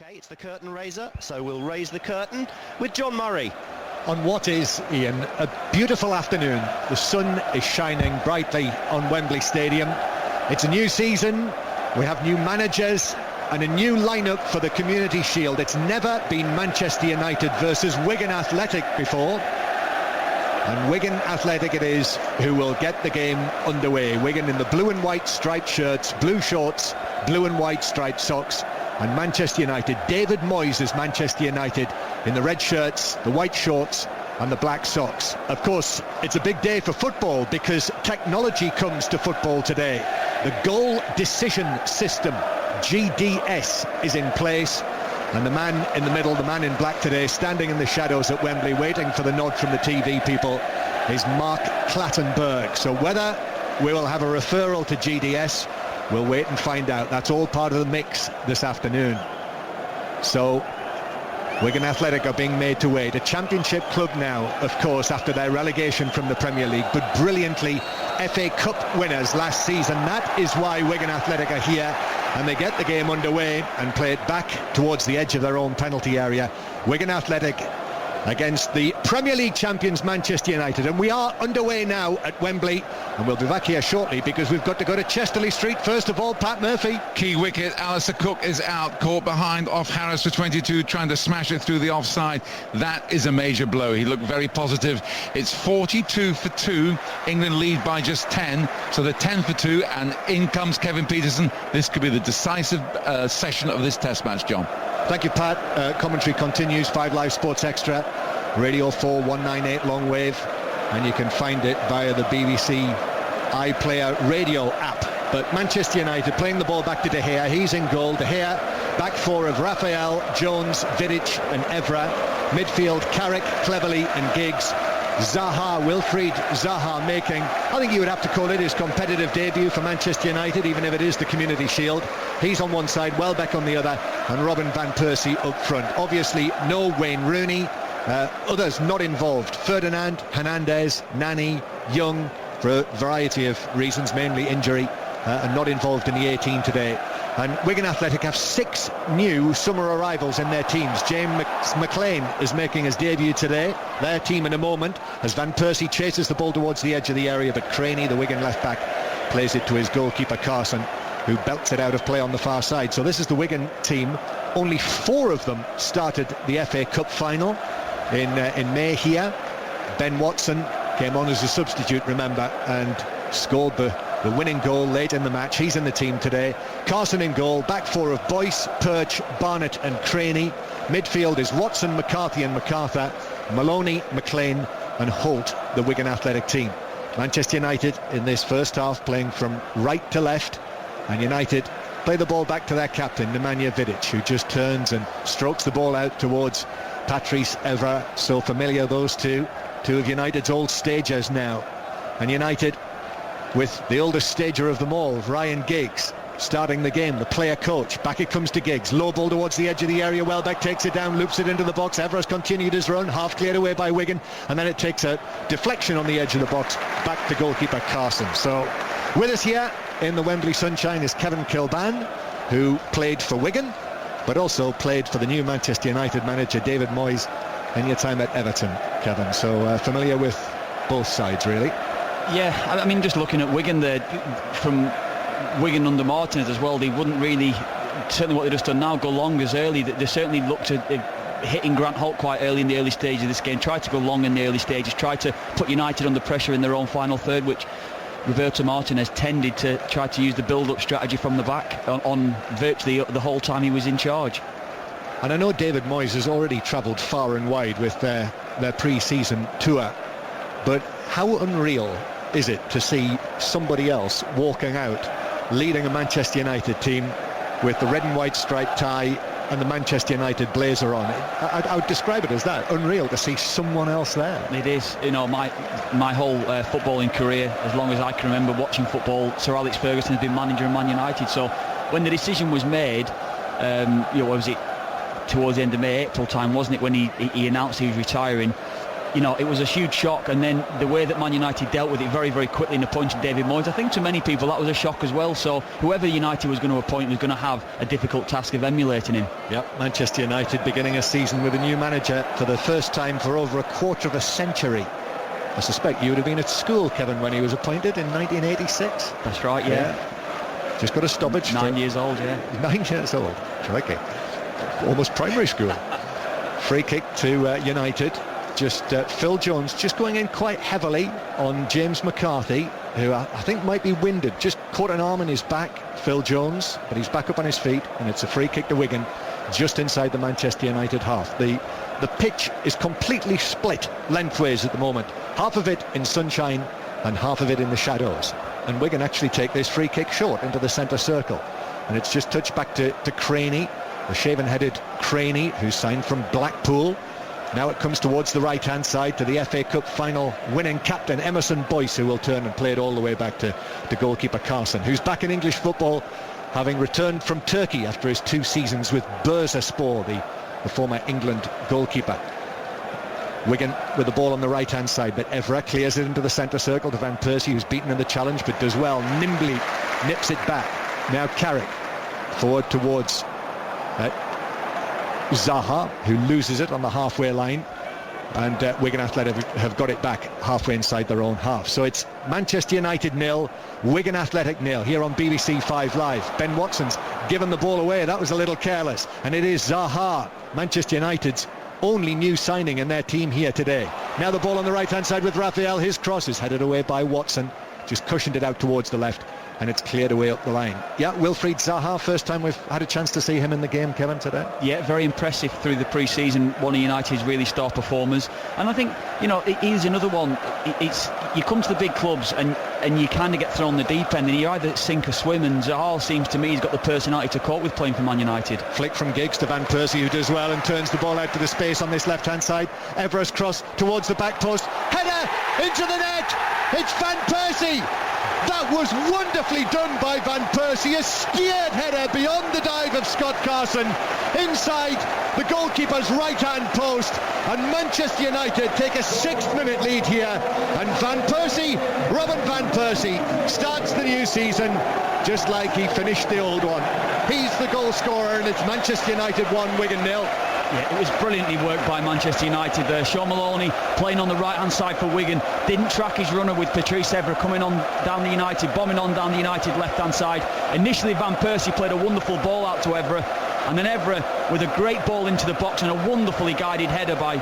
Okay, it's the curtain raiser, so we'll raise the curtain with John Murray. On what is, Ian, a beautiful afternoon. The sun is shining brightly on Wembley Stadium. It's a new season, we have new managers and a new lineup for the Community Shield. It's never been Manchester United versus Wigan Athletic before. And Wigan Athletic it is who will get the game underway. Wigan in the blue and white striped shirts, blue shorts, blue and white striped socks. And Manchester United, David Moyes' Manchester United in the red shirts, the white shorts and the black socks. Of course, it's a big day for football because technology comes to football today. The goal decision system, GDS, is in place. And the man in the middle, the man in black today, standing in the shadows at Wembley, waiting for the nod from the TV people, is Mark Clattenburg. So whether we will have a referral to GDS, we'll wait and find out. That's all part of the mix this afternoon. So Wigan Athletic are being made to wait. A championship club now, of course, after their relegation from the Premier League, but brilliantly FA Cup winners last season. That is why Wigan Athletic are here, and they get the game underway and play it back towards the edge of their own penalty area. Wigan Athletic against the Premier League champions Manchester United, and we are underway now at Wembley, and we'll be back here shortly because we've got to go to Chesterley Street first of all. Pat Murphy. Key wicket, Alistair Cook is out, caught behind off Harris for 22, trying to smash it through the offside. That is a major blow. He looked very positive. It's 42 for 2. England lead by just 10, so they're 10 for 2, and in comes Kevin Peterson. This could be the decisive session of this test match, John. Thank you, Pat. Commentary continues, 5 Live Sports Extra, Radio 4 198 long wave, and you can find it via the BBC iPlayer radio app. But Manchester United playing the ball back to De Gea. He's in goal. De Gea, back four of Raphael, Jones, Vidic and Evra. Midfield, Carrick, Cleverley and Giggs. Zaha, Wilfried Zaha making, I think you would have to call it his competitive debut for Manchester United, even if it is the Community Shield. He's on one side, Welbeck on the other, and Robin van Persie up front. Obviously no Wayne Rooney, others not involved. Ferdinand, Hernandez, Nani, Young, for a variety of reasons, mainly injury, and not involved in the 18 today. And Wigan Athletic have 6 new summer arrivals in their teams. James McLean is making his debut today. Their team in a moment as Van Persie chases the ball towards the edge of the area, but Craney, the Wigan left back, plays it to his goalkeeper Carson, who belts it out of play on the far side. So this is the Wigan team. Only 4 of them started the FA Cup final in May here. Ben Watson came on as a substitute, remember, and scored the winning goal late in the match. He's in the team today. Carson in goal, back four of Boyce, Perch, Barnett and Craney. Midfield is Watson, McCarthy and MacArthur, Maloney, McLean and Holt, the Wigan Athletic team. Manchester United in this first half playing from right to left, and United play the ball back to their captain, Nemanja Vidic, who just turns and strokes the ball out towards Patrice Evra. So familiar, those two of United's old stagers now. And United with the oldest stager of them all, Ryan Giggs, starting the game, the player coach. Back it comes to Giggs, low ball towards the edge of the area. Welbeck takes it down, loops it into the box. Evra's continued his run, half cleared away by Wigan, and then it takes a deflection on the edge of the box, back to goalkeeper Carson. So with us here in the Wembley sunshine is Kevin Kilbane, who played for Wigan but also played for the new Manchester United manager David Moyes in your time at Everton, Kevin. So familiar with both sides, really. Yeah, I mean, just looking at Wigan there, from Wigan under Martinez as well, they wouldn't really, certainly what they've just done now, go long as early. They certainly looked at hitting Grant Holt quite early in the early stages of this game, tried to go long in the early stages, tried to put United under pressure in their own final third, which Roberto Martinez tended to try to use the build-up strategy from the back on virtually the whole time he was in charge. And I know David Moyes has already travelled far and wide with their pre-season tour, but how unreal is it to see somebody else walking out leading a Manchester United team with the red and white striped tie and the Manchester United blazer on? I would describe it as that, unreal to see someone else there. It is. You know, my whole footballing career, as long as I can remember watching football, Sir Alex Ferguson has been manager of Man United. So when the decision was made, what was it, towards the end of May, April time, wasn't it, when he announced he was retiring, it was a huge shock, and then the way that Man United dealt with it very, very quickly in appointing David Moyes, I think to many people that was a shock as well. So whoever United was going to appoint was going to have a difficult task of emulating him. Yep, Manchester United beginning a season with a new manager for the first time for over a quarter of a century. I suspect you would have been at school, Kevin, when he was appointed in 1986. That's right, yeah. Just got a stoppage. 9 years old, yeah. 9 years old. Crikey. Almost primary school. Free kick to United. Just Phil Jones just going in quite heavily on James McCarthy, who I think might be winded. Just caught an arm in his back, Phil Jones, but he's back up on his feet, and it's a free kick to Wigan, just inside the Manchester United half. The pitch is completely split lengthways at the moment. Half of it in sunshine and half of it in the shadows. And Wigan actually take this free kick short into the centre circle. And it's just touched back to Craney, the shaven-headed Craney, who's signed from Blackpool. Now it comes towards the right-hand side to the FA Cup final winning captain Emerson Boyce, who will turn and play it all the way back to goalkeeper Carson, who's back in English football, having returned from Turkey after his 2 seasons with Bursaspor, the former England goalkeeper. Wigan with the ball on the right-hand side, but Evra clears it into the centre circle to Van Persie, who's beaten in the challenge, but does well, nimbly nips it back. Now Carrick forward towards Zaha, who loses it on the halfway line, and Wigan Athletic have got it back halfway inside their own half. So it's Manchester United 0, Wigan Athletic 0 here on BBC 5 Live. Ben Watson's given the ball away. That was a little careless, and it is Zaha, Manchester United's only new signing in their team here today. Now the ball on the right hand side with Raphael. His cross is headed away by Watson, just cushioned it out towards the left, and it's cleared away up the line. Yeah, Wilfried Zaha, first time we've had a chance to see him in the game, Kevin, today. Yeah, very impressive through the pre-season, one of United's really star performers. And I think, it is another one. It's you come to the big clubs and you kind of get thrown the deep end, and you either sink or swim, and Zaha seems to me he's got the personality to cope with playing for Man United. Flick from Giggs to Van Persie, who does well and turns the ball out to the space on this left-hand side. Evra's cross towards the back post. Header into the net. It's Van Persie. That was wonderfully done by Van Persie. A steered header beyond the dive of Scott Carson, inside the goalkeeper's right-hand post, and Manchester United take a 6-minute lead here. And Van Persie, Robin Van Persie, starts the new season just like he finished the old one. He's the goal scorer, and it's Manchester United 1, Wigan 0. Yeah, it was brilliantly worked by Manchester United there. Sean Maloney playing on the right-hand side for Wigan, didn't track his runner with Patrice Evra coming on down the United, bombing on down the United left-hand side. Initially Van Persie played a wonderful ball out to Evra, and then Evra with a great ball into the box and a wonderfully guided header by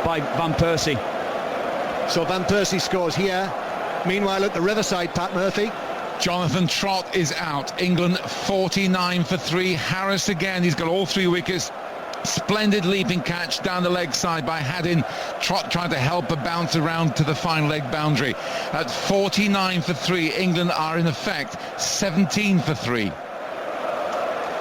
Van Persie. So Van Persie scores here. Meanwhile at the Riverside, Pat Murphy, Jonathan Trott is out. England 49 for 3. Harris again, he's got all 3 wickets. Splendid leaping catch down the leg side by Haddin. Trott trying to help a bounce around to the fine leg boundary. At 49 for 3, England are in effect 17 for 3.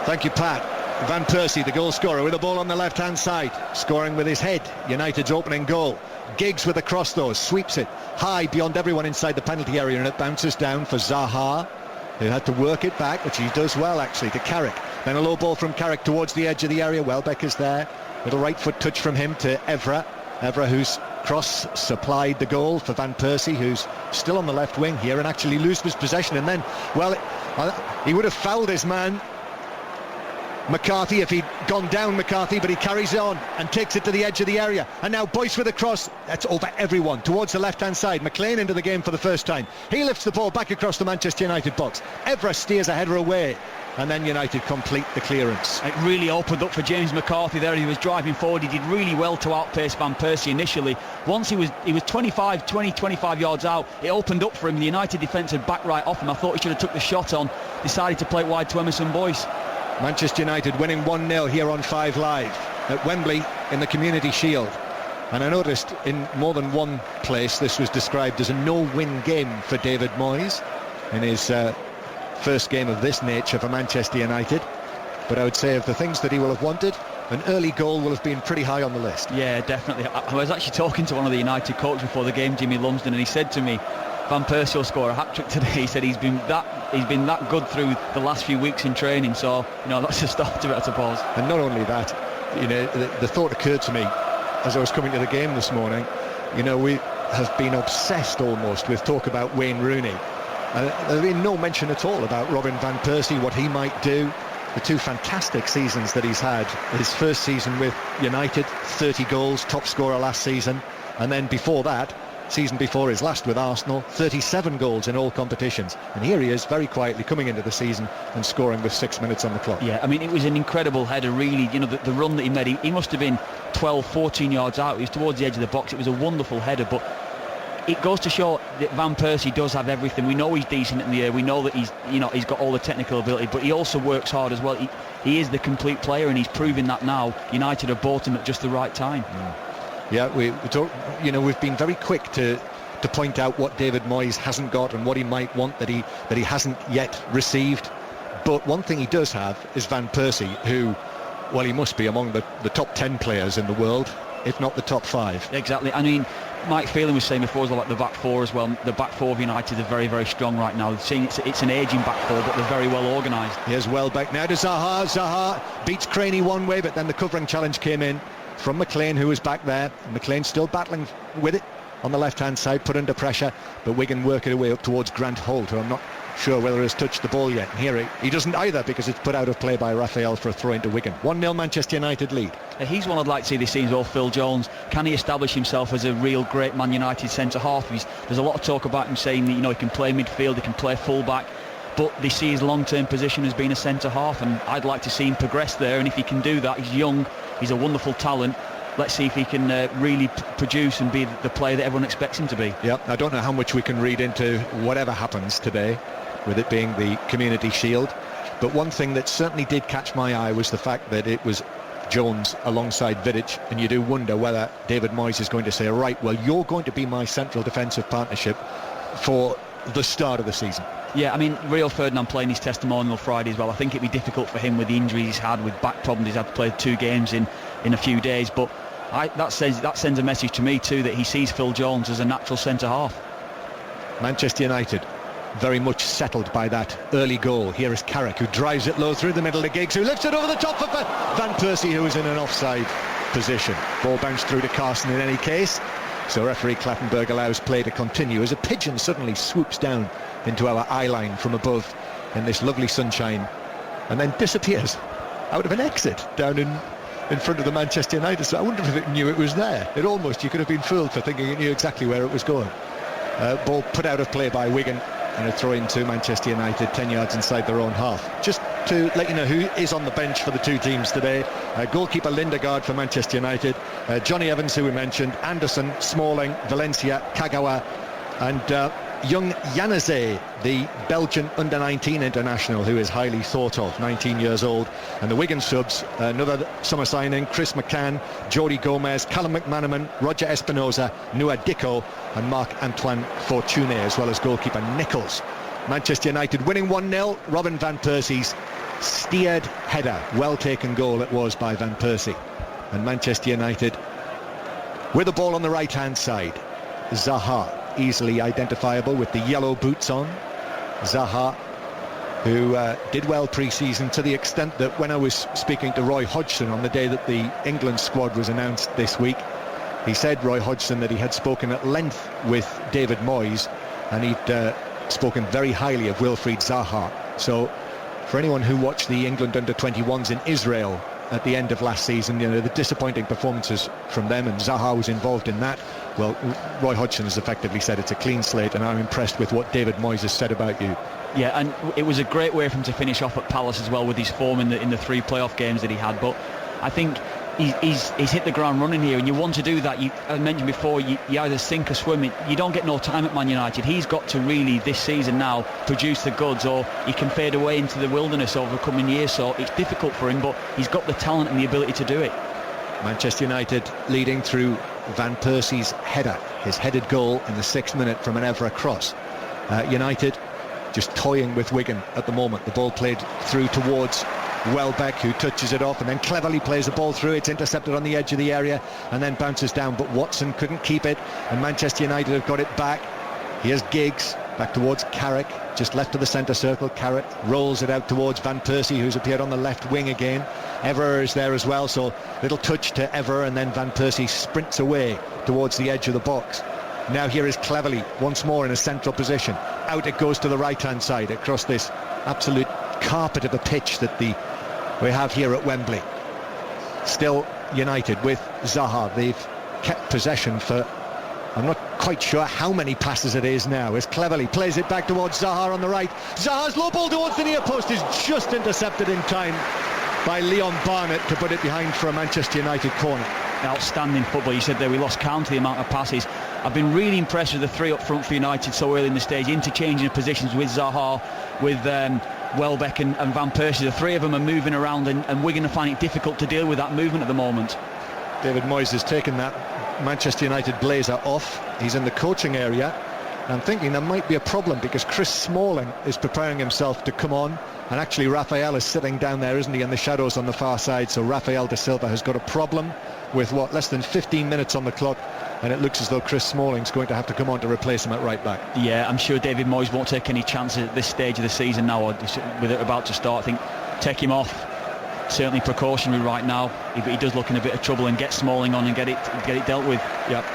Thank you, Pat. Van Persie, the goal scorer, with the ball on the left-hand side, scoring with his head, United's opening goal. Giggs with a cross though, sweeps it high beyond everyone inside the penalty area, and it bounces down for Zaha, who had to work it back, which he does well actually, to Carrick. Then a low ball from Carrick towards the edge of the area. Welbeck is there. Little right foot touch from him to Evra. Evra, whose cross supplied the goal for Van Persie, who's still on the left wing here and actually loses his possession. And then, he would have fouled his man McCarthy if he'd gone down McCarthy, but he carries it on and takes it to the edge of the area. And now Boyce with a cross. That's over everyone towards the left-hand side. McLean into the game for the first time. He lifts the ball back across the Manchester United box. Evra steers a header away, and then United complete the clearance. It really opened up for James McCarthy there. He was driving forward. He did really well to outpace Van Persie initially. Once he was 25 yards out, it opened up for him. The United defence had backed right off him. I thought he should have took the shot on. Decided to play it wide to Emerson Boyce. Manchester United winning 1-0 here on 5 Live at Wembley in the Community Shield. And I noticed in more than one place this was described as a no-win game for David Moyes in his first game of this nature for Manchester United. But I would say of the things that he will have wanted, an early goal will have been pretty high on the list. Yeah, definitely. I was actually talking to one of the United coaches before the game, Jimmy Lumsden, and he said to me, Van Persie will score a hat-trick today. He said he's been that good through the last few weeks in training, so that's the start of it, I suppose. And not only that, the thought occurred to me, as I was coming to the game this morning, you know, we have been obsessed almost with talk about Wayne Rooney. There's been no mention at all about Robin van Persie, what he might do. The two fantastic seasons that he's had. His first season with United, 30 goals, top scorer last season. And then before that, season before his last with Arsenal, 37 goals in all competitions. And here he is, very quietly coming into the season and scoring with 6 minutes on the clock. Yeah, I mean, it was an incredible header, really. You know, the run that he made, he must have been 12, 14 yards out. He was towards the edge of the box. It was a wonderful header, but it goes to show that Van Persie does have everything. We know he's decent in the air. We know that he's got all the technical ability, but he also works hard as well. He is the complete player, and he's proving that now. United have bought him at just the right time. Yeah, we talk, you know, we've been very quick to point out what David Moyes hasn't got and what he might want that he hasn't yet received. But one thing he does have is Van Persie, who, well, he must be among the top 10 players in the world, if not the top 5. Exactly. I mean, Mike Phelan was saying before, like the back four as well. The back four of United are very, very strong right now. Seeing it's an ageing back four, but they're very well organised. Here's Welbeck now to Zaha. Zaha beats Craney one way, but then the covering challenge came in from McLean, who was back there. McLean still battling with it on the left-hand side, put under pressure, but Wigan work it way up towards Grant Holt, who I'm not sure whether has touched the ball yet. And here he doesn't either, because it's put out of play by Raphael for a throw into Wigan. 1-0 Manchester United lead. He's one I'd like to see this season as well, Phil Jones. Can he establish himself as a real great Man United centre-half? There's a lot of talk about him saying that, you know, he can play midfield, he can play full-back, but they see his long-term position as being a centre-half, and I'd like to see him progress there. And if he can do that, he's young, he's a wonderful talent. Let's see if he can really produce and be the player that everyone expects him to be. Yeah, I don't know how much we can read into whatever happens today, with it being the Community Shield. But one thing that certainly did catch my eye was the fact that it was Jones alongside Vidic, and you do wonder whether David Moyes is going to say, right, well, you're going to be my central defensive partnership for the start of the season. Yeah, I mean, Rio Ferdinand playing his testimonial Friday as well. I think it'd be difficult for him with the injuries he's had, with back problems. He's had to play 2 games in a few days, but that sends a message to me too, that he sees Phil Jones as a natural centre-half. Manchester United very much settled by that early goal. Here is Carrick, who drives it low through the middle to Giggs, who lifts it over the top for Van Persie, who is in an offside position. Ball bounced through to Carson in any case, so referee Clattenburg allows play to continue as a pigeon suddenly swoops down into our eye line from above in this lovely sunshine and then disappears out of an exit down in front of the Manchester United. So I wonder if it knew it was there. You could have been fooled for thinking it knew exactly where it was going. Ball put out of play by Wigan, and a throw into Manchester United 10 yards inside their own half. Just to let you know who is on the bench for the two teams today: goalkeeper Lindegaard for Manchester United, Johnny Evans, who we mentioned, Anderson, Smalling, Valencia, Kagawa, and young Januzaj, the Belgian under-19 international, who is highly thought of, 19 years old. And the Wigan subs, another summer signing: Chris McCann, Jody Gomez, Callum McManaman, Roger Espinoza, Nua Dicko and Marc-Antoine Fortuné, as well as goalkeeper Nichols. Manchester United winning 1-0. Robin van Persie's steered header, well taken goal it was by Van Persie. And Manchester United with the ball on the right hand side. Zaha, easily identifiable with the yellow boots on. Zaha, who did well pre-season, to the extent that when I was speaking to Roy Hodgson on the day that the England squad was announced this week, he said, Roy Hodgson, that he had spoken at length with David Moyes, and he'd spoken very highly of Wilfried Zaha. So for anyone who watched the England under-21s in Israel at the end of last season, you know, the disappointing performances from them, and Zaha was involved in that, well, Roy Hodgson has effectively said it's a clean slate, and I'm impressed with what David Moyes has said about you. Yeah, and it was a great way for him to finish off at Palace as well, with his form in the 3 playoff games that he had. But I think he's hit the ground running here, and you want to do that. I mentioned before, you either sink or swim. You don't get no time at Man United. He's got to really, this season now, produce the goods, or he can fade away into the wilderness over the coming years. So it's difficult for him, but he's got the talent and the ability to do it. Manchester United leading through Van Persie's header, his headed goal in the 6th minute from an Evra cross. United just toying with Wigan at the moment. The ball played through towards Welbeck, who touches it off and then cleverly plays the ball through. It's intercepted on the edge of the area and then bounces down, but Watson couldn't keep it, and Manchester United have got it back. Here's Giggs, back towards Carrick, just left of the centre circle. Carrick rolls it out towards Van Persie, who's appeared on the left wing again. Ever is there as well, so little touch to Ever, and then Van Persie sprints away towards the edge of the box. Now here is Cleverley once more in a central position. Out it goes to the right-hand side across this absolute carpet of a pitch that we have here at Wembley. Still United with Zaha. They've kept possession for, I'm not quite sure how many passes it is now, as Cleverley plays it back towards Zaha on the right. Zaha's low ball towards the near post is just intercepted in time by Leon Barnett to put it behind for a Manchester United corner. Outstanding football. You said there we lost count of the amount of passes. I've been really impressed with the three up front for United so early in the stage, interchanging positions with Zaha, with Welbeck and Van Persie. The three of them are moving around, and Wigan are finding it difficult to deal with that movement at the moment. David Moyes has taken that Manchester United blazer off. He's in the coaching area. I'm thinking there might be a problem because Chris Smalling is preparing himself to come on, and actually Rafael is sitting down there, isn't he, in the shadows on the far side. So Rafael da Silva has got a problem with less than 15 minutes on the clock, and it looks as though Chris Smalling's going to have to come on to replace him at right back. Yeah, I'm sure David Moyes won't take any chances at this stage of the season now, with it about to start. I think take him off, certainly precautionary right now. He does look in a bit of trouble, and get Smalling on and get it dealt with. Yep.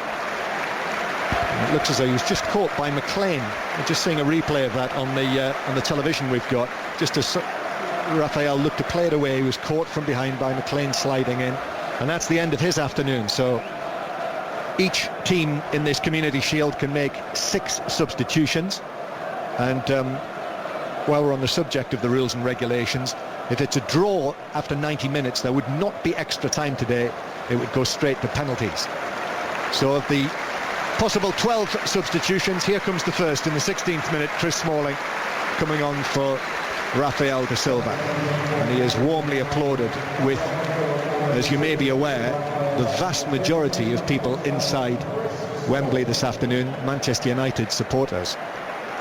It looks as though he was just caught by McLean. We're just seeing a replay of that on the television we've got. Just as Rafael looked to play it away, he was caught from behind by McLean sliding in, and that's the end of his afternoon. So each team in this Community Shield can make 6 substitutions, and while we're on the subject of the rules and regulations, if it's a draw after 90 minutes, there would not be extra time today. It would go straight to penalties. So of the possible 12 substitutions, here comes the first in the 16th minute. Chris Smalling coming on for Rafael da Silva, and he is warmly applauded with, as you may be aware, the vast majority of people inside Wembley this afternoon, Manchester United supporters.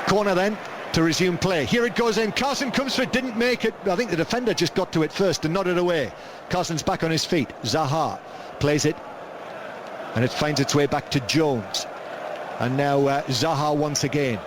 Corner then to resume play. Here it goes in. Carson comes for it, didn't make it. I think the defender just got to it first and nodded away. Carson's back on his feet. Zaha plays it, and it finds its way back to Jones. And now Zaha once again.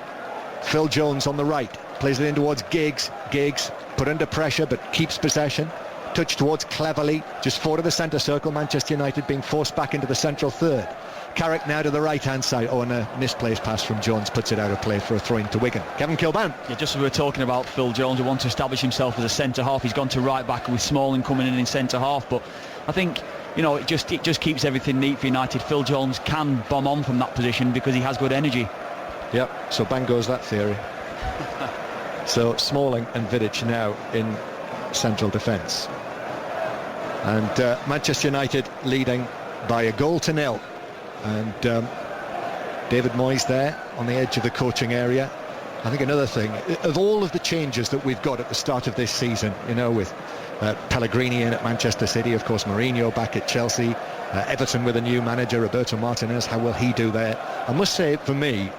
Phil Jones on the right, plays it in towards Giggs. Giggs put under pressure but keeps possession. Touch towards Cleverley, just forward of the centre circle. Manchester United being forced back into the central third. Carrick now to the right-hand side. Oh, and a misplaced pass from Jones puts it out of play for a throw-in to Wigan. Kevin Kilbane. Yeah, just as we were talking about Phil Jones, who wants to establish himself as a centre-half. He's gone to right-back with Smalling coming in centre-half, but I think, you know, it just keeps everything neat for United. Phil Jones can bomb on from that position because he has good energy. Yep, so bang goes that theory. So Smalling and Vidic now in central defence. And Manchester United leading by 1-0. And David Moyes there on the edge of the coaching area. I think another thing, of all of the changes that we've got at the start of this season, you know, with Pellegrini in at Manchester City, of course Mourinho back at Chelsea, Everton with a new manager, Roberto Martinez, how will he do there? I must say, for me,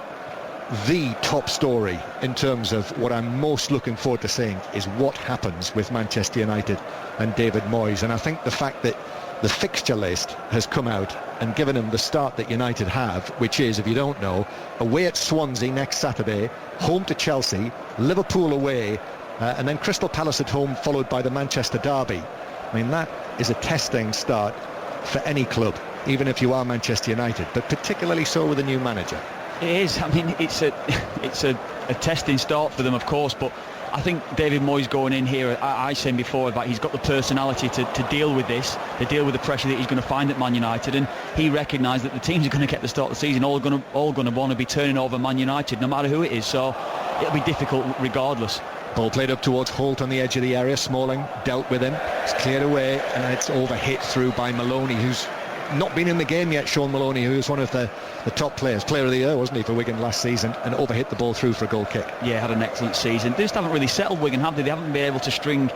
the top story in terms of what I'm most looking forward to seeing is what happens with Manchester United and David Moyes. And I think the fact that the fixture list has come out and given him the start that United have, which is, if you don't know, away at Swansea next Saturday, home to Chelsea, Liverpool away, and then Crystal Palace at home, followed by the Manchester derby. I mean, that is a testing start for any club, even if you are Manchester United, but particularly so with a new manager. It is. I mean, it's a testing start for them, of course, but I think David Moyes going in here, I said before, that he's got the personality to deal with this, to deal with the pressure that he's going to find at Man United, and he recognised that the teams are going to get the start of the season all going to want to be turning over Man United, no matter who it is, so it'll be difficult regardless. Ball played up towards Holt on the edge of the area. Smalling dealt with him. It's cleared away, and then it's overhit through by Maloney, who's not been in the game yet. Sean Maloney, who was one of the top players, player of the year, wasn't he, for Wigan last season, and overhit the ball through for a goal kick. Yeah, had an excellent season. They just haven't really settled, Wigan, have they? They haven't been able to string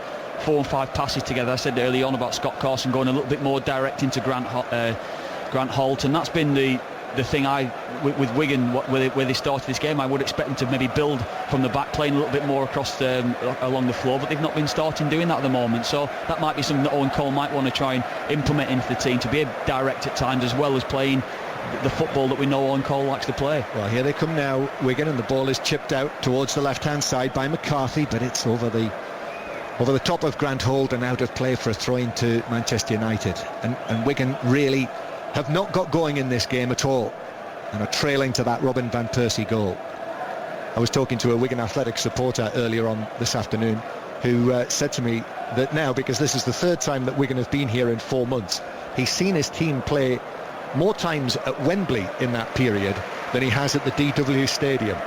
4 and 5 passes together. I said early on about Scott Carson going a little bit more direct into Grant Holt, and that's been the thing with Wigan, where they started this game. I would expect them to maybe build from the back, playing a little bit more across along the floor, but they've not been starting doing that at the moment, so that might be something that Owen Cole might want to try and implement into the team, to be direct at times as well as playing the football that we know Owen Cole likes to play. Well, here they come now, Wigan, and the ball is chipped out towards the left-hand side by McCarthy, but it's over the top of Grant Holt and out of play for a throw-in to Manchester United. And Wigan really have not got going in this game at all, and are trailing to that Robin van Persie goal. I was talking to a Wigan Athletic supporter earlier on this afternoon who said to me that now, because this is the third time that Wigan have been here in 4 months, he's seen his team play more times at Wembley in that period than he has at the DW Stadium.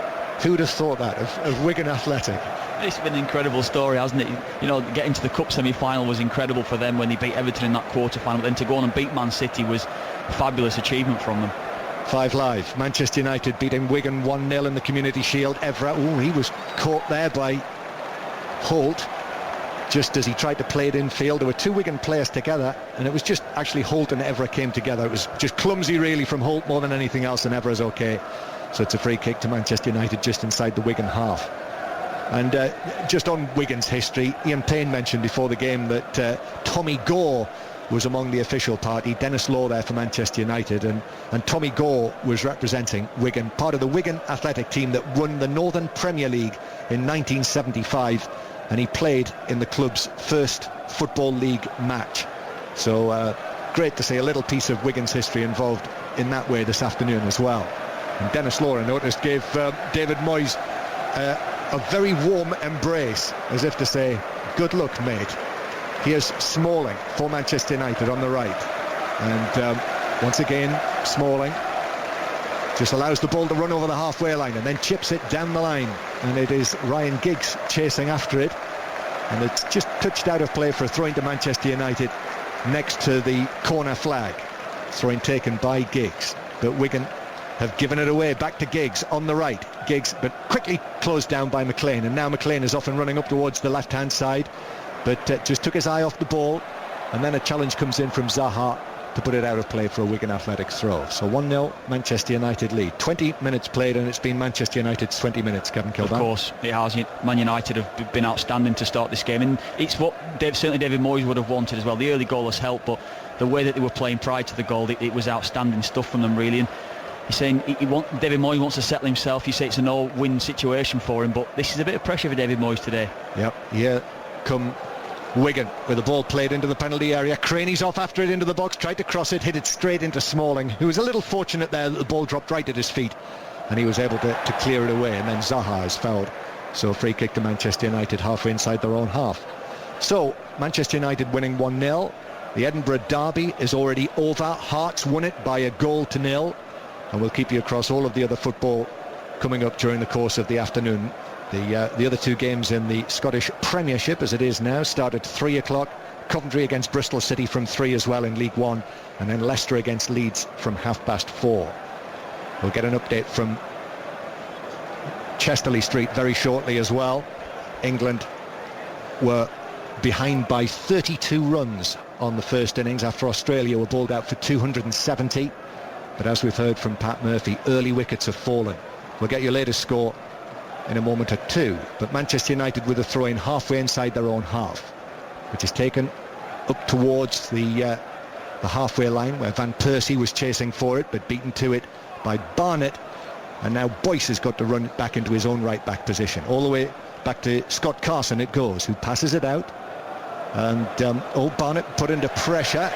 Who would have thought that of Wigan Athletic? It's been an incredible story, hasn't it? You know, getting to the Cup semi-final was incredible for them when they beat Everton in that quarter-final, but then to go on and beat Man City was a fabulous achievement from them. 5 Live, Manchester United beating Wigan 1-0 in the Community Shield. Evra, he was caught there by Holt just as he tried to play it infield. There were 2 Wigan players together, and it was just actually Holt and Evra came together. It was just clumsy really from Holt more than anything else, and Evra's okay. So it's a free kick to Manchester United just inside the Wigan half. And just on Wigan's history, Ian Payne mentioned before the game that Tommy Gore was among the official party. Dennis Law there for Manchester United, and Tommy Gore was representing Wigan, part of the Wigan Athletic team that won the Northern Premier League in 1975, and he played in the club's first Football League match. So great to see a little piece of Wigan's history involved in that way this afternoon as well. And Dennis Law, I noticed, gave David Moyes a very warm embrace, as if to say, good luck, mate. Here's Smalling for Manchester United on the right, and once again Smalling just allows the ball to run over the halfway line and then chips it down the line, and it is Ryan Giggs chasing after it, and it's just touched out of play for a throw-in to Manchester United next to the corner flag. Throw-in taken by Giggs, but Wigan have given it away back to Giggs on the right. Giggs, but quickly closed down by McLean, and now McLean is off and running up towards the left-hand side, but just took his eye off the ball, and then a challenge comes in from Zaha to put it out of play for a Wigan Athletics throw. So 1-0 Manchester United lead. 20 minutes played, and it's been Manchester United's 20 minutes, Kevin Kilbane. Of course it has. Man United have been outstanding to start this game, and it's what certainly David Moyes would have wanted as well. The early goal has helped, but the way that they were playing prior to the goal, it was outstanding stuff from them really. And he's saying David Moyes wants to settle himself. You say it's a no-win situation for him, but this is a bit of pressure for David Moyes today. Yep, here come Wigan with the ball played into the penalty area. Craney's off after it into the box, tried to cross it, hit it straight into Smalling, who was a little fortunate there that the ball dropped right at his feet, and he was able to clear it away, and then Zaha is fouled. So a free kick to Manchester United halfway inside their own half. So Manchester United winning 1-0. The Edinburgh derby is already over. Hearts won it by 1-0, and we'll keep you across all of the other football coming up during the course of the afternoon. The other 2 games in the Scottish Premiership, as it is now, start at 3 o'clock. Coventry against Bristol City from 3 as well in League One, and then Leicester against Leeds from 4:30. We'll get an update from Chesterley Street very shortly as well. England were behind by 32 runs on the first innings after Australia were bowled out for 270. But as we've heard from Pat Murphy, early wickets have fallen. We'll get your latest score in a moment or two, but Manchester United with a throw-in halfway inside their own half, which is taken up towards the halfway line where Van Persie was chasing for it, but beaten to it by Barnett, and now Boyce has got to run it back into his own right back position. All the way back to Scott Carson it goes, who passes it out, and Barnett put into pressure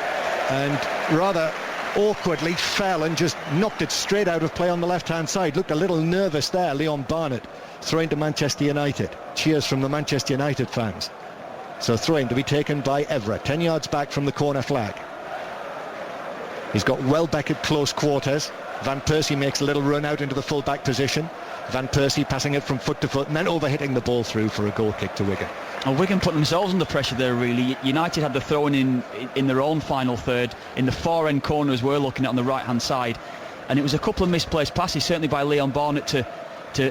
and rather awkwardly fell and just knocked it straight out of play on the left-hand side. Looked a little nervous there, Leon Barnett, throwing to Manchester United. Cheers from the Manchester United fans. So throwing to be taken by Evra, 10 yards back from the corner flag. He's got Welbeck at close quarters. Van Persie makes a little run out into the full-back position. Van Persie passing it from foot to foot and then overhitting the ball through for a goal kick to Wigan. And Wigan put themselves under pressure there really. United had the throw-in in their own final third in the far end corner as we're looking at on the right hand side, and it was a couple of misplaced passes, certainly by Leon Barnett to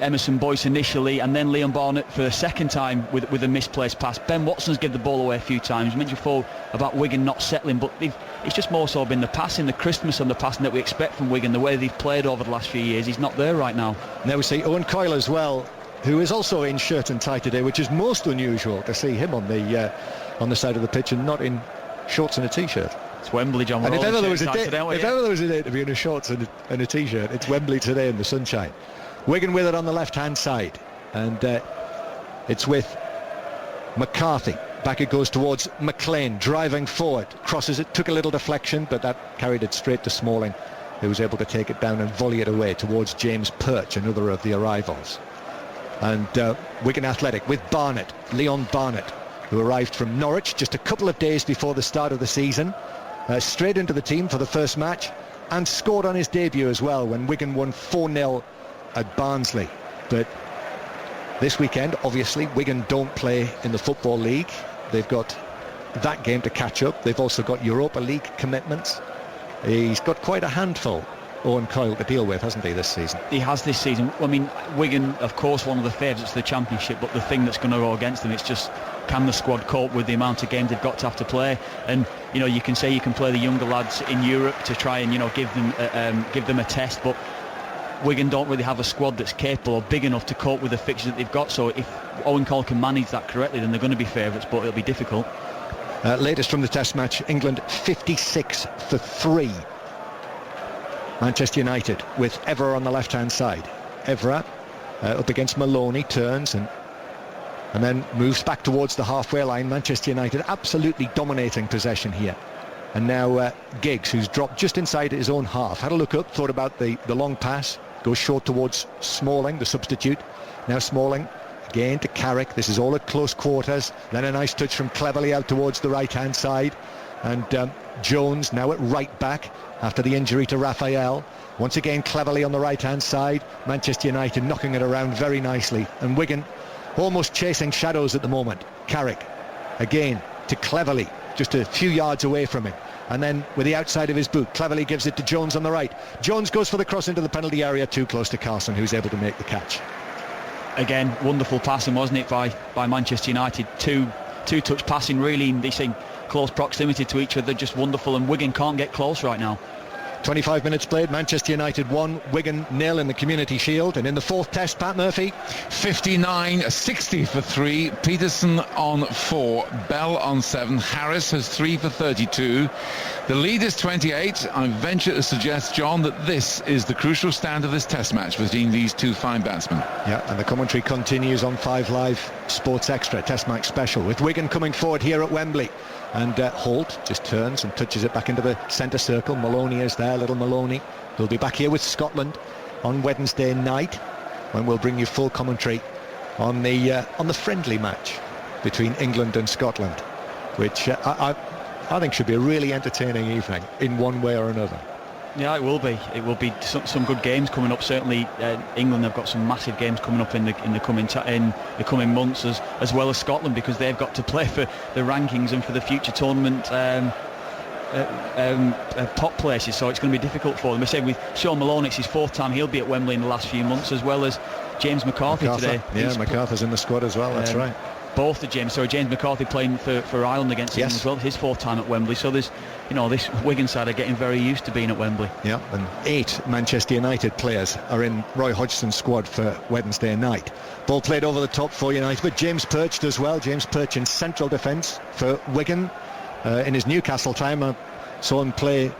Emerson Boyce initially, and then Leon Barnett for the second time with a misplaced pass. Ben Watson's given the ball away a few times. You mentioned before about Wigan not settling, but it's just more so been the passing, the crispness on the passing that we expect from Wigan, the way they've played over the last few years. He's not there right now. Now we see Owen Coyle as well, who is also in shirt and tie today, which is most unusual to see him on the side of the pitch and not in shorts and a t-shirt. It's Wembley, John. And if ever there was a day, today, if ever there was a day to be in a shorts and a t-shirt, it's Wembley today in the sunshine. Wigan with it on the left-hand side, and it's with McCarthy. Back it goes towards McLean, driving forward, crosses it, took a little deflection, but that carried it straight to Smalling, who was able to take it down and volley it away towards James Perch, another of the arrivals. And Wigan Athletic with Barnett, Leon Barnett, who arrived from Norwich just a couple of days before the start of the season, straight into the team for the first match, and scored on his debut as well when Wigan won 4-0 at Barnsley. But this weekend, obviously, Wigan don't play in the Football League. They've got that game to catch up. They've also got Europa League commitments. He's got quite a handful, Owen Coyle, to deal with, hasn't he, this season? He has this season. I mean, Wigan, of course, one of the favourites of the Championship, but the thing that's going to go against them, it's just, can the squad cope with the amount of games they've got to have to play? And, you know, you can say you can play the younger lads in Europe to try and, you know, give them a test, but Wigan don't really have a squad that's capable or big enough to cope with the fixtures that they've got. So if Owen Coyle can manage that correctly, then they're going to be favourites, but it'll be difficult. Latest from the test match, England 56-3. Manchester United with Evra on the left-hand side. Evra up against Maloney, turns and then moves back towards the halfway line. Manchester United absolutely dominating possession here. And now Giggs, who's dropped just inside his own half, had a look up, thought about the long pass, goes short towards Smalling, the substitute. Now Smalling again to Carrick. This is all at close quarters. Then a nice touch from Cleverley out towards the right-hand side. And Jones now at right back after the injury to Raphael. Once again Cleverley on the right-hand side. Manchester United knocking it around very nicely. And Wigan almost chasing shadows at the moment. Carrick again to Cleverley, just a few yards away from him. And then with the outside of his boot, Cleverley gives it to Jones on the right. Jones goes for the cross into the penalty area, too close to Carlson, who's able to make the catch. Again, wonderful passing, wasn't it, by Manchester United? Two touch passing, really, in this close proximity to each other, just wonderful. And Wigan can't get close right now. 25 minutes played, Manchester United 1, Wigan 0 in the Community Shield. And in the fourth test, Pat Murphy, 59-60 for 3, Peterson on 4, Bell on 7, Harris has 3 for 32. The lead is 28. I venture to suggest, John, that this is the crucial stand of this test match between these two fine batsmen. Yeah, and the commentary continues on 5 Live Sports Extra test match special, with Wigan coming forward here at Wembley. And Holt just turns and touches it back into the centre circle. Maloney is there, little Maloney. We'll be back here with Scotland on Wednesday night, when we'll bring you full commentary on the friendly match between England and Scotland, which I think should be a really entertaining evening in one way or another. Yeah, it will be. It will be some good games coming up. Certainly, England have got some massive games coming up in the coming months, as well as Scotland, because they've got to play for the rankings and for the future tournament top places. So it's going to be difficult for them. I said with Sean Malone, it's his 4th time he'll be at Wembley in the last few months, as well as James McCarthy today. Yeah, McCarthy's in the squad as well. That's right. Both of James McCarthy playing for Ireland against England as well, his 4th time at Wembley. So there's, this Wigan side are getting very used to being at Wembley. Yeah, and 8 Manchester United players are in Roy Hodgson's squad for Wednesday night. Ball played over the top for United, but James Perch does well. James Perch in central defence for Wigan. In his Newcastle time, I saw him play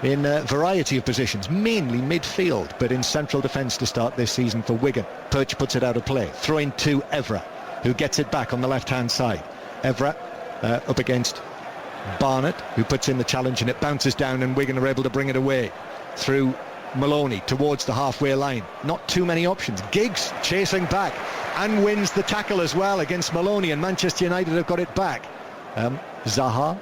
in a variety of positions, mainly midfield, but in central defence to start this season for Wigan. Perch puts it out of play, throwing to Evra, who gets it back on the left-hand side. Evra up against Barnett, who puts in the challenge, and it bounces down, and Wigan are able to bring it away through Maloney towards the halfway line. Not too many options. Giggs chasing back and wins the tackle as well against Maloney, and Manchester United have got it back. Zaha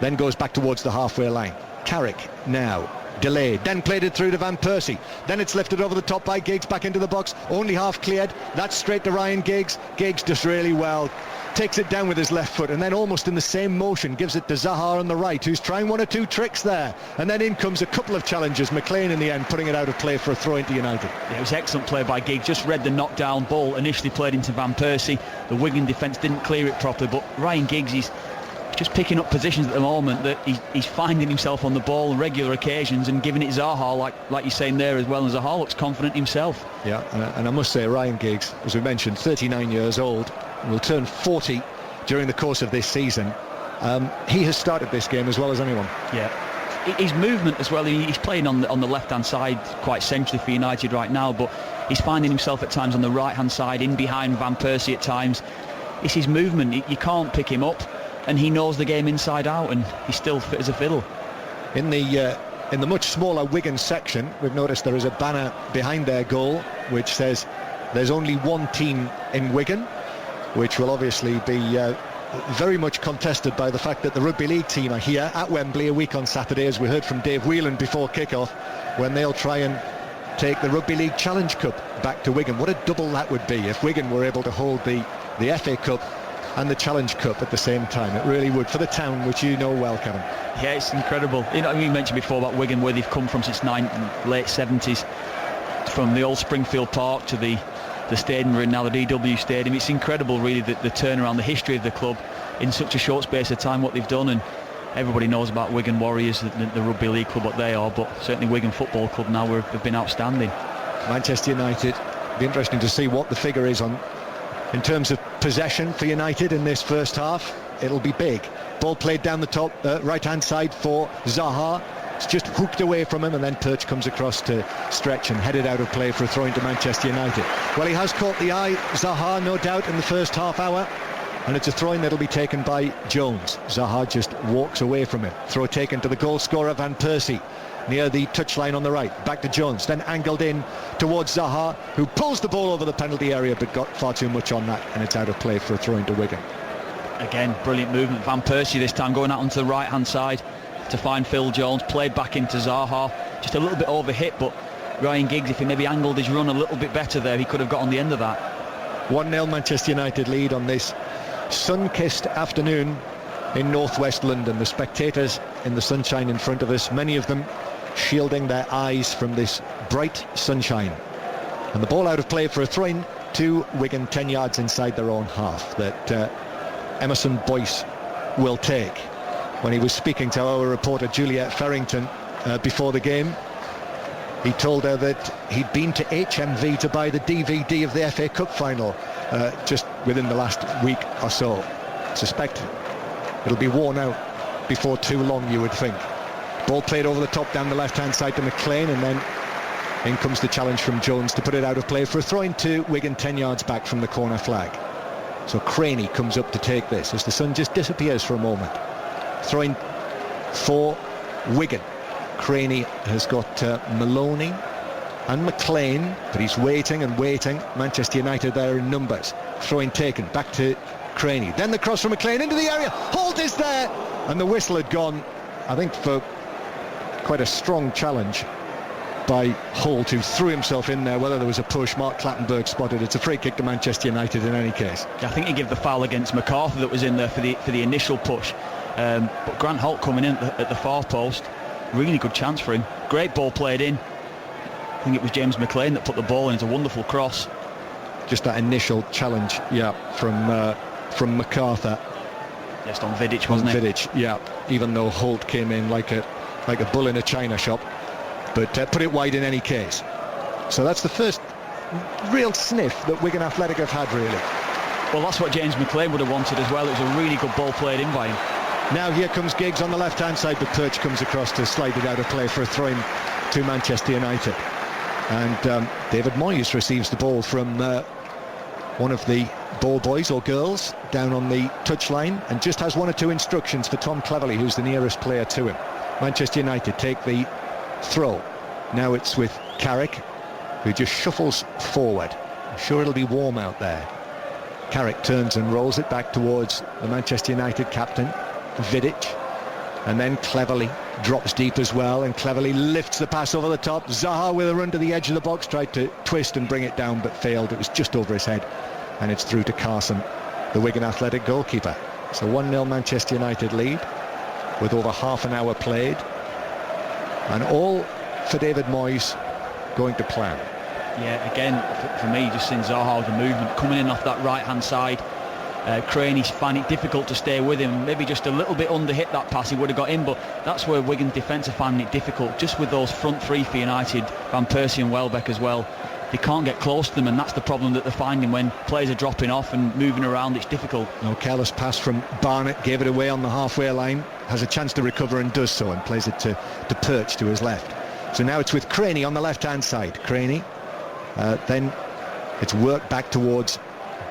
then goes back towards the halfway line. Carrick now delayed, then played it through to Van Persie, then it's lifted over the top by Giggs, back into the box, only half cleared. That's straight to Ryan Giggs. Giggs does really well, takes it down with his left foot, and then almost in the same motion gives it to Zaha on the right, who's trying 1 or 2 tricks there, and then in comes a couple of challenges. McLean in the end putting it out of play for a throw into United. Yeah, it was excellent play by Giggs, just read the knockdown ball, initially played into Van Persie. The Wigan defence didn't clear it properly, but Ryan Giggs, he's just picking up positions at the moment that he's finding himself on the ball on regular occasions and giving it Zaha, like you're saying there as well, and Zaha looks confident himself. Yeah, and I must say, Ryan Giggs, as we mentioned, 39 years old, will turn 40 during the course of this season. He has started this game as well as anyone. Yeah. His movement as well, he's playing on the left-hand side quite centrally for United right now, but he's finding himself at times on the right-hand side, in behind Van Persie at times. It's his movement, you can't pick him up, and he knows the game inside out, and he's still fit as a fiddle. In the much smaller Wigan section, we've noticed there is a banner behind their goal which says there's only one team in Wigan, which will obviously be very much contested by the fact that the Rugby League team are here at Wembley a week on Saturday, as we heard from Dave Whelan before kick-off, when they'll try and take the Rugby League Challenge Cup back to Wigan. What a double that would be if Wigan were able to hold the FA Cup and the Challenge Cup at the same time. It really would, for the town, which you know well, Kevin. Yeah, it's incredible. You know, you mentioned before about Wigan, where they've come from since late 70s, from the old Springfield Park to the stadium we're in now, the DW Stadium. It's incredible, really, the turnaround, the history of the club in such a short space of time, what they've done. And everybody knows about Wigan Warriors, the Rugby League club, what they are, but certainly Wigan Football Club now have been outstanding. Manchester United, be interesting to see what the figure is on in terms of possession for United in this first half. It'll be big. Ball played down the top, right hand side for Zaha. It's just hooked away from him, and then Perch comes across to stretch and headed out of play for a throw into Manchester United. Well, he has caught the eye, Zaha, no doubt, in the first half hour, and it's a throw-in that'll be taken by Jones. Zaha just walks away from him. Throw taken to the goal scorer Van Persie near the touchline on the right. Back to Jones, then angled in towards Zaha, who pulls the ball over the penalty area but got far too much on that, and it's out of play for a throw into Wigan. Again, brilliant movement. Van Persie this time going out onto the right-hand side to find Phil Jones, played back into Zaha, just a little bit overhit, but Ryan Giggs, if he maybe angled his run a little bit better there, he could have got on the end of that. 1-0 Manchester United lead on this sun-kissed afternoon in northwest London. The spectators in the sunshine in front of us, many of them shielding their eyes from this bright sunshine. And the ball out of play for a throw-in to Wigan, 10 yards inside their own half, that Emerson Boyce will take. When he was speaking to our reporter Juliet Farrington before the game, he told her that he'd been to HMV to buy the DVD of the FA Cup final just within the last week or so. Suspect it'll be worn out before too long, you would think. Ball played over the top down the left-hand side to McLean, and then in comes the challenge from Jones to put it out of play for a throw-in to Wigan, 10 yards back from the corner flag. So Craney comes up to take this as the sun just disappears for a moment. Throwing for Wigan. Craney has got Maloney and McLean, but he's waiting and waiting. Manchester United there in numbers. Throwing taken, back to Craney. Then the cross from McLean into the area. Holt is there! And the whistle had gone, I think, for quite a strong challenge by Holt, who threw himself in there. Whether there was a push, Mark Clattenburg spotted. It's a free kick to Manchester United in any case. I think he gave the foul against MacArthur that was in there for the initial push. But Grant Holt coming in at the far post, really good chance for him. Great ball played in. I think it was James McLean that put the ball in. It's a wonderful cross. Just that initial challenge, yeah, from MacArthur. Just on Vidic, wasn't it? Vidic, yeah. Even though Holt came in like a bull in a china shop, but put it wide in any case. So that's the first real sniff that Wigan Athletic have had, really. Well, that's what James McLean would have wanted as well. It was a really good ball played in by him. Now here comes Giggs on the left-hand side, but Perch comes across to slide it out of play for a throw-in to Manchester United. And David Moyes receives the ball from one of the ball boys or girls down on the touchline, and just has one or two instructions for Tom Cleverley, who's the nearest player to him. Manchester United take the throw. Now it's with Carrick, who just shuffles forward. I'm sure it'll be warm out there. Carrick turns and rolls it back towards the Manchester United captain, Vidic, and then Cleverley drops deep as well, and Cleverley lifts the pass over the top. Zaha with a run to the edge of the box, tried to twist and bring it down but failed. It was just over his head, and it's through to Carson, the Wigan Athletic goalkeeper. So 1-0 Manchester United lead with over half an hour played, and all for David Moyes going to plan. Yeah, again, for me, just seeing Zaha, the movement coming in off that right-hand side. Craney's finding it difficult to stay with him. Maybe just a little bit under-hit that pass, he would have got in, but that's where Wigan's defence are finding it difficult, just with those front three for United, Van Persie and Welbeck as well. they can't get close to them, and that's the problem that they're finding when players are dropping off and moving around. It's difficult. No, careless pass from Barnett, gave it away on the halfway line, has a chance to recover and does so, and plays it to Perch to his left. So now it's with Craney on the left hand side. Craney, then it's worked back towards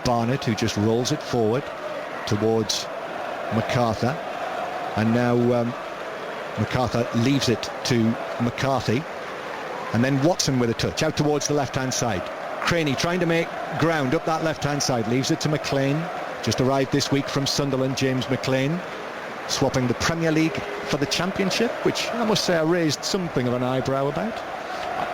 Barnett, who just rolls it forward towards MacArthur, and now MacArthur leaves it to McCarthy, and then Watson with a touch out towards the left hand side. Craney trying to make ground up that left hand side, leaves it to McLean, just arrived this week from Sunderland. James McLean swapping the Premier League for the Championship, which I must say I raised something of an eyebrow about.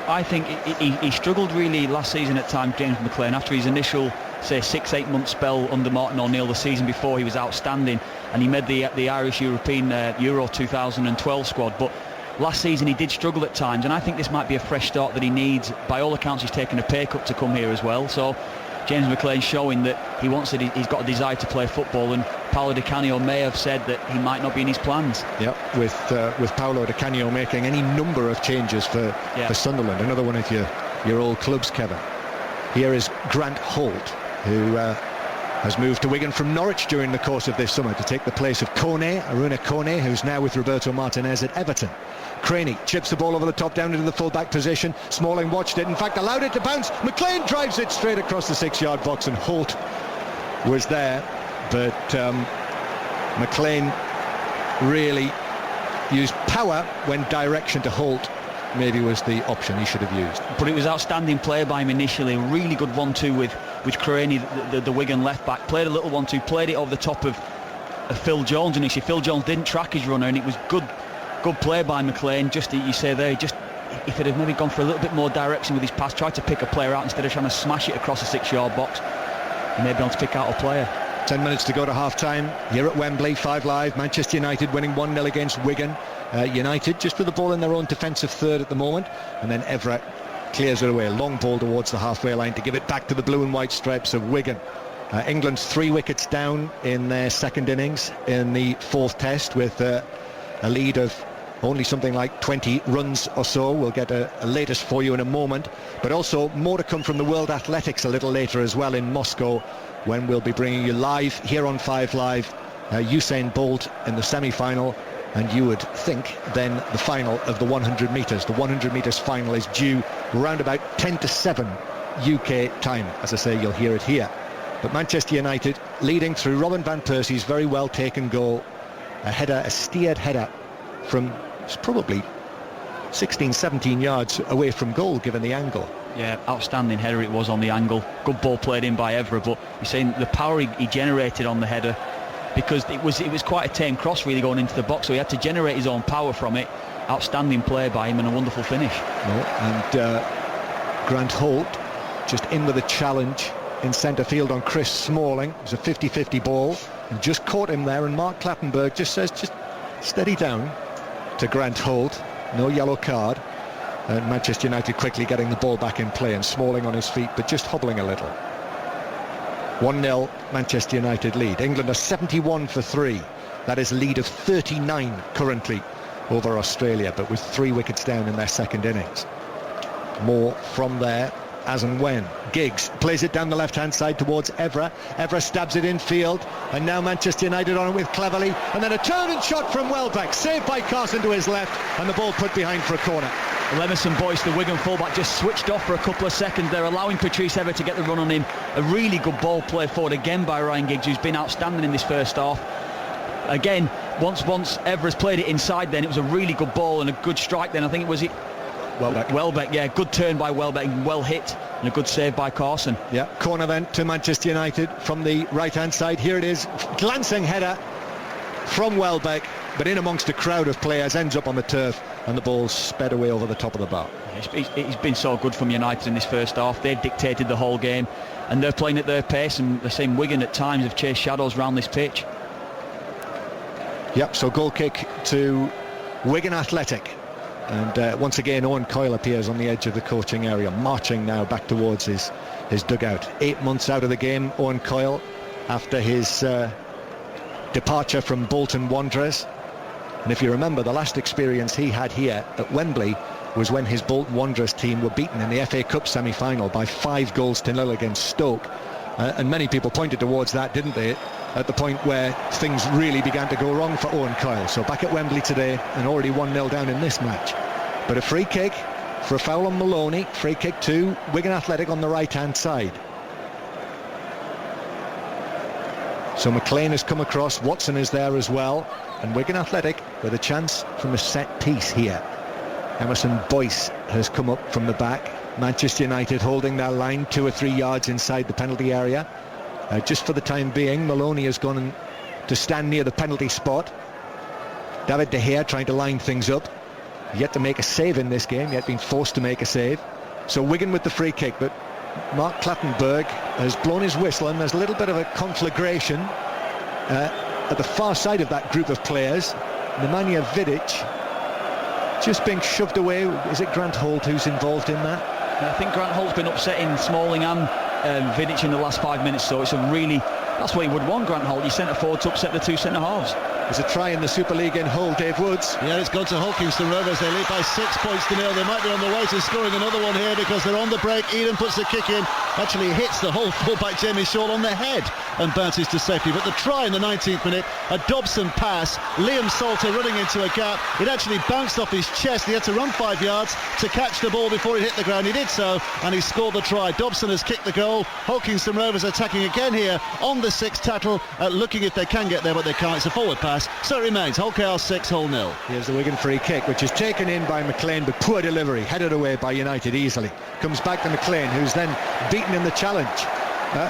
I think he struggled really last season at times, James McLean, after his initial, say, 6-8 month spell under Martin O'Neill. The season before, he was outstanding, and he made the Irish European Euro 2012 squad. But last season he did struggle at times, and I think this might be a fresh start that he needs. By all accounts, he's taken a pay cut to come here as well. So James McLean showing that he wants it. He's got a desire to play football, and Paolo Di Canio may have said that he might not be in his plans. Yep, with Paolo Di Canio making any number of changes for Sunderland, another one of your old clubs, Kevin. Here is Grant Holt, who has moved to Wigan from Norwich during the course of this summer to take the place of Aruna Kone, who's now with Roberto Martinez at Everton. Craney chips the ball over the top down into the full-back position. Smalling watched it, in fact allowed it to bounce. McLean drives it straight across the 6-yard box, and Holt was there, but McLean really used power when direction to Holt maybe was the option he should have used. But it was outstanding play by him initially. Really good 1-2 with Craney, the Wigan left back. Played a little 1-2, played it over the top of Phil Jones, and you see Phil Jones didn't track his runner, and it was good play by McLean. Just you say there, if it had maybe gone for a little bit more direction with his pass, tried to pick a player out instead of trying to smash it across the 6-yard box, he may be able to pick out a player. 10 minutes to go to half-time here at Wembley. 5 Live, Manchester United winning 1-0 against Wigan. United just with the ball in their own defensive third at the moment, and then Everett clears it away. Long ball towards the halfway line to give it back to the blue and white stripes of Wigan. England's 3 wickets down in their second innings in the 4th test, with a lead of only something like 20 runs or so. We'll get a latest for you in a moment, but also more to come from the World Athletics a little later as well in Moscow, when we'll be bringing you live here on 5 Live Usain Bolt in the semi-final, and you would think then the final of the 100 metres. The 100 metres final is due around about 10 to 7 UK time. As I say, you'll hear it here. But Manchester United leading through Robin van Persie's very well taken goal. A steered header from probably 16-17 yards away from goal, given the angle. Yeah, outstanding header it was on the angle. Good ball played in by Evra, but you're saying the power he generated on the header, because it was quite a tame cross really going into the box, so he had to generate his own power from it. Outstanding play by him and a wonderful finish. And Grant Holt just in with a challenge in centre field on Chris Smalling. It was a 50-50 ball and just caught him there, and Mark Clattenburg just says, just steady down to Grant Holt, no yellow card. And Manchester United quickly getting the ball back in play, and Smalling on his feet but just hobbling a little. 1-0 Manchester United lead. England are 71 for 3. That is a lead of 39 currently over Australia, but with 3 wickets down in their second innings. More from there as and when. Giggs plays it down the left-hand side towards Evra. Evra stabs it in field, and now Manchester United on it with Cleverley, and then a turn and shot from Welbeck, saved by Carson to his left, and the ball put behind for a corner. Well, Emerson Boyce, the Wigan fullback, just switched off for a couple of seconds there, allowing Patrice Evra to get the run on him. A really good ball play forward again by Ryan Giggs, who's been outstanding in this first half. Again, once Evra's played it inside, then it was a really good ball and a good strike then. I think it was Welbeck, yeah, good turn by Welbeck, well hit, and a good save by Carson. Yeah, corner then to Manchester United from the right-hand side. Here it is, glancing header from Welbeck, but in amongst a crowd of players, ends up on the turf, and the ball sped away over the top of the bar. It's been so good from United in this first half. They've dictated the whole game, and they're playing at their pace, and the same Wigan at times have chased shadows around this pitch. Yep, so goal kick to Wigan Athletic. And once again Owen Coyle appears on the edge of the coaching area, marching now back towards his dugout. 8 months out of the game, Owen Coyle, after his departure from Bolton Wanderers. And if you remember, the last experience he had here at Wembley was when his Bolton Wanderers team were beaten in the FA Cup semi-final by 5-0 against Stoke. And many people pointed towards that, didn't they, at the point where things really began to go wrong for Owen Coyle. So back at Wembley today and already 1-0 down in this match. But a free kick for a foul on Maloney, free kick to Wigan Athletic on the right-hand side. So McLean has come across, Watson is there as well, and Wigan Athletic with a chance from a set piece here. Emerson Boyce has come up from the back. Manchester United holding their line 2 or 3 yards inside the penalty area. Just for the time being, Maloney has gone to stand near the penalty spot. David De Gea trying to line things up. Yet to make a save in this game, yet been forced to make a save. So Wigan with the free kick, but Mark Clattenburg has blown his whistle, and there's a little bit of a conflagration at the far side of that group of players. Nemanja Vidic just being shoved away. Is it Grant Holt who's involved in that? I think Grant Holt's been upsetting Smalling and Vidic in the last 5 minutes, so it's that's what he would want, Grant Holt. He centre forward to upset the two centre halves. There's a try in the Super League in Hull, Dave Woods. Yeah, it's gone to Hulkingston Rovers. They lead by 6 points to 0. They might be on the way to scoring another one here because they're on the break. Eden puts the kick in, actually hits the Hull fullback Jamie Shaw on the head and bounces to safety. But the try in the 19th minute, a Dobson pass, Liam Salter running into a gap. It actually bounced off his chest. He had to run 5 yards to catch the ball before it hit the ground. He did so, and he scored the try. Dobson has kicked the goal. Hulkingston Rovers attacking again here on the 6th tattle, looking if they can get there, but they can't. It's a forward pass, so it remains Hull KR 6, Hull 0. Here's the Wigan free kick, which is taken in by McLean, but poor delivery, headed away by United easily. Comes back to McLean, who's then beaten in the challenge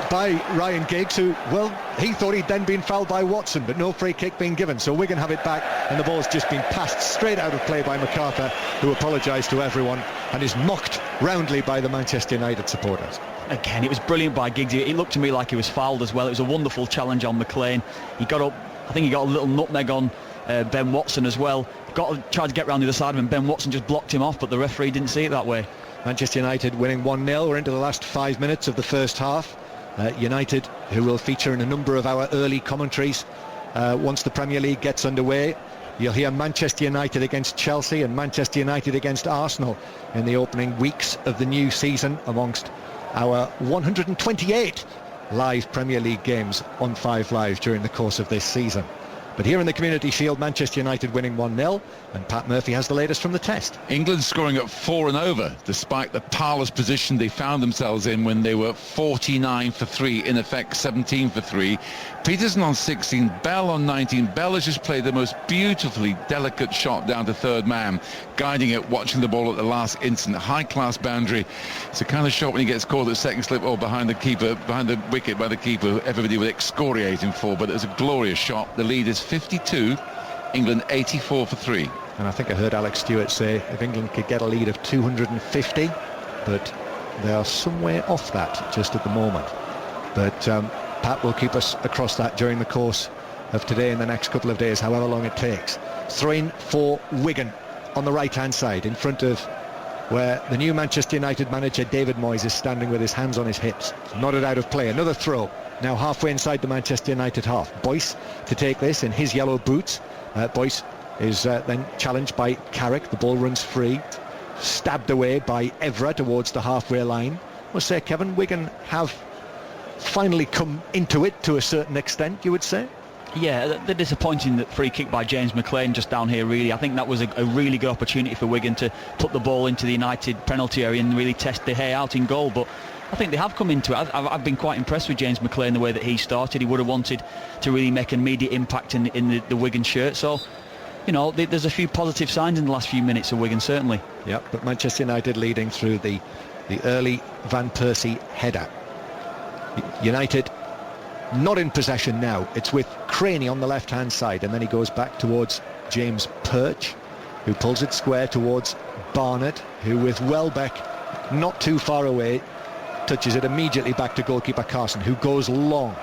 by Ryan Giggs, who, well, he thought he'd then been fouled by Watson, but no free kick being given. So Wigan have it back, and the ball's just been passed straight out of play by MacArthur, who apologised to everyone and is mocked roundly by the Manchester United supporters. Again, it was brilliant by Giggs. It looked to me like he was fouled as well. It was a wonderful challenge on McLean. He got up, I think he got a little nutmeg on Ben Watson as well. Tried to get round the other side of him. Ben Watson just blocked him off, but the referee didn't see it that way. Manchester United winning 1-0. We're into the last 5 minutes of the first half. United, who will feature in a number of our early commentaries once the Premier League gets underway. You'll hear Manchester United against Chelsea and Manchester United against Arsenal in the opening weeks of the new season, amongst our 128 live Premier League games on 5 Live during the course of this season. But here in the Community Shield, Manchester United winning 1-0, and Pat Murphy has the latest from the test. England scoring at 4 and over, despite the powerless position they found themselves in when they were 49 for 3, in effect 17 for 3. Peterson on 16, Bell on 19. Bell has just played the most beautifully delicate shot down to third man, guiding it, watching the ball at the last instant. High-class boundary. It's a kind of shot when he gets caught at second slip or behind the keeper, behind the wicket by the keeper, everybody would excoriate him for, but it was a glorious shot. The lead is 52, England 84 for 3. And I think I heard Alex Stewart say if England could get a lead of 250, but they are some way off that just at the moment. But Pat will keep us across that during the course of today and the next couple of days, however long it takes. Throw-in for Wigan on the right-hand side, in front of where the new Manchester United manager David Moyes is standing with his hands on his hips, nodded out of play. Another throw, now halfway inside the Manchester United half. Boyce to take this in his yellow boots. Boyce is then challenged by Carrick. The ball runs free, stabbed away by Evra towards the halfway line. I must say, Kevin, Wigan have finally come into it to a certain extent, you would say? Yeah, the disappointing free kick by James McLean just down here, really. I think that was a really good opportunity for Wigan to put the ball into the United penalty area and really test De Gea out in goal. But I think they have come into it. I've been quite impressed with James McLean, the way that he started. He would have wanted to really make an immediate impact in the Wigan shirt. So, you know, there's a few positive signs in the last few minutes of Wigan, certainly. Yeah, but Manchester United leading through the early Van Persie header. United not in possession now. It's with Craney on the left-hand side, and then he goes back towards James Perch, who pulls it square towards Barnett, who with Welbeck not too far away touches it immediately back to goalkeeper Carson, who goes long.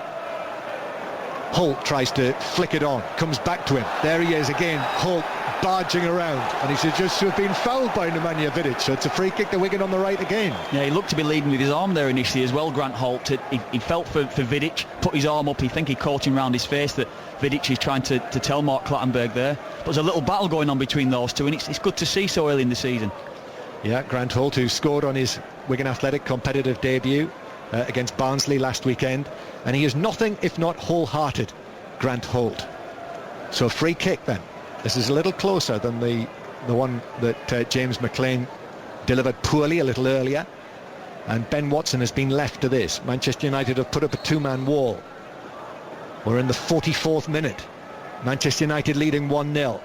Holt tries to flick it on, comes back to him. There he is again, Holt barging around, and he should just have been fouled by Nemanja Vidic, so it's a free kick to Wigan on the right again. Yeah, he looked to be leading with his arm there initially as well, Grant Holt. He felt for Vidic, put his arm up. He think he caught him round his face, that Vidic is trying to tell Mark Clattenburg there. But there's a little battle going on between those two, and it's good to see so early in the season. Yeah, Grant Holt, who scored on his Wigan Athletic competitive debut against Barnsley last weekend, and he is nothing if not wholehearted, Grant Holt. So free kick then. This is a little closer than the one that James McLean delivered poorly a little earlier, and Ben Watson has been left to this. Manchester United have put up a two-man wall. We're in the 44th minute. Manchester United leading 1-0.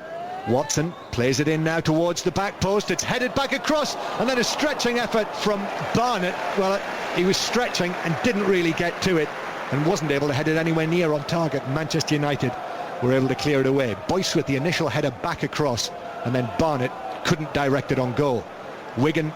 Watson plays it in now towards the back post. It's headed back across, and then a stretching effort from Barnett. Well, he was stretching and didn't really get to it, and wasn't able to head it anywhere near on target. Manchester United were able to clear it away. Boyce with the initial header back across, and then Barnett couldn't direct it on goal. Wigan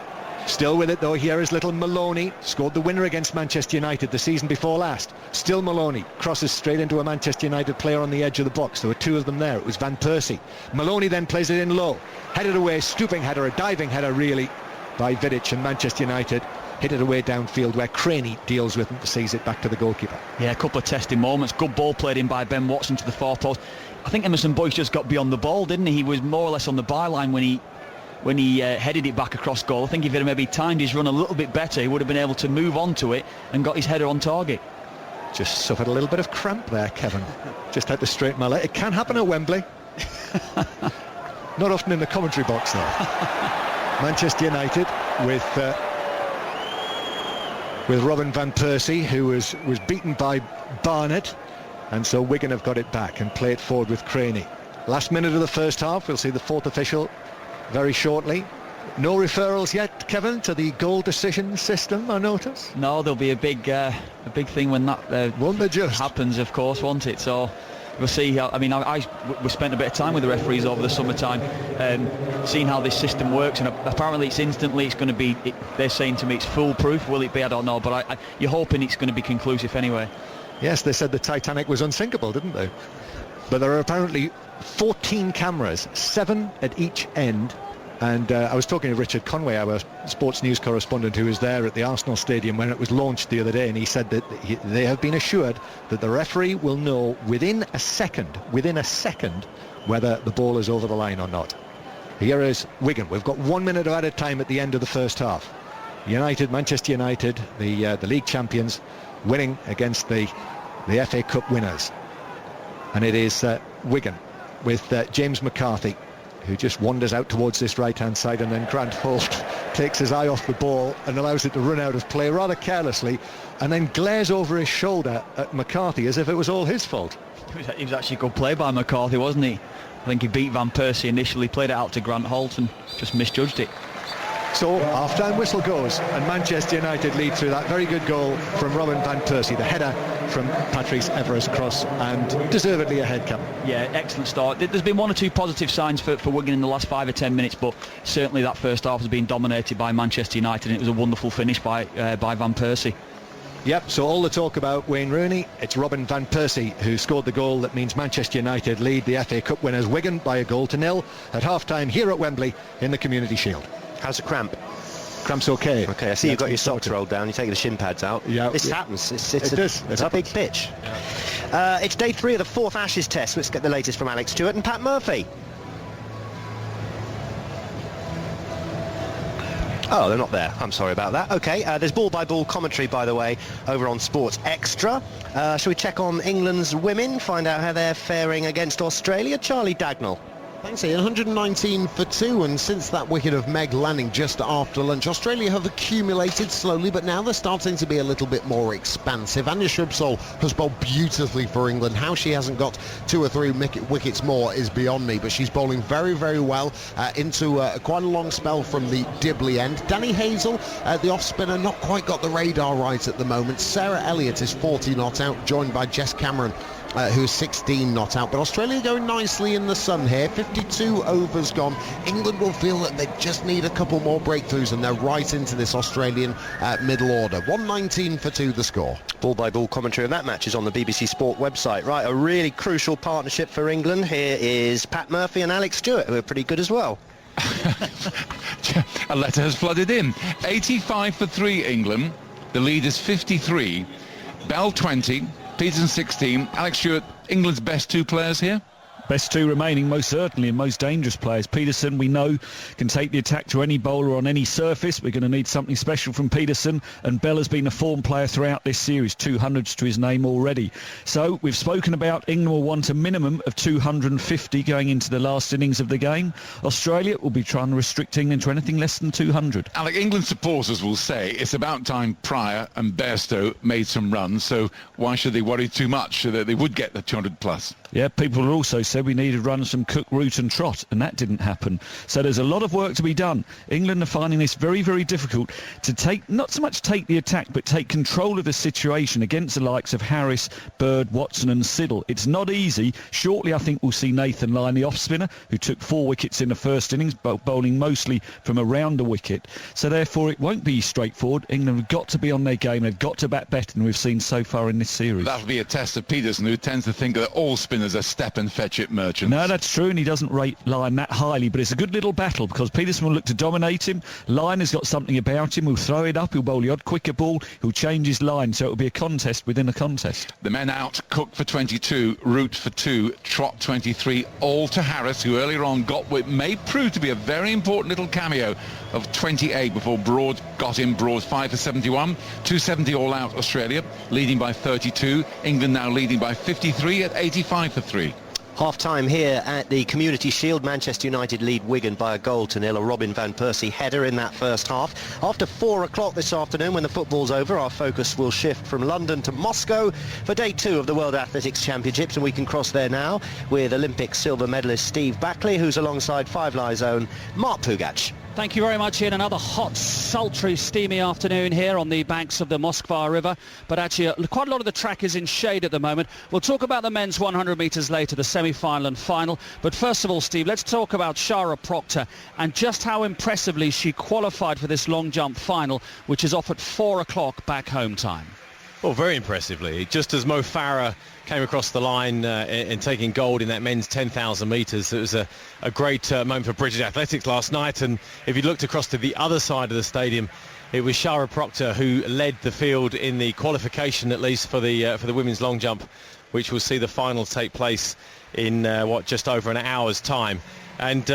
still with it though. Here is little Maloney, scored the winner against Manchester United the season before last. Still Maloney crosses straight into a Manchester United player on the edge of the box. There were two of them there. It was Van Persie. Maloney then plays it in low, headed away, stooping header, a diving header really by Vidic, and Manchester United hit it away downfield where Craney deals with it and sees it back to the goalkeeper. Yeah, a couple of testing moments. Good ball played in by Ben Watson to the far post. I think Emerson Boyce just got beyond the ball, didn't he? He was more or less on the byline when he headed it back across goal. I think if he'd maybe timed his run a little bit better, he would have been able to move on to it and got his header on target. Just suffered a little bit of cramp there, Kevin. Just had to straighten my leg. It can happen at Wembley. Not often in the commentary box though. Manchester United with Robin Van Persie, who was beaten by Barnett, and so Wigan have got it back and play it forward with Craney. Last minute of the first half, we'll see the fourth official very shortly. No referrals yet, Kevin, to the goal decision system, I notice. No, there'll be a big thing when that won't they just happens, of course, won't it? So we'll see. I mean, we spent a bit of time with the referees over the summertime, seeing how this system works, and apparently it's going to be. They're saying to me it's foolproof. Will it be? I don't know, but you're hoping it's going to be conclusive anyway. Yes, they said the Titanic was unsinkable, didn't they? But there are apparently 14 cameras, 7 at each end. And I was talking to Richard Conway, our sports news correspondent, who was there at the Arsenal Stadium when it was launched the other day, and he said that they have been assured that the referee will know within a second, whether the ball is over the line or not. Here is Wigan. We've got 1 minute of added time at the end of the first half. Manchester United, the league champions, winning against the FA Cup winners. And it is Wigan with James McCarthy, who just wanders out towards this right-hand side, and then Grant Holt takes his eye off the ball and allows it to run out of play rather carelessly, and then glares over his shoulder at McCarthy as if it was all his fault. It was actually a good play by McCarthy, wasn't he? I think he beat Van Persie initially, played it out to Grant Holt and just misjudged it. So half-time whistle goes, and Manchester United lead through that very good goal from Robin Van Persie, the header from Patrice Evra's cross, and deservedly ahead, Captain. Yeah, excellent start. There's been one or two positive signs for Wigan in the last 5 or 10 minutes, but certainly that first half has been dominated by Manchester United, and it was a wonderful finish by Van Persie. Yep, so all the talk about Wayne Rooney, it's Robin Van Persie who scored the goal that means Manchester United lead the FA Cup winners Wigan by 1-0 at half-time here at Wembley in the Community Shield. How's the cramp? Cramp's okay. Okay, I see you've got your socks rolled down, you're taking the shin pads out. Yeah, this happens. It's a big pitch. Yeah. It's day 3 of the 4th Ashes test. Let's get the latest from Alex Stewart and Pat Murphy. Oh, they're not there. I'm sorry about that. Okay, there's ball-by-ball commentary, by the way, over on Sports Extra. Shall we check on England's women, find out how they're faring against Australia? Charlie Dagnall. Thanks, Ian. 119 for 2, and since that wicket of Meg Lanning just after lunch, Australia have accumulated slowly, but now they're starting to be a little bit more expansive. Anya Shrubsole has bowled beautifully for England. How she hasn't got 2 or 3 wickets more is beyond me, but she's bowling very, very well into quite a long spell from the Dibley end. Danny Hazel, the off-spinner, not quite got the radar right at the moment. Sarah Elliott is 40 not out, joined by Jess Cameron, who's 16 not out. But Australia going nicely in the sun here. 52 overs gone. England will feel that they just need a couple more breakthroughs, and they're right into this Australian middle order. 119 for 2 the score. Ball-by-ball commentary of that match is on the BBC Sport website. Right, a really crucial partnership for England. Here is Pat Murphy and Alex Stewart, who are pretty good as well. A letter has flooded in. 85 for 3 England. The lead is 53. Bell 20. Peterson 16. Alex Stewart, England's best 2 players here? Best two remaining, most certainly, and most dangerous players. Peterson, we know, can take the attack to any bowler on any surface. We're going to need something special from Peterson, and Bella's been a form player throughout this series, 200s to his name already. So we've spoken about England will want a minimum of 250 going into the last innings of the game. Australia will be trying to restrict England to anything less than 200. Alec, England supporters will say it's about time Pryor and Bairstow made some runs, so why should they worry too much so that they would get the 200 plus? Yeah, people also said we needed runs from Cook, Root and Trott, and that didn't happen. So there's a lot of work to be done. England are finding this very, very difficult to take, not so much take the attack, but take control of the situation against the likes of Harris, Bird, Watson and Siddle. It's not easy. Shortly, I think we'll see Nathan Lyon, the off-spinner, who took 4 wickets in the first innings, bowling mostly from around the wicket. So therefore, it won't be straightforward. England have got to be on their game. They've got to bat better than we've seen so far in this series. That'll be a test of Peterson, who tends to think that all spinners are step and fetch it merchants. No, that's true, and he doesn't rate Lyon that highly, but it's a good little battle because Peterson will look to dominate him. Lyon has got something about him. He'll throw it up, he'll bowl the odd quicker ball, he'll change his line, so it'll be a contest within a contest. The men out: Cook for 22, Root for 2, Trott 23, all to Harris, who earlier on got what may prove to be a very important little cameo of 28 before Broad got in. Broad 5 for 71, 270 all out. Australia leading by 32, England now leading by 53 at 85 for 3. Half-time here at the Community Shield. Manchester United lead Wigan by a goal to nil. A Robin van Persie header in that first half. After 4 o'clock this afternoon, when the football's over, our focus will shift from London to Moscow for day 2 of the World Athletics Championships, and we can cross there now with Olympic silver medalist Steve Backley, who's alongside Five Live's own Mark Pugac. Thank you very much, Ian. Another hot, sultry, steamy afternoon here on the banks of the Moskva River. But actually, quite a lot of the track is in shade at the moment. We'll talk about the men's 100 metres later, the semi-final and final. But first of all, Steve, let's talk about Shara Proctor and just how impressively she qualified for this long jump final, which is off at 4 o'clock back home time. Well, very impressively. Just as Mo Farah came across the line in taking gold in that men's 10,000 metres, it was a great moment for British athletics last night. And if you looked across to the other side of the stadium, it was Shara Proctor who led the field in the qualification, at least for the women's long jump, which will see the final take place in just over an hour's time. And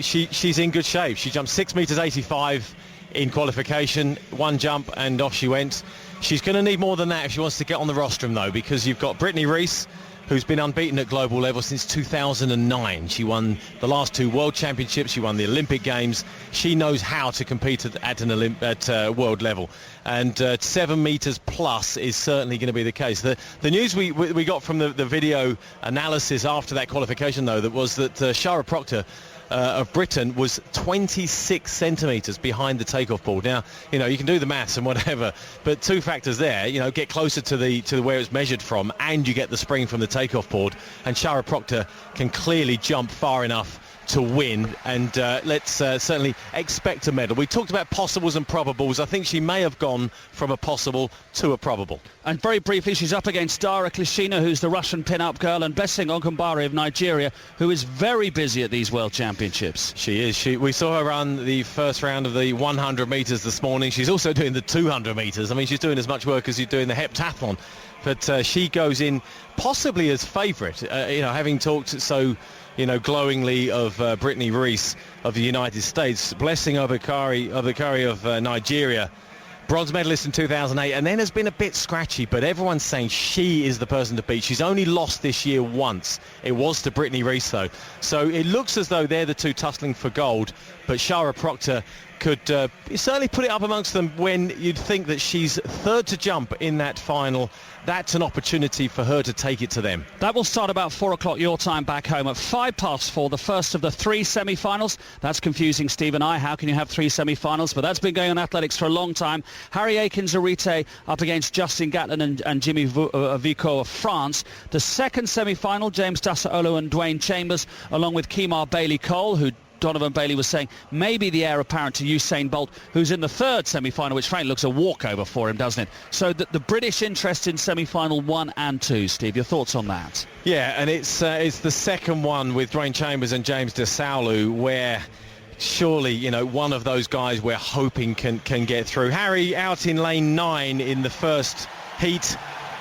she's in good shape. She jumped 6 metres 85 in qualification, 1 jump, and off she went. She's going to need more than that if she wants to get on the rostrum, though, because you've got Brittany Rees, who's been unbeaten at global level since 2009. She won the last 2 World Championships. She won the Olympic Games. She knows how to compete at world level. And 7 metres plus is certainly going to be the case. The news we got from the video analysis after that qualification, though, that was that Shara Proctor of Britain was 26 centimetres behind the takeoff board. Now, you can do the maths and whatever, but 2 factors there. Get closer to the where it's measured from, and you get the spring from the takeoff board. And Shara Proctor can clearly jump far enough to win, and let's certainly expect a medal. We talked about possibles and probables. I think she may have gone from a possible to a probable. And very briefly, she's up against Dara Klishina, who's the Russian pin-up girl, and Blessing Ogunbare of Nigeria, who is very busy at these World Championships. She is. We saw her run the first round of the 100 metres this morning. She's also doing the 200 metres. I mean, she's doing as much work as she's doing the heptathlon. But she goes in possibly as favourite, having talked so glowingly of Brittany Rees of the United States. Blessing Obakari of Nigeria, bronze medalist in 2008, and then has been a bit scratchy, but everyone's saying she is the person to beat. She's only lost this year once. It was to Brittany Rees, though. So it looks as though they're the two tussling for gold, but Shara Proctor could certainly put it up amongst them when you'd think that she's third to jump in that final. That's an opportunity for her to take it to them. That will start about 4 o'clock your time back home. At 4:05, the first of the 3 semi-finals. That's confusing, Steve and I. How can you have 3 semi-finals? But that's been going on athletics for a long time. Harry Akins-Arite up against Justin Gatlin and Jimmy Vico of France. The second semi-final, James Dassaolo and Dwayne Chambers, along with Kemar Bailey-Cole, who Donovan Bailey was saying maybe the heir apparent to Usain Bolt, who's in the third semi-final, which frankly looks a walkover for him, doesn't it? So the British interest in semi-final 1 and 2, Steve, your thoughts on that? Yeah, and it's the second one with Dwayne Chambers and James Dassaolo where surely, one of those guys we're hoping can get through. Harry out in lane 9 in the first heat.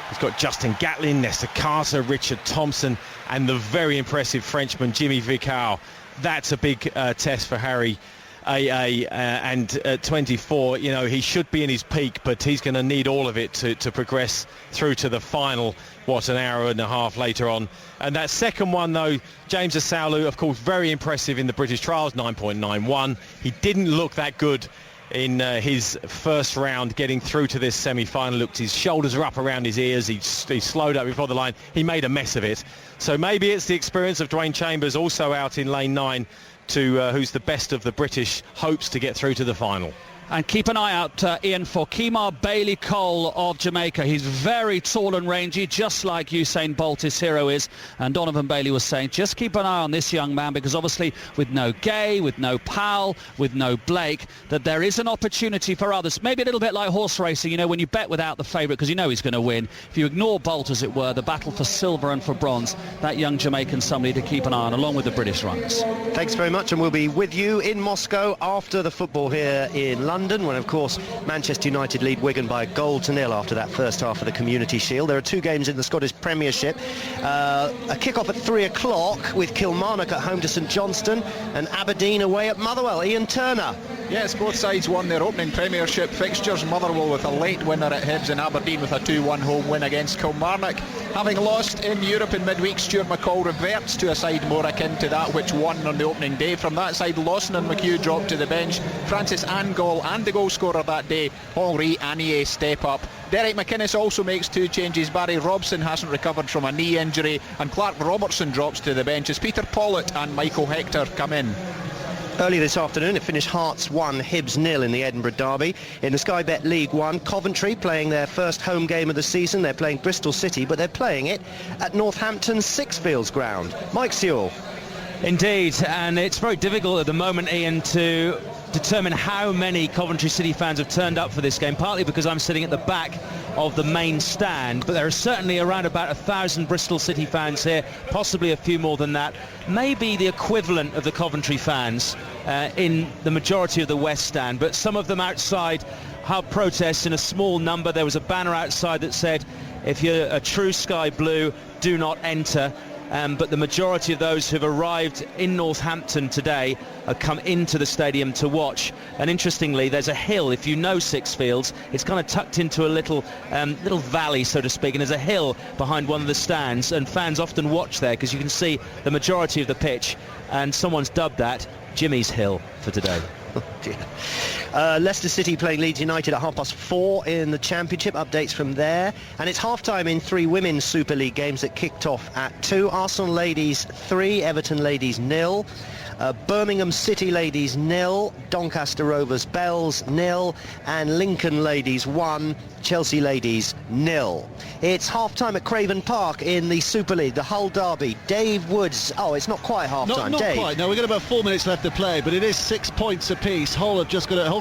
He's got Justin Gatlin, Nessa Carter, Richard Thompson and the very impressive Frenchman Jimmy Vicao. That's a big test for Harry AA, and at 24, you know, he should be in his peak, but he's going to need all of it to progress through to the final, an hour and a half later on. And that second one, though, James Assaulu, of course, very impressive in the British trials, 9.91. He didn't look that good in his first round getting through to this semi-final. Looked, his shoulders are up around his ears, he slowed up before the line, he made a mess of it. So maybe it's the experience of Dwayne Chambers, also out in lane 9, to who's the best of the British hopes to get through to the final. And keep an eye out, Ian, for Kemar Bailey Cole of Jamaica. He's very tall and rangy, just like Usain Bolt, his hero, is. And Donovan Bailey was saying, just keep an eye on this young man, because obviously with no Gay, with no Powell, with no Blake, that there is an opportunity for others. Maybe a little bit like horse racing, you know, when you bet without the favourite because you know he's going to win. If you ignore Bolt, as it were, the battle for silver and for bronze, that young Jamaican somebody to keep an eye on, along with the British runners. Thanks very much, and we'll be with you in Moscow after the football here in London, when of course Manchester United lead Wigan by 1-0 after that first half of the Community Shield. There are 2 games in the Scottish Premiership. A kick-off at 3 o'clock with Kilmarnock at home to St Johnstone and Aberdeen away at Motherwell. Ian Turner. Yes, both sides won their opening Premiership fixtures. Motherwell with a late winner at Hibs and Aberdeen with a 2-1 home win against Kilmarnock. Having lost in Europe in midweek, Stuart McCall reverts to a side more akin to that which won on the opening day. From that side, Lawson and McHugh dropped to the bench. Francis Angol and the goal scorer that day, Henri Anier, step up. Derek McInnes also makes 2 changes. Barry Robson hasn't recovered from a knee injury, and Clark Robertson drops to the bench as Peter Pollitt and Michael Hector come in. Early this afternoon, it finished Hearts 1, Hibs 0 in the Edinburgh Derby. In the Sky Bet League 1, Coventry playing their first home game of the season. They're playing Bristol City, but they're playing it at Northampton's Sixfields ground. Mike Sewell. Indeed, and it's very difficult at the moment, Ian, to determine how many Coventry City fans have turned up for this game, partly because I'm sitting at the back of the main stand, but there are certainly around about 1,000 Bristol City fans here, possibly a few more than that. Maybe the equivalent of the Coventry fans in the majority of the West Stand, but some of them outside held protests in a small number. There was a banner outside that said, if you're a true Sky Blue, do not enter. But the majority of those who've arrived in Northampton today have come into the stadium to watch. And interestingly, there's a hill, if you know Sixfields, it's kind of tucked into a little valley, so to speak, and there's a hill behind one of the stands, and fans often watch there because you can see the majority of the pitch, and someone's dubbed that Jimmy's Hill for today. Oh dear. Leicester City playing Leeds United at 4:30 in the Championship. Updates from there. And it's half-time in 3 Women's Super League games that kicked off at 2. Arsenal Ladies 3, Everton Ladies 0. Birmingham City Ladies 0, Doncaster Rovers Bells 0, and Lincoln Ladies 1, Chelsea Ladies 0. It's half-time at Craven Park in the Super League, the Hull Derby. Dave Woods, it's not quite half-time. Not quite, no, we've got about 4 minutes left to play, but it is 6 points apiece. Hull have just got Hull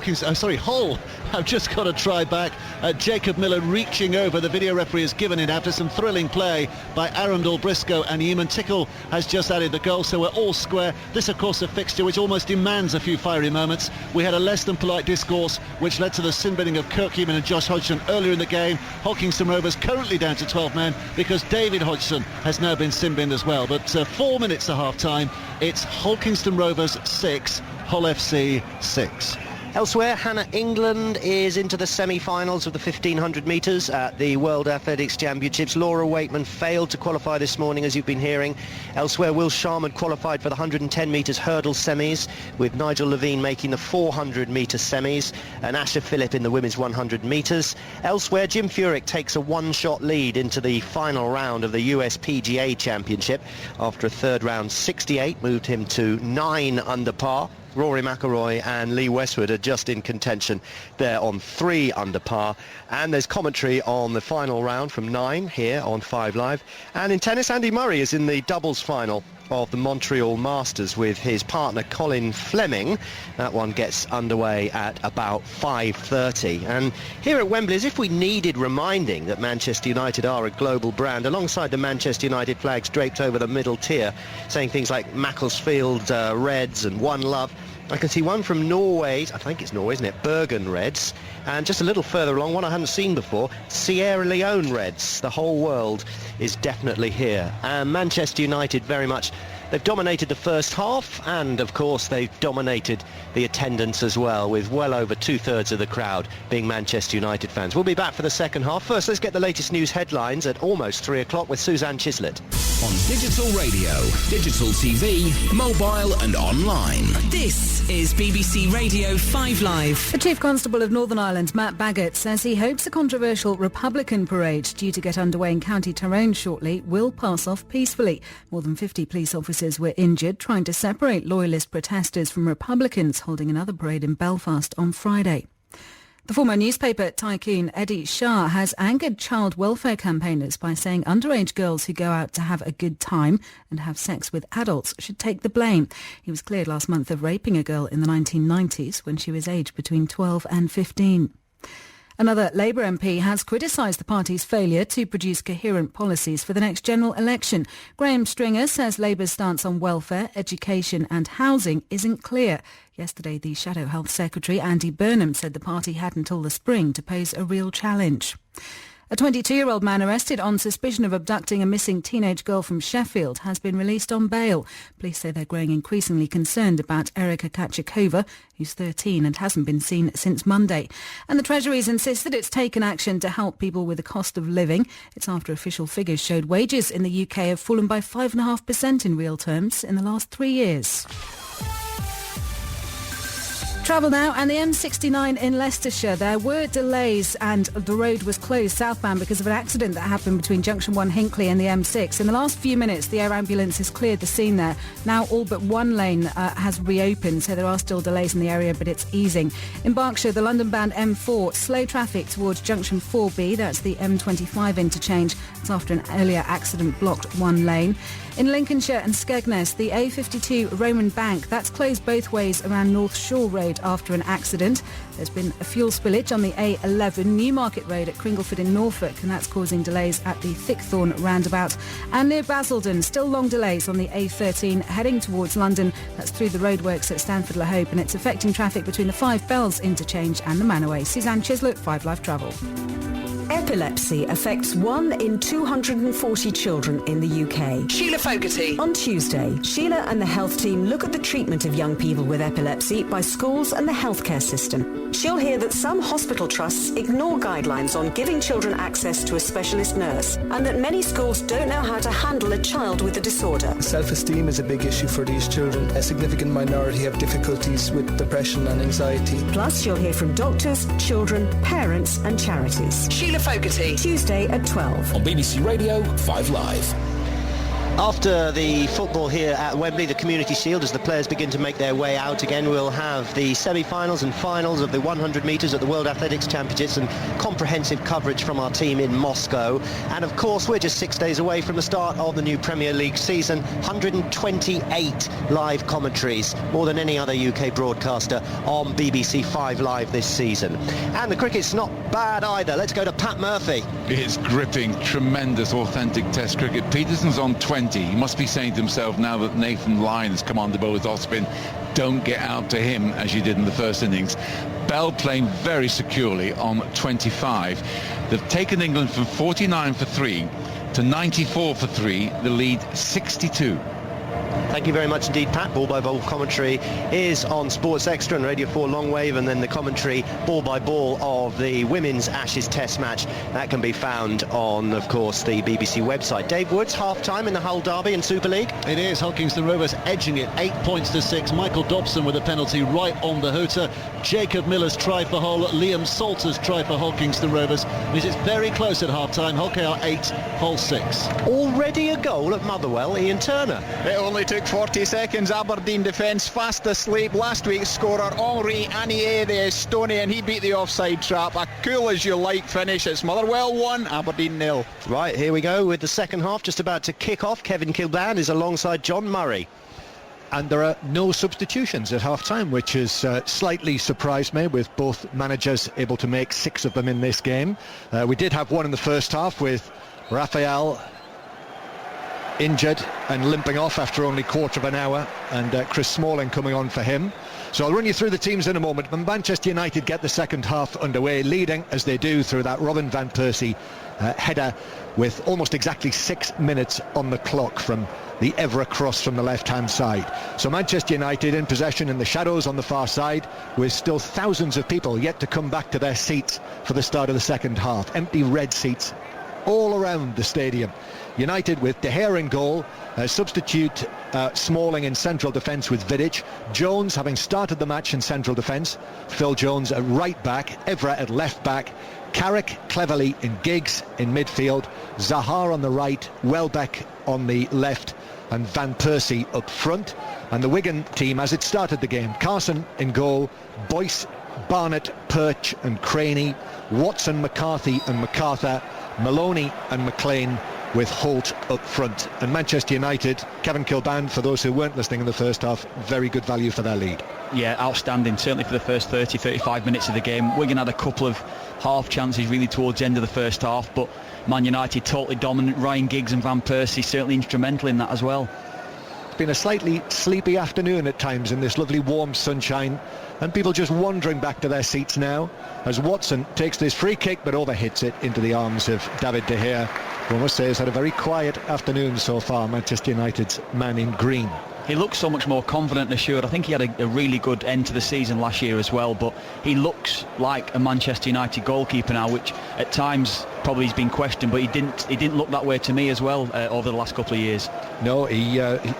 have just got to try back. Jacob Miller reaching over. The video referee has given it after some thrilling play by Arundel Briscoe, and Eamon Tickle has just added the goal, so we're all square. This, of course, a fixture which almost demands a few fiery moments. We had a less than polite discourse which led to the sin-binning of Kirk Eamon and Josh Hodgson earlier in the game. Holkingston Rovers currently down to 12 men because David Hodgson has now been sin-binned as well. But 4 minutes to half-time. It's Holkingston Rovers 6, Hull FC 6. Elsewhere, Hannah England is into the semi-finals of the 1,500 metres at the World Athletics Championships. Laura Wakeman failed to qualify this morning, as you've been hearing. Elsewhere, Will Sharman qualified for the 110 metres hurdle semis, with Nigel Levine making the 400 metre semis, and Asher Phillip in the women's 100 metres. Elsewhere, Jim Furyk takes a one-shot lead into the final round of the US PGA Championship. After a third round 68, moved him to 9 under par. Rory McIlroy and Lee Westwood are just in contention there on 3 under par. And there's commentary on the final round from 9 here on 5 Live. And in tennis, Andy Murray is in the doubles final of the Montreal Masters with his partner Colin Fleming. That one gets underway at about 5:30. And here at Wembley, as if we needed reminding that Manchester United are a global brand, alongside the Manchester United flags draped over the middle tier, saying things like Macclesfield Reds and One Love, I can see one from Norway's, I think it's Norway, isn't it? Bergen Reds. And just a little further along, one I hadn't seen before, Sierra Leone Reds. The whole world is definitely here. And Manchester United very much, they've dominated the first half, and of course they've dominated the attendance as well, with well over 2/3 of the crowd being Manchester United fans. We'll be back for the second half. First, let's get the latest news headlines at almost 3 o'clock with Suzanne Chislett. On digital radio, digital TV, mobile and online. This is BBC Radio 5 Live. The Chief Constable of Northern Ireland, Matt Baggott, says he hopes a controversial Republican parade due to get underway in County Tyrone shortly will pass off peacefully. More than 50 police officers were injured trying to separate loyalist protesters from Republicans holding another parade in Belfast on Friday. The former newspaper tycoon Eddie Shah has angered child welfare campaigners by saying underage girls who go out to have a good time and have sex with adults should take the blame. He was cleared last month of raping a girl in the 1990s when she was aged between 12 and 15. Another Labour MP has criticised the party's failure to produce coherent policies for the next general election. Graham Stringer says Labour's stance on welfare, education and housing isn't clear. Yesterday, the Shadow Health Secretary, Andy Burnham, said the party had until the spring to pose a real challenge. A 22-year-old man arrested on suspicion of abducting a missing teenage girl from Sheffield has been released on bail. Police say they're growing increasingly concerned about Erika Kachikova, who's 13 and hasn't been seen since Monday. And the Treasury's insist that it's taken action to help people with the cost of living. It's after official figures showed wages in the UK have fallen by 5.5% in real terms in the last 3 years. Travel now, and the M69 in Leicestershire. There were delays and the road was closed southbound because of an accident that happened between Junction 1 Hinckley and the M6. In the last few minutes, the air ambulance has cleared the scene there. Now all but one lane has reopened, so there are still delays in the area, but it's easing. In Berkshire, the London-bound M4, slow traffic towards Junction 4B, that's the M25 interchange. It's after an earlier accident blocked one lane. In Lincolnshire and Skegness, the A52 Roman Bank, that's closed both ways around North Shore Road after an accident. There's been a fuel spillage on the A11 Newmarket Road at Cringleford in Norfolk, and that's causing delays at the Thickthorne roundabout. And near Basildon, still long delays on the A13 heading towards London. That's through the roadworks at Stanford Le Hope, and it's affecting traffic between the Five Bells interchange and the Manaway. Suzanne Chislett, 5 Live Travel. Epilepsy affects 1 in 240 children in the UK. Sheila Fogarty. On Tuesday, Sheila and the health team look at the treatment of young people with epilepsy by schools and the healthcare system. She'll hear that some hospital trusts ignore guidelines on giving children access to a specialist nurse, and that many schools don't know how to handle a child with the disorder. Self-esteem is a big issue for these children. A significant minority have difficulties with depression and anxiety. Plus, you'll hear from doctors, children, parents and charities. Sheila Fogarty. Tuesday at 12. On BBC Radio 5 Live. After the football here at Wembley, the Community Shield, as the players begin to make their way out again, we'll have the semi-finals and finals of the 100 metres at the World Athletics Championships and comprehensive coverage from our team in Moscow. And of course, we're just 6 days away from the start of the new Premier League season. 128 live commentaries, more than any other UK broadcaster on BBC 5 Live this season. And the cricket's not bad either. Let's go to Pat Murphy. It's gripping, tremendous, authentic Test cricket. Peterson's on 20. He must be saying to himself, now that Nathan Lyon has come on the bowl with off spin, don't get out to him as you did in the first innings. Bell playing very securely on 25. They've taken England from 49 for 3 to 94 for 3, the lead 62. Thank you very much indeed, Pat. Ball by ball commentary is on Sports Extra and Radio 4 Longwave, and then the commentary ball by ball of the Women's Ashes Test match that can be found on, of course, the BBC website. Dave Woods, half-time in the Hull Derby in Super League. It is. Hulkingston Rovers edging it 8 points to 6. Michael Dobson with a penalty right on the hooter. Jacob Miller's try for Hull. Liam Salter's try for Hulkingston Rovers. Means it's very close at half-time. Hull KR 8, Hull 6. Already a goal at Motherwell, Ian Turner. It only took 40 seconds. Aberdeen defence fast asleep. Last week's scorer Henri Anier, the Estonian, he beat the offside trap. A cool as you like finish. It's Motherwell 1, Aberdeen 0. Right, here we go with the second half just about to kick off. Kevin Kilbane is alongside John Murray. And there are no substitutions at half-time, which has slightly surprised me, with both managers able to make 6 of them in this game. We did have one in the first half with Raphael injured and limping off after only quarter of an hour, and Chris Smalling coming on for him. So I'll run you through the teams in a moment. But Manchester United get the second half underway, leading as they do through that Robin van Persie header with almost exactly 6 minutes on the clock from the Evra cross from the left-hand side. So Manchester United in possession in the shadows on the far side, with still thousands of people yet to come back to their seats for the start of the second half. Empty red seats all around the stadium. United with De Gea in goal, substitute Smalling in central defence with Vidic, Jones having started the match in central defence, Phil Jones at right back, Evra at left back, Carrick, Cleverley and Giggs in midfield, Zaha on the right, Welbeck on the left and Van Persie up front. And the Wigan team as it started the game: Carson in goal, Boyce, Barnett, Perch and Craney, Watson, McCarthy and MacArthur, Maloney and McLean with Holt up front. And Manchester United, Kevin Kilbane, for those who weren't listening in the first half, very good value for their lead. Yeah, outstanding, certainly for the first 30-35 minutes of the game. Wigan had a couple of half chances really towards the end of the first half, but Man United totally dominant. Ryan Giggs and Van Persie certainly instrumental in that as well. It's been a slightly sleepy afternoon at times in this lovely warm sunshine, and people just wandering back to their seats now as Watson takes this free kick but overhits it into the arms of David De Gea, who I must say has had a very quiet afternoon so far, Manchester United's man in green. He looks so much more confident and assured. I think he had a really good end to the season last year as well, but he looks like a Manchester United goalkeeper now, which at times probably has been questioned, but he didn't look that way to me as well over the last couple of years. No, he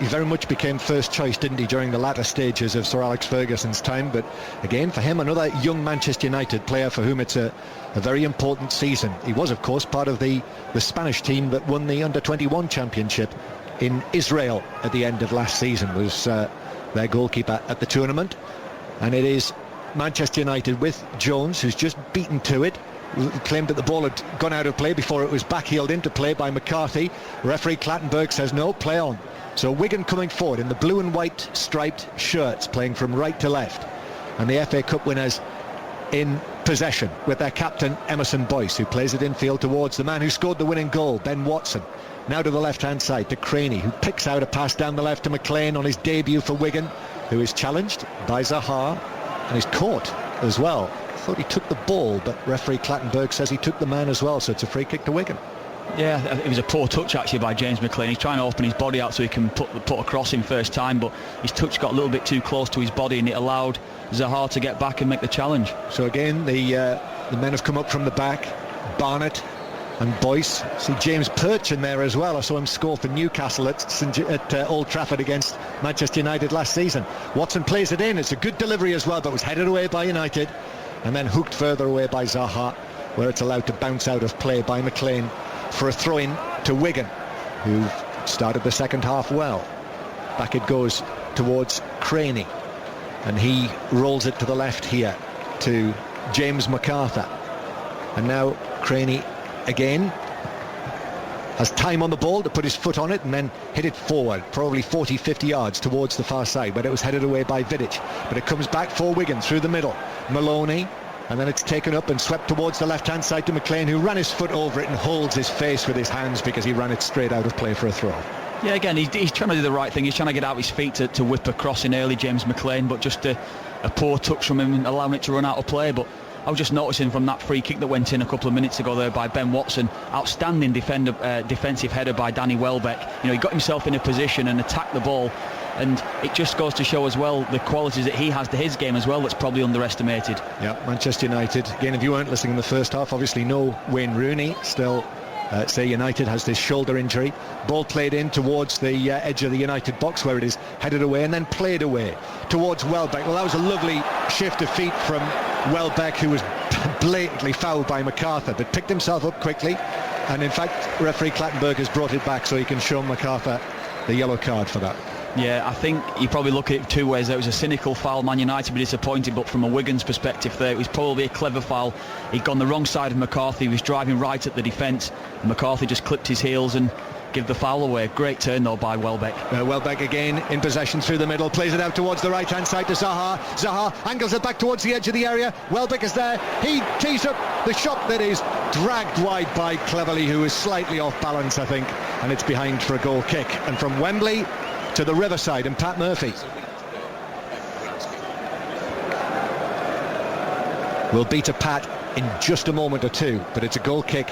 very much became first choice, didn't he, during the latter stages of Sir Alex Ferguson's time. But again, for him, another young Manchester United player for whom it's a very important season. He was, of course, part of the Spanish team that won the Under-21 championship in Israel at the end of last season, was their goalkeeper at the tournament. And it is Manchester United with Jones, who's just beaten to it, claimed that the ball had gone out of play before it was backheeled into play by McCarthy. Referee Clattenburg says no, play on. So Wigan coming forward in the blue and white striped shirts, playing from right to left, and the FA Cup winners in possession with their captain Emerson Boyce, who plays it infield towards the man who scored the winning goal, Ben Watson. Now to the left-hand side to Craney, who picks out a pass down the left to McLean on his debut for Wigan, who is challenged by Zaha and is caught as well. I thought he took the ball, but referee Clattenburg says he took the man as well, so it's a free kick to Wigan. Yeah, it was a poor touch actually by James McLean. He's trying to open his body out so he can put a cross in first time, but his touch got a little bit too close to his body and it allowed Zaha to get back and make the challenge. So again, the men have come up from the back. Barnett and Boyce. See James Perch in there as well. I saw him score for Newcastle at Old Trafford against Manchester United last season. Watson plays it in. It's a good delivery as well, but was headed away by United and then hooked further away by Zaha, where it's allowed to bounce out of play by McLean for a throw-in to Wigan, who started the second half well. Back it goes towards Craney, and he rolls it to the left here to James MacArthur. And now Craney again has time on the ball to put his foot on it and then hit it forward, probably 40-50 yards towards the far side, but it was headed away by Vidic. But it comes back for Wigan through the middle. Maloney, and then it's taken up and swept towards the left-hand side to McLean, who ran his foot over it and holds his face with his hands because he ran it straight out of play for a throw. Yeah, again, he's trying to do the right thing. He's trying to get out his feet to whip a cross in early, James McLean, but just a poor touch from him, allowing it to run out of play. But I was just noticing from that free kick that went in a couple of minutes ago there by Ben Watson, outstanding defensive header by Danny Welbeck. You know, he got himself in a position and attacked the ball, and it just goes to show as well the qualities that he has to his game as well that's probably underestimated. Yeah, Manchester United, again, if you weren't listening in the first half, obviously no Wayne Rooney, still say United has this shoulder injury. Ball played in towards the edge of the United box where it is headed away and then played away towards Welbeck. Well, that was a lovely shift of feet from Welbeck, who was blatantly fouled by MacArthur, but picked himself up quickly, and in fact referee Clattenburg has brought it back so he can show MacArthur the yellow card for that. Yeah, I think you probably look at it two ways. There was a cynical foul. Man United were disappointed, but from a Wigan's perspective there, it was probably a clever foul. He'd gone the wrong side of McCarthy. He was driving right at the defence, and McCarthy just clipped his heels and give the foul away. Great turn though by Welbeck. Welbeck again in possession through the middle, plays it out towards the right hand side to Zaha. Zaha angles it back towards the edge of the area. Welbeck is there. He tees up the shot that is dragged wide by Cleverley, who is slightly off balance, I think, and it's behind for a goal kick. And from Wembley to the Riverside and Pat Murphy. will beat a Pat in just a moment or two, but it's a goal kick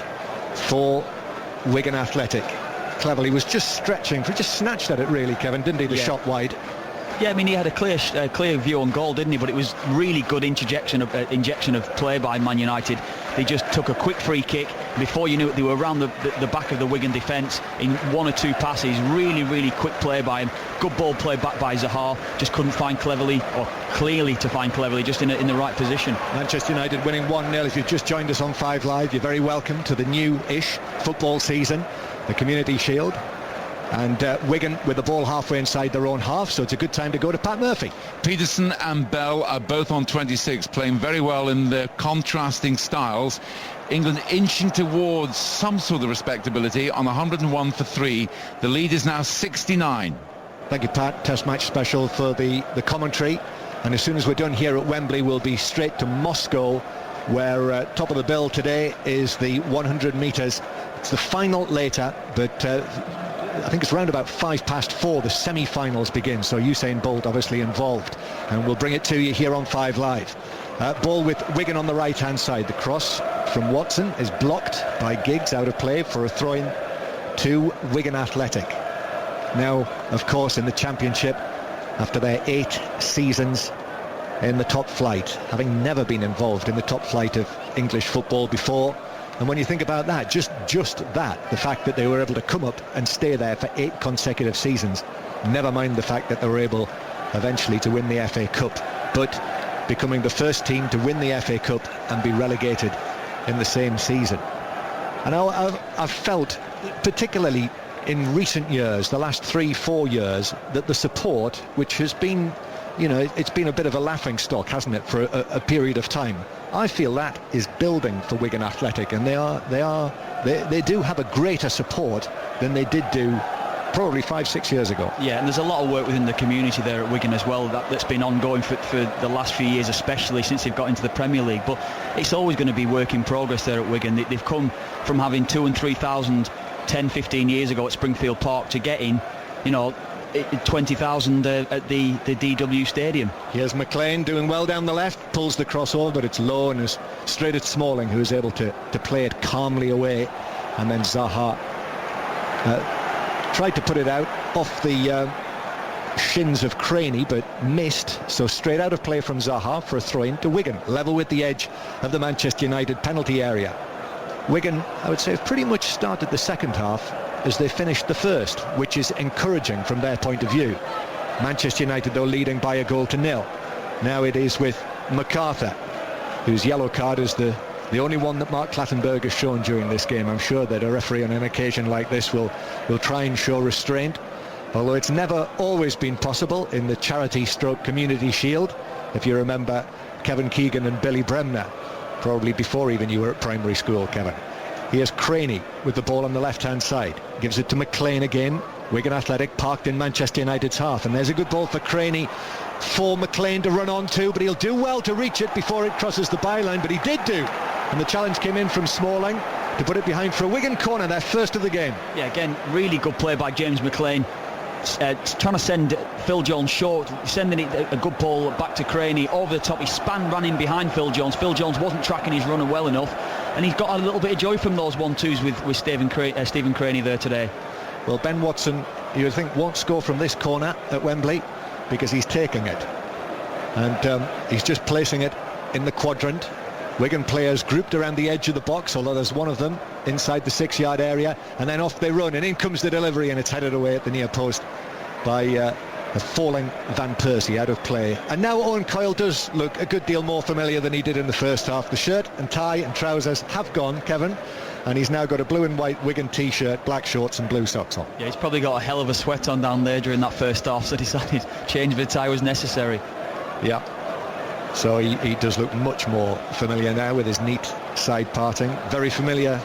for Wigan Athletic. Cleverly was just stretching, he just snatched at it really, Kevin, didn't he, the shot wide? Yeah, I mean, he had a clear view on goal, didn't he? But it was really good injection of play by Man United. They just took a quick free kick. Before you knew it, they were around the back of the Wigan defence in one or two passes. Really, really quick play by him. Good ball play back by Zaha. Just couldn't find clearly to find Cleverly, just in the right position. Manchester United winning 1-0. If you've just joined us on 5 Live, you're very welcome to the new-ish football season, the Community Shield. And Wigan with the ball halfway inside their own half, so it's a good time to go to Pat Murphy. Peterson and Bell are both on 26, playing very well in their contrasting styles. England inching towards some sort of respectability on 101 for 3. The lead is now 69. Thank you, Pat. Test match special for the commentary. And as soon as we're done here at Wembley, we'll be straight to Moscow, where top of the bill today is the 100 metres. It's the final later, but I think it's around about 4:05 the semi-finals begin, so Usain Bolt obviously involved, and we'll bring it to you here on 5 Live. Ball with Wigan on the right hand side. The cross from Watson is blocked by Giggs, out of play for a throw-in to Wigan Athletic. Now, of course, in the Championship, after their 8 seasons in the top flight, having never been involved in the top flight of English football before. And when you think about that, just that, the fact that they were able to come up and stay there for 8 consecutive seasons, never mind the fact that they were able eventually to win the FA Cup, but becoming the first team to win the FA Cup and be relegated in the same season. And I've felt, particularly in recent years, the last 3-4 years, that the support, which has been, it's been a bit of a laughing stock, hasn't it, for a period of time. I feel that is building for Wigan Athletic, and they do have a greater support than they did do probably 5-6 years ago. Yeah, and there's a lot of work within the community there at Wigan as well that's been ongoing for the last few years, especially since they've got into the Premier League. But it's always going to be work in progress there at Wigan. They've come from having 2,000 and 3,000 10-15 years ago at Springfield Park to getting 20,000 at the DW Stadium. Here's McLean doing well down the left, pulls the cross over, but it's low and is straight at Smalling, who is able to play it calmly away. And then Zaha tried to put it out off the shins of Craney, but missed, so straight out of play from Zaha for a throw-in to Wigan, level with the edge of the Manchester United penalty area. Wigan, I would say, have pretty much started the second half as they finished the first, which is encouraging from their point of view. Manchester United, though, leading by a goal to 0. Now it is with MacArthur, whose yellow card is the only one that Mark Clattenburg has shown during this game. I'm sure that a referee on an occasion like this will try and show restraint, although it's never always been possible in the charity stroke Community Shield. If you remember Kevin Keegan and Billy Bremner, probably before even you were at primary school, Kevin. Here's Craney with the ball on the left-hand side. Gives it to McLean again. Wigan Athletic parked in Manchester United's half. And there's a good ball for Craney for McLean to run on to, but he'll do well to reach it before it crosses the byline, but he did do. And the challenge came in from Smalling to put it behind for a Wigan corner, their first of the game. Yeah, again, really good play by James McLean. Trying to send Phil Jones short, sending it a good ball back to Craney over the top. He ran in behind Phil Jones. Phil Jones wasn't tracking his runner well enough, and he's got a little bit of joy from those 1-2s with Stephen Craney there today. Well, Ben Watson, you would think, won't score from this corner at Wembley because he's taking it, and he's just placing it in the quadrant. Wigan players grouped around the edge of the box, although there's one of them inside the 6-yard area, and then off they run, and in comes the delivery, and it's headed away at the near post by a falling Van Persie, out of play. And now Owen Coyle does look a good deal more familiar than he did in the first half. The shirt and tie and trousers have gone, Kevin, and he's now got a blue and white Wigan t-shirt, black shorts and blue socks on. Yeah, he's probably got a hell of a sweat on down there during that first half, so decided change of the tie was necessary. Yeah. So he does look much more familiar now with his neat side parting. Very familiar,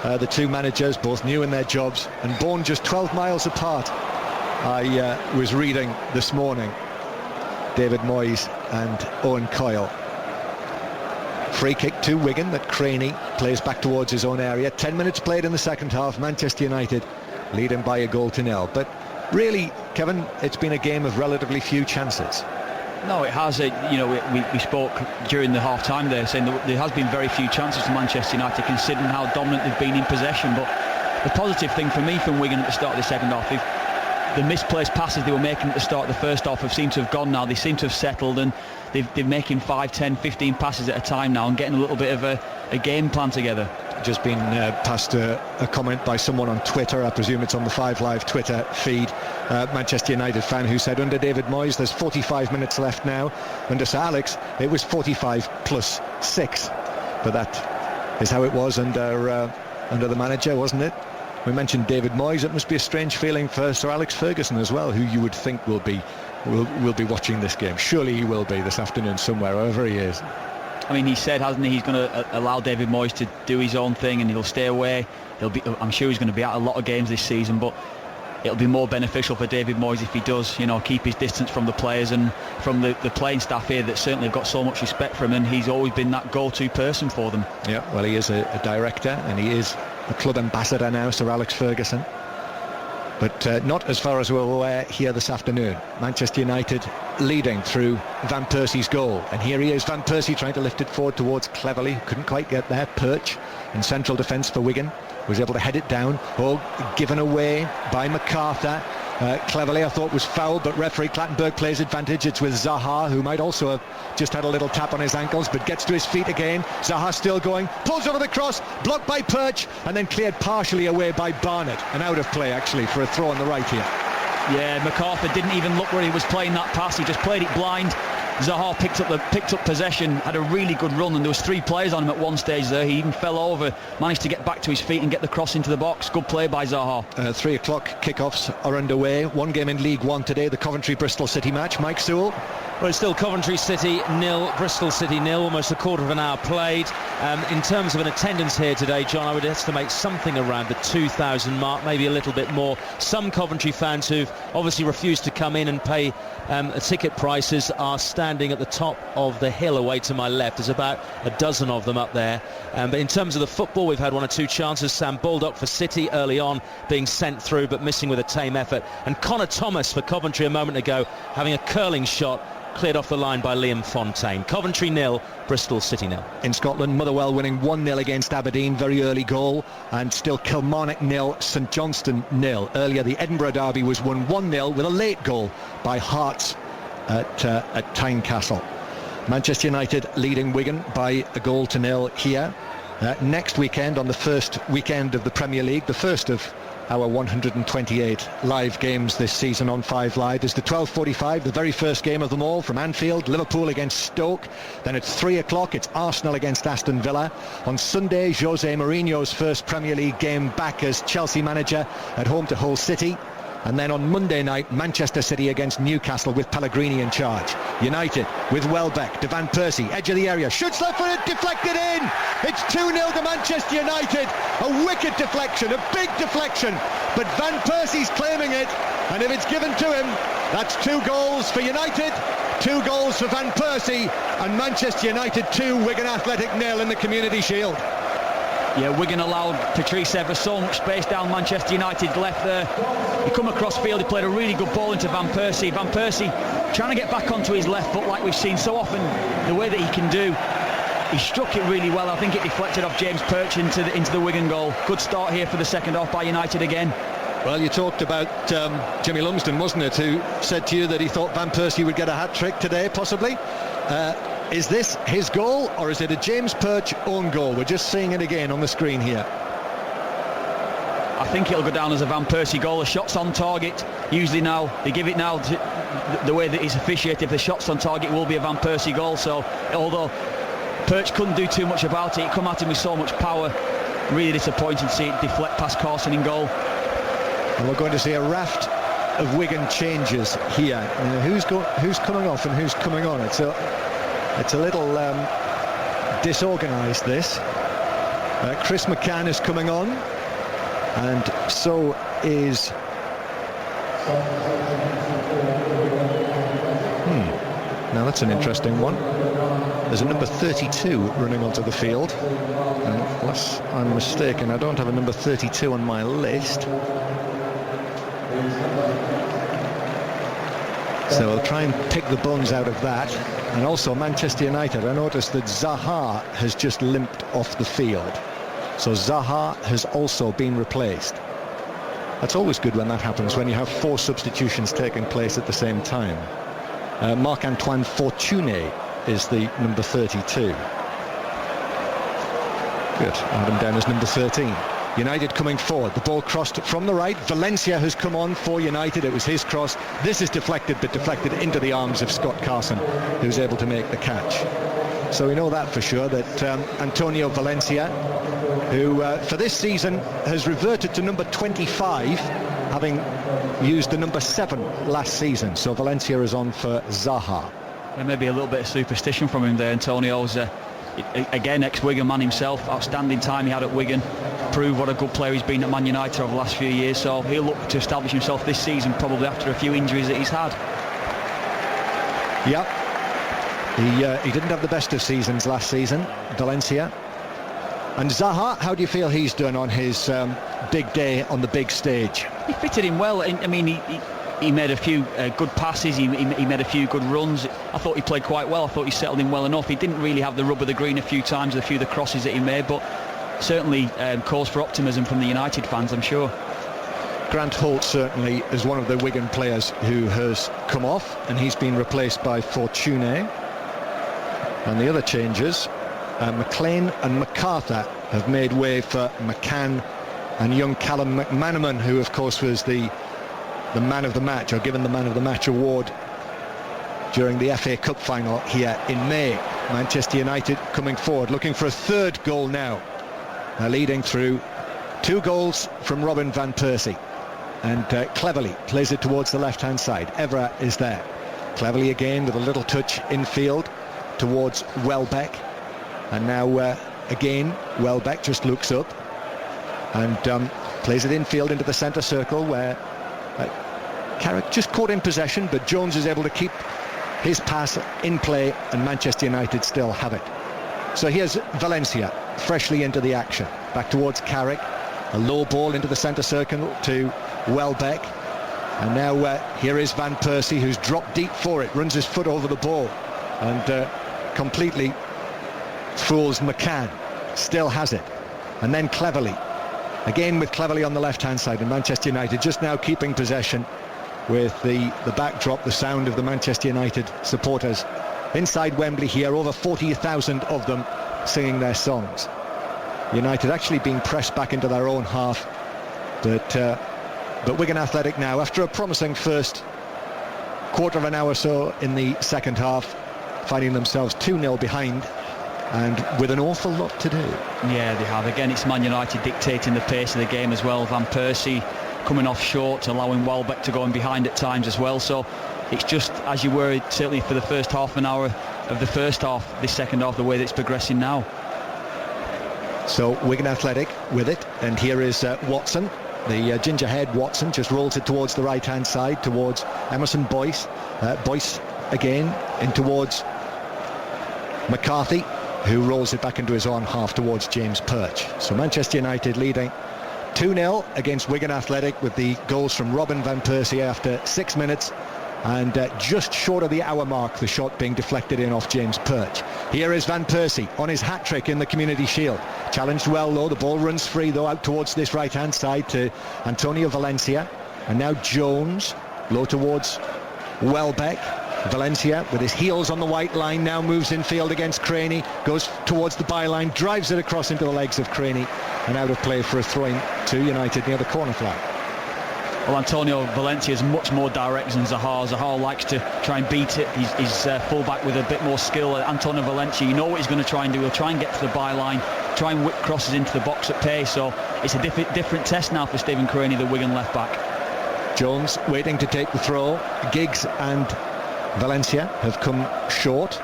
the two managers, both new in their jobs and born just 12 miles apart. I was reading this morning, David Moyes and Owen Coyle. Free kick to Wigan that Craney plays back towards his own area. 10 minutes played in the second half. Manchester United leading by a goal to 0. But really, Kevin, it's been a game of relatively few chances. No, it has. We spoke during the half-time there, saying that there has been very few chances to Manchester United, considering how dominant they've been in possession. But the positive thing for me from Wigan at the start of the second half, the misplaced passes they were making at the start of the first half have seemed to have gone now. They seem to have settled, and they're making 5, 10, 15 passes at a time now and getting a little bit of a game plan together. Just been passed a comment by someone on Twitter, I presume it's on the 5 Live Twitter feed, Manchester United fan, who said under David Moyes there's 45 minutes left now. Under Sir Alex it was 45 plus 6, but that is how it was under the manager, wasn't it? We mentioned David Moyes. It must be a strange feeling for Sir Alex Ferguson as well, who you would think will be watching this game. Surely he will be this afternoon somewhere, wherever he is. I mean, he said, hasn't he, he's going to allow David Moyes to do his own thing and he'll stay away. I'm sure he's going to be at a lot of games this season, but it'll be more beneficial for David Moyes if he does, keep his distance from the players and from the playing staff here that certainly have got so much respect for him, and he's always been that go-to person for them. Yeah, well, he is a director and he is a club ambassador now, Sir Alex Ferguson. But not as far as we're aware here this afternoon. Manchester United leading through Van Persie's goal. And here he is, Van Persie trying to lift it forward towards Cleverley. Couldn't quite get there. Perch in central defence for Wigan was able to head it down. Given away by MacArthur. Cleverley, I thought, was foul, but referee Clattenburg plays advantage. It's with Zaha, who might also have just had a little tap on his ankles, but gets to his feet again. Zaha still going, pulls over the cross, blocked by Perch, and then cleared partially away by Barnett. And out of play, actually, for a throw on the right here. Yeah, MacArthur didn't even look where he was playing that pass. He just played it blind. Zaha picked up possession, had a really good run, and there was 3 players on him at one stage there. He even fell over, managed to get back to his feet and get the cross into the box. Good play by Zaha. 3 o'clock kickoffs are underway. One game in League One today, the Coventry-Bristol City match. Mike Sewell. Well, it's still Coventry City 0, Bristol City 0, almost a quarter of an hour played. In terms of an attendance here today, John, I would estimate something around the 2,000 mark, maybe a little bit more. Some Coventry fans who've obviously refused to come in and pay ticket prices are standing at the top of the hill away to my left. There's about a dozen of them up there. But in terms of the football, we've had 1 or 2 chances. Sam Baldock for City early on being sent through, but missing with a tame effort. And Connor Thomas for Coventry a moment ago having a curling shot cleared off the line by Liam Fontaine. Coventry 0, Bristol City 0. In Scotland, Motherwell winning 1-0 against Aberdeen, very early goal, and still Kilmarnock 0, St Johnstone 0. Earlier the Edinburgh derby was won 1-0 with a late goal by Hearts at Tynecastle. Manchester United leading Wigan by 1-0 here. Next weekend, on the first weekend of the Premier League, the first of our 128 live games this season on 5 Live, is the 12:45, the very first game of them all from Anfield, Liverpool against Stoke. Then at 3 o'clock it's Arsenal against Aston Villa. On Sunday, Jose Mourinho's first Premier League game back as Chelsea manager at home to Hull City. And then on Monday night, Manchester City against Newcastle with Pellegrini in charge. United with Welbeck to Van Persie, edge of the area, shoots left footed, deflected in. It's 2-0 to Manchester United. A wicked deflection, a big deflection, but Van Persie's claiming it, and if it's given to him, that's 2 goals for United, 2 goals for Van Persie, and Manchester United 2, Wigan Athletic 0 in the Community Shield. Yeah, Wigan allowed Patrice Evra so much space down Manchester United's left there. He come across field, he played a really good ball into Van Persie. Van Persie trying to get back onto his left foot like we've seen so often, the way that he can do. He struck it really well. I think it deflected off James Perch into the Wigan goal. Good start here for the second half by United again. Well, you talked about Jimmy Lumsden, wasn't it, who said to you that he thought Van Persie would get a hat-trick today, possibly. Is this his goal, or is it a James Perch own goal? We're just seeing it again on the screen here. I think it'll go down as a Van Persie goal. The shot's on target. Usually now, they give it now to the way that it's officiated. If the shot's on target, it will be a Van Persie goal. So, although Perch couldn't do too much about it, it come at him with so much power. Really disappointing to see it deflect past Carson in goal. And we're going to see a raft of Wigan changes here. Who's coming off and who's coming on? It's a little disorganised, this. Chris McCann is coming on, and so is now that's an interesting one. There's a number 32 running onto the field, and unless I'm mistaken, I don't have a number 32 on my list. So we'll try and pick the bones out of that. And also Manchester United, I noticed that Zaha has just limped off the field. So Zaha has also been replaced. That's always good when that happens, when you have 4 substitutions taking place at the same time. Marc-Antoine Fortuné is the number 32. Good, and him down as number 13. United coming forward, the ball crossed from the right. Valencia has come on for United. It was his cross. This is deflected, but deflected into the arms of Scott Carson, who's able to make the catch. So we know that for sure, that Antonio Valencia, who for this season has reverted to number 25, having used the number 7 last season. So Valencia is on for Zaha. There may be a little bit of superstition from him there. Antonio's again, ex-Wigan man himself, outstanding time he had at Wigan, proved what a good player he's been at Man United over the last few years, so he'll look to establish himself this season, probably after a few injuries that he's had. Yeah, he didn't have the best of seasons last season, Valencia. And Zaha, how do you feel he's done on his big day on the big stage? He fitted in well. I mean, he made a few good passes, he made a few good runs. I thought he played quite well. I thought he settled in well enough. He didn't really have the rub of the green a few times, a few of the crosses that he made, but certainly cause for optimism from the United fans, I'm sure. Grant Holt certainly is one of the Wigan players who has come off, and he's been replaced by Fortuné. And the other changes, McLean and MacArthur have made way for McCann and young Callum McManaman, who of course was the man of the match, or given the man of the match award during the FA Cup final here in May. Manchester United coming forward, looking for a third goal now. They're leading through 2 goals from Robin van Persie, and Cleverley plays it towards the left-hand side. Evra is there. Cleverley again with a little touch infield towards Welbeck, and now again Welbeck just looks up and plays it infield into the centre circle, where Carrick just caught in possession, but Jones is able to keep his pass in play, and Manchester United still have it. So here's Valencia freshly into the action, back towards Carrick, a low ball into the centre circle to Welbeck, and now here is Van Persie, who's dropped deep for it, runs his foot over the ball and completely fools McCann, still has it. And then Cleverley, again with Cleverley on the left-hand side, and Manchester United just now keeping possession with the backdrop, the sound of the Manchester United supporters inside Wembley here, over 40,000 of them singing their songs. United actually being pressed back into their own half, but Wigan Athletic now, after a promising first quarter of an hour or so in the second half, finding themselves 2-0 behind and with an awful lot to do. Yeah, they have. Again, it's Man United dictating the pace of the game as well. Van Persie coming off short, allowing Welbeck to go in behind at times as well. So it's just as you were certainly for the first half an hour of the first half, this second half, the way that it's progressing now. So Wigan Athletic with it, and here is Watson, the ginger-haired Watson, just rolls it towards the right-hand side, towards Emerson Boyce. Boyce again in towards McCarthy, who rolls it back into his own half towards James Perch. So Manchester United leading 2-0 against Wigan Athletic, with the goals from Robin van Persie after 6 minutes, and just short of the hour mark, the shot being deflected in off James Perch. Here is Van Persie on his hat-trick in the Community Shield. Challenged well though, the ball runs free though out towards this right-hand side to Antonio Valencia, and now Jones low towards Welbeck. Valencia with his heels on the white line now moves infield against Craney, goes towards the byline, drives it across into the legs of Craney, and out of play for a throw-in to United near the corner flag. Well, Antonio Valencia is much more direct than Zaha. Zaha likes to try and beat it. He's full-back with a bit more skill. Antonio Valencia, you know what he's going to try and do. He'll try and get to the byline, try and whip crosses into the box at pace. So it's a different test now for Stephen Craney, the Wigan left-back. Jones waiting to take the throw. Giggs and Valencia have come short,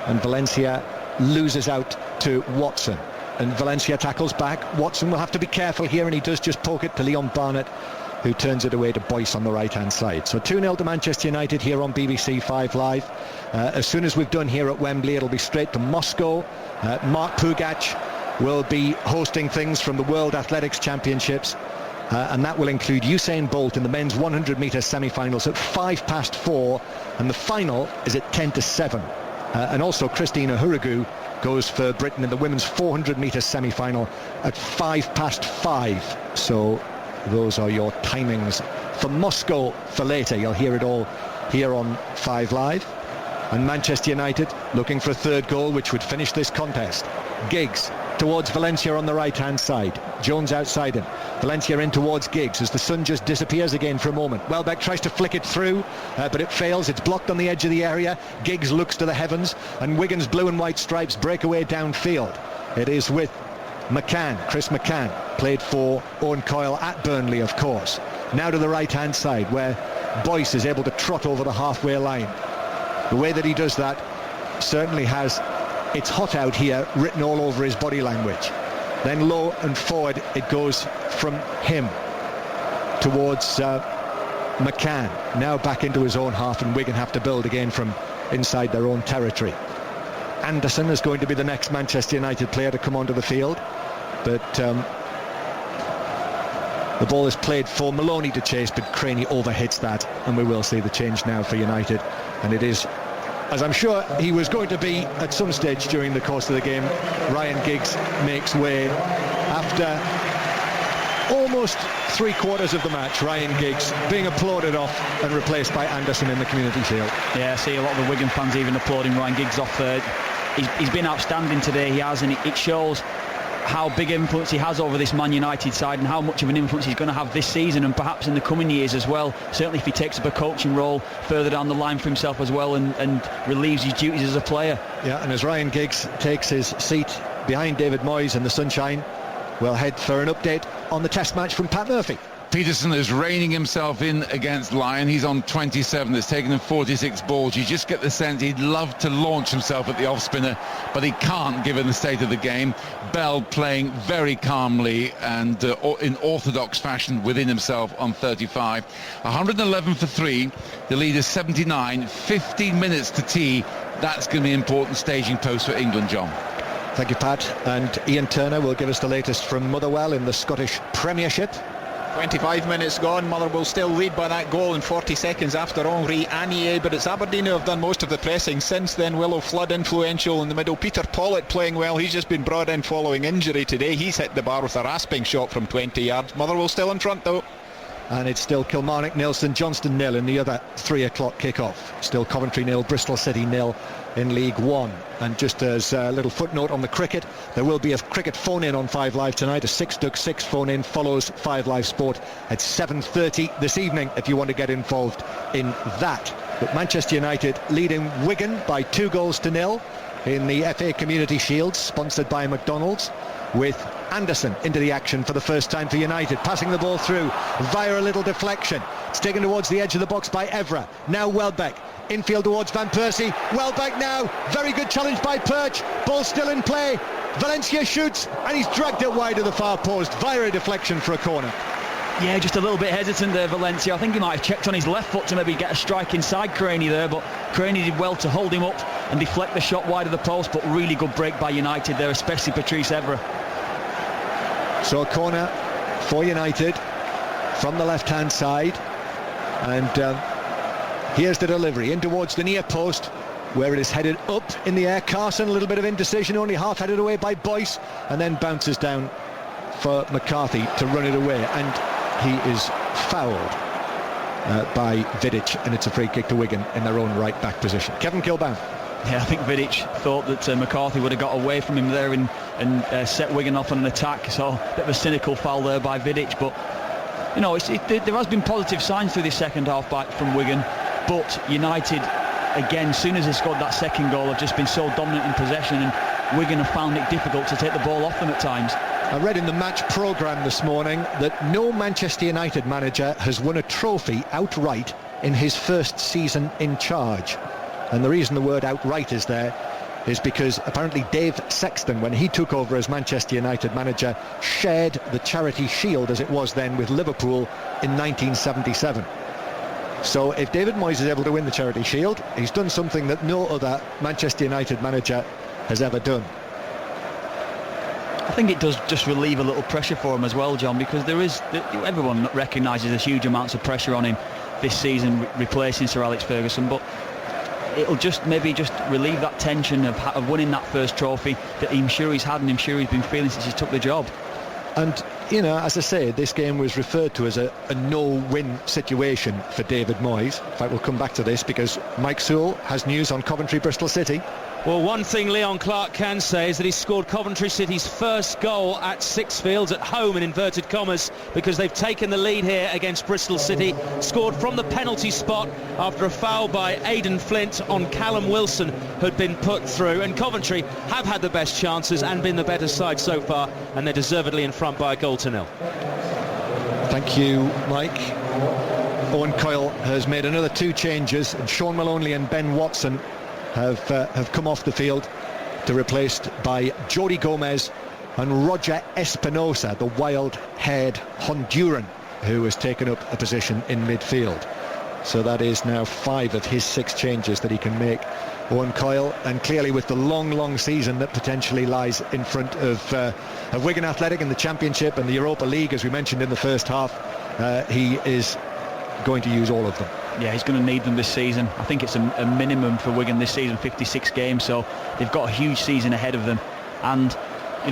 and Valencia loses out to Watson, and Valencia tackles back. Watson will have to be careful here, and he does just poke it to Leon Barnett, who turns it away to Boyce on the right-hand side. So 2-0 to Manchester United here on BBC 5 Live. As soon as we've done here at Wembley, it'll be straight to Moscow. Mark Pugac will be hosting things from the World Athletics Championships, and that will include Usain Bolt in the men's 100-metre semi-finals at 4:05, and the final is at 7:10. And also Christina Hurrigu goes for Britain in the women's 400-metre semi-final at 5:05. So those are your timings for Moscow for later. You'll hear it all here on 5 Live. And Manchester United looking for a third goal, which would finish this contest. Giggs towards Valencia on the right-hand side. Jones outside him. Valencia in towards Giggs as the sun just disappears again for a moment. Welbeck tries to flick it through, but it fails. It's blocked on the edge of the area. Giggs looks to the heavens, and Wigan's blue and white stripes break away downfield. It is with McCann, Chris McCann, played for Owen Coyle at Burnley, of course. Now to the right-hand side, where Boyce is able to trot over the halfway line. The way that he does that certainly has "it's hot out here" written all over his body language. Then low and forward it goes from him towards McCann. Now back into his own half, and Wigan have to build again from inside their own territory. Anderson is going to be the next Manchester United player to come onto the field, but the ball is played for Maloney to chase, but Craney overhits that, and we will see the change now for United. And it is, as I'm sure he was going to be at some stage during the course of the game, Ryan Giggs makes way after almost 3/4 of the match. Ryan Giggs being applauded off and replaced by Anderson in the Community Shield. Yeah, I see a lot of the Wigan fans even applauding Ryan Giggs off there. He's been outstanding today, he has, and it shows how big influence he has over this Man United side and how much of an influence he's going to have this season and perhaps in the coming years as well. Certainly if he takes up a coaching role further down the line for himself as well and relieves his duties as a player. Yeah, and as Ryan Giggs takes his seat behind David Moyes in the sunshine, we'll head for an update on the test match from Pat Murphy. Peterson is reining himself in against Lyon. He's on 27. It's taken him 46 balls. You just get the sense he'd love to launch himself at the off-spinner, but he can't given the state of the game. Bell playing very calmly and in orthodox fashion within himself on 35. 111 for 3. The lead is 79. 15 minutes to tea. That's going to be an important staging post for England, John. Thank you, Pat. And Ian Turner will give us the latest from Motherwell in the Scottish Premiership. 25 minutes gone. Motherwell still lead by that goal in 40 seconds after Henri Agnier, but it's Aberdeen who have done most of the pressing since then. Willow Flood influential in the middle. Peter Pollitt playing well. He's just been brought in following injury today. He's hit the bar with a rasping shot from 20 yards. Motherwell still in front though. And it's still Kilmarnock nil, St Johnstone nil in the other 3 o'clock kickoff. Still Coventry nil, Bristol City nil in League One. And just as a little footnote on the cricket, there will be a cricket phone-in on 5 Live tonight. A 6-6 phone-in follows 5 Live Sport at 7:30 this evening if you want to get involved in that. But Manchester United leading Wigan by 2-0 in the FA Community Shield, sponsored by McDonald's, with Anderson into the action for the first time for United, passing the ball through via a little deflection. It's taken towards the edge of the box by Evra. Now Welbeck, infield towards Van Persie. Welbeck now, very good challenge by Perch. Ball still in play. Valencia shoots, and he's dragged it wide of the far post via a deflection for a corner. Yeah, just a little bit hesitant there, Valencia. I think he might have checked on his left foot to maybe get a strike inside Craney there, but Craney did well to hold him up and deflect the shot wide of the post, but really good break by United there, especially Patrice Evra. So a corner for United from the left-hand side, and here's the delivery in towards the near post, where it is headed up in the air. Carson, a little bit of indecision, only half headed away by Boyce, and then bounces down for McCarthy to run it away, and he is fouled by Vidic, and it's a free kick to Wigan in their own right back position. Kevin Kilbane. Yeah, I think Vidic thought that McCarthy would have got away from him there and set Wigan off on an attack, so a bit of a cynical foul there by Vidic, but you know, there has been positive signs through this second half back from Wigan, but United, again, as soon as they scored that second goal, have just been so dominant in possession, and Wigan have found it difficult to take the ball off them at times. I read in the match programme this morning that no Manchester United manager has won a trophy outright in his first season in charge. And the reason the word outright is there is because apparently Dave Sexton, when he took over as Manchester United manager, shared the Charity Shield, as it was then, with Liverpool in 1977. So if David Moyes is able to win the Charity Shield, he's done something that no other Manchester United manager has ever done. I think it does just relieve a little pressure for him as well, John, because everyone recognises there's huge amounts of pressure on him this season replacing Sir Alex Ferguson, but it'll just relieve that tension of winning that first trophy that I'm sure he's had and I'm sure he's been feeling since he took the job. And, you know, as I say, this game was referred to as a no-win situation for David Moyes. In fact, we'll come back to this because Mike Sewell has news on Coventry-Bristol City. Well, one thing Leon Clark can say is that he scored Coventry City's first goal at Sixfields, at home in inverted commas, because they've taken the lead here against Bristol City. Scored from the penalty spot after a foul by Aidan Flint on Callum Wilson had been put through. And Coventry have had the best chances and been the better side so far, and they're deservedly in front by a 1-0. Thank you, Mike. Owen Coyle has made another 2 changes, and Sean Maloney and Ben Watson have come off the field to replaced by Jody Gomez and Roger Espinosa, the wild-haired Honduran who has taken up a position in midfield. So that is now 5 of his 6 changes that he can make, Owen Coyle, and clearly with the long season that potentially lies in front of Wigan Athletic in the Championship and the Europa League, as we mentioned in the first half, he is going to use all of them. Yeah, he's going to need them this season. I think it's a minimum for Wigan this season, 56 games, so they've got a huge season ahead of them. And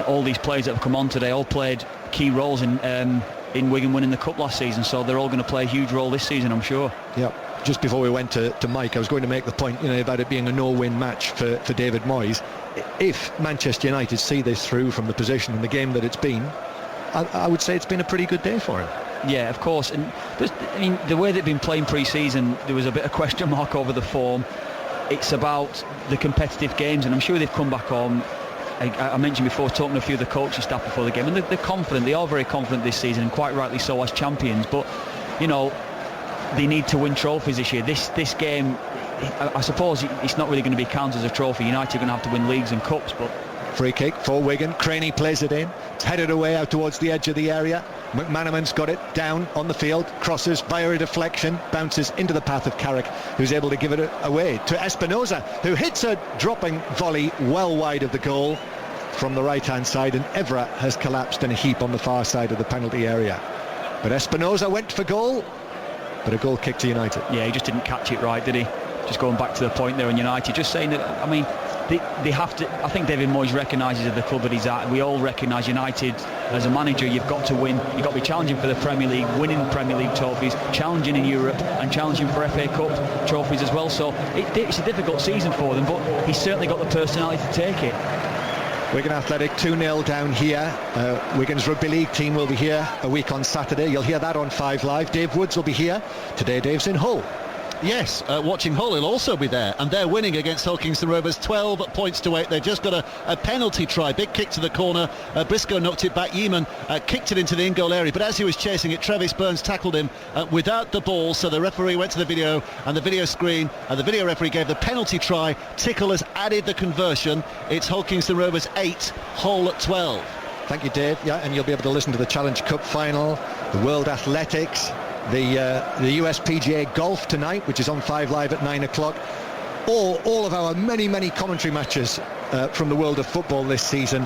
all these players that have come on today all played key roles in Wigan winning the Cup last season, so they're all going to play a huge role this season, I'm sure. Yeah. Just before we went to Mike, I was going to make the point, about it being a no-win match for David Moyes. If Manchester United see this through from the position in the game that it's been, I would say it's been a pretty good day for him. Yeah, of course. And the way they've been playing pre-season, there was a bit of question mark over the form. It's about the competitive games, and I'm sure they've come back on. I mentioned before, talking to a few of the coaching staff before the game, and they're confident. They are very confident this season, and quite rightly so as champions. But they need to win trophies this year. This game, I suppose it's not really going to be counted as a trophy. United are going to have to win leagues and cups. But free kick for Wigan. Craney plays it in. It's headed away out towards the edge of the area. McManaman's got it down on the field, crosses via a deflection, bounces into the path of Carrick, who's able to give it away to Espinosa, who hits a dropping volley well wide of the goal from the right-hand side, and Evra has collapsed in a heap on the far side of the penalty area. But Espinosa went for goal, but a goal kick to United. Yeah, he just didn't catch it right, did he? Just going back to the point there on United, just saying that, they have to. I think David Moyes recognises the club that he's at. We all recognise United as a manager. You've got to win. You've got to be challenging for the Premier League, winning Premier League trophies, challenging in Europe, and challenging for FA Cup trophies as well. So it's a difficult season for them, but he's certainly got the personality to take it. Wigan Athletic 2-0 down here. Wigan's rugby league team will be here a week on Saturday. You'll hear that on 5 Live. Dave Woods will be here. Today Dave's in Hull. Yes, watching Hull, he'll also be there, and they're winning against Hull Kingston Rovers 12 points to 8. They've just got a penalty try, big kick to the corner. Briscoe knocked it back. Yeaman kicked it into the in-goal area, but as he was chasing it, Travis Burns tackled him without the ball, so the referee went to the video and the video screen, and the video referee gave the penalty try. Tickle has added the conversion. It's Hull Kingston Rovers 8, Hull 12. Thank you, Dave. Yeah, and you'll be able to listen to the Challenge Cup final, the World Athletics, the US PGA Golf tonight, which is on 5 Live at 9 o'clock. All of our many commentary matches from the world of football this season.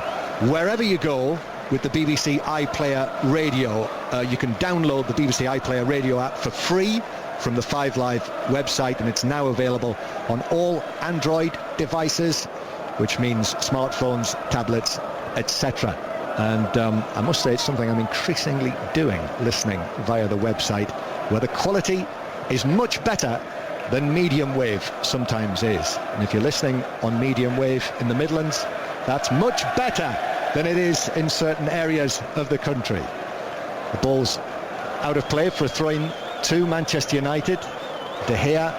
Wherever you go with the BBC iPlayer Radio, you can download the BBC iPlayer Radio app for free from the 5 Live website, and it's now available on all Android devices, which means smartphones, tablets, etc. And I must say it's something I'm increasingly doing, listening via the website, where the quality is much better than medium wave sometimes is. And if you're listening on medium wave in the Midlands, that's much better than it is in certain areas of the country. The ball's out of play for a throw-in to Manchester United. De Gea,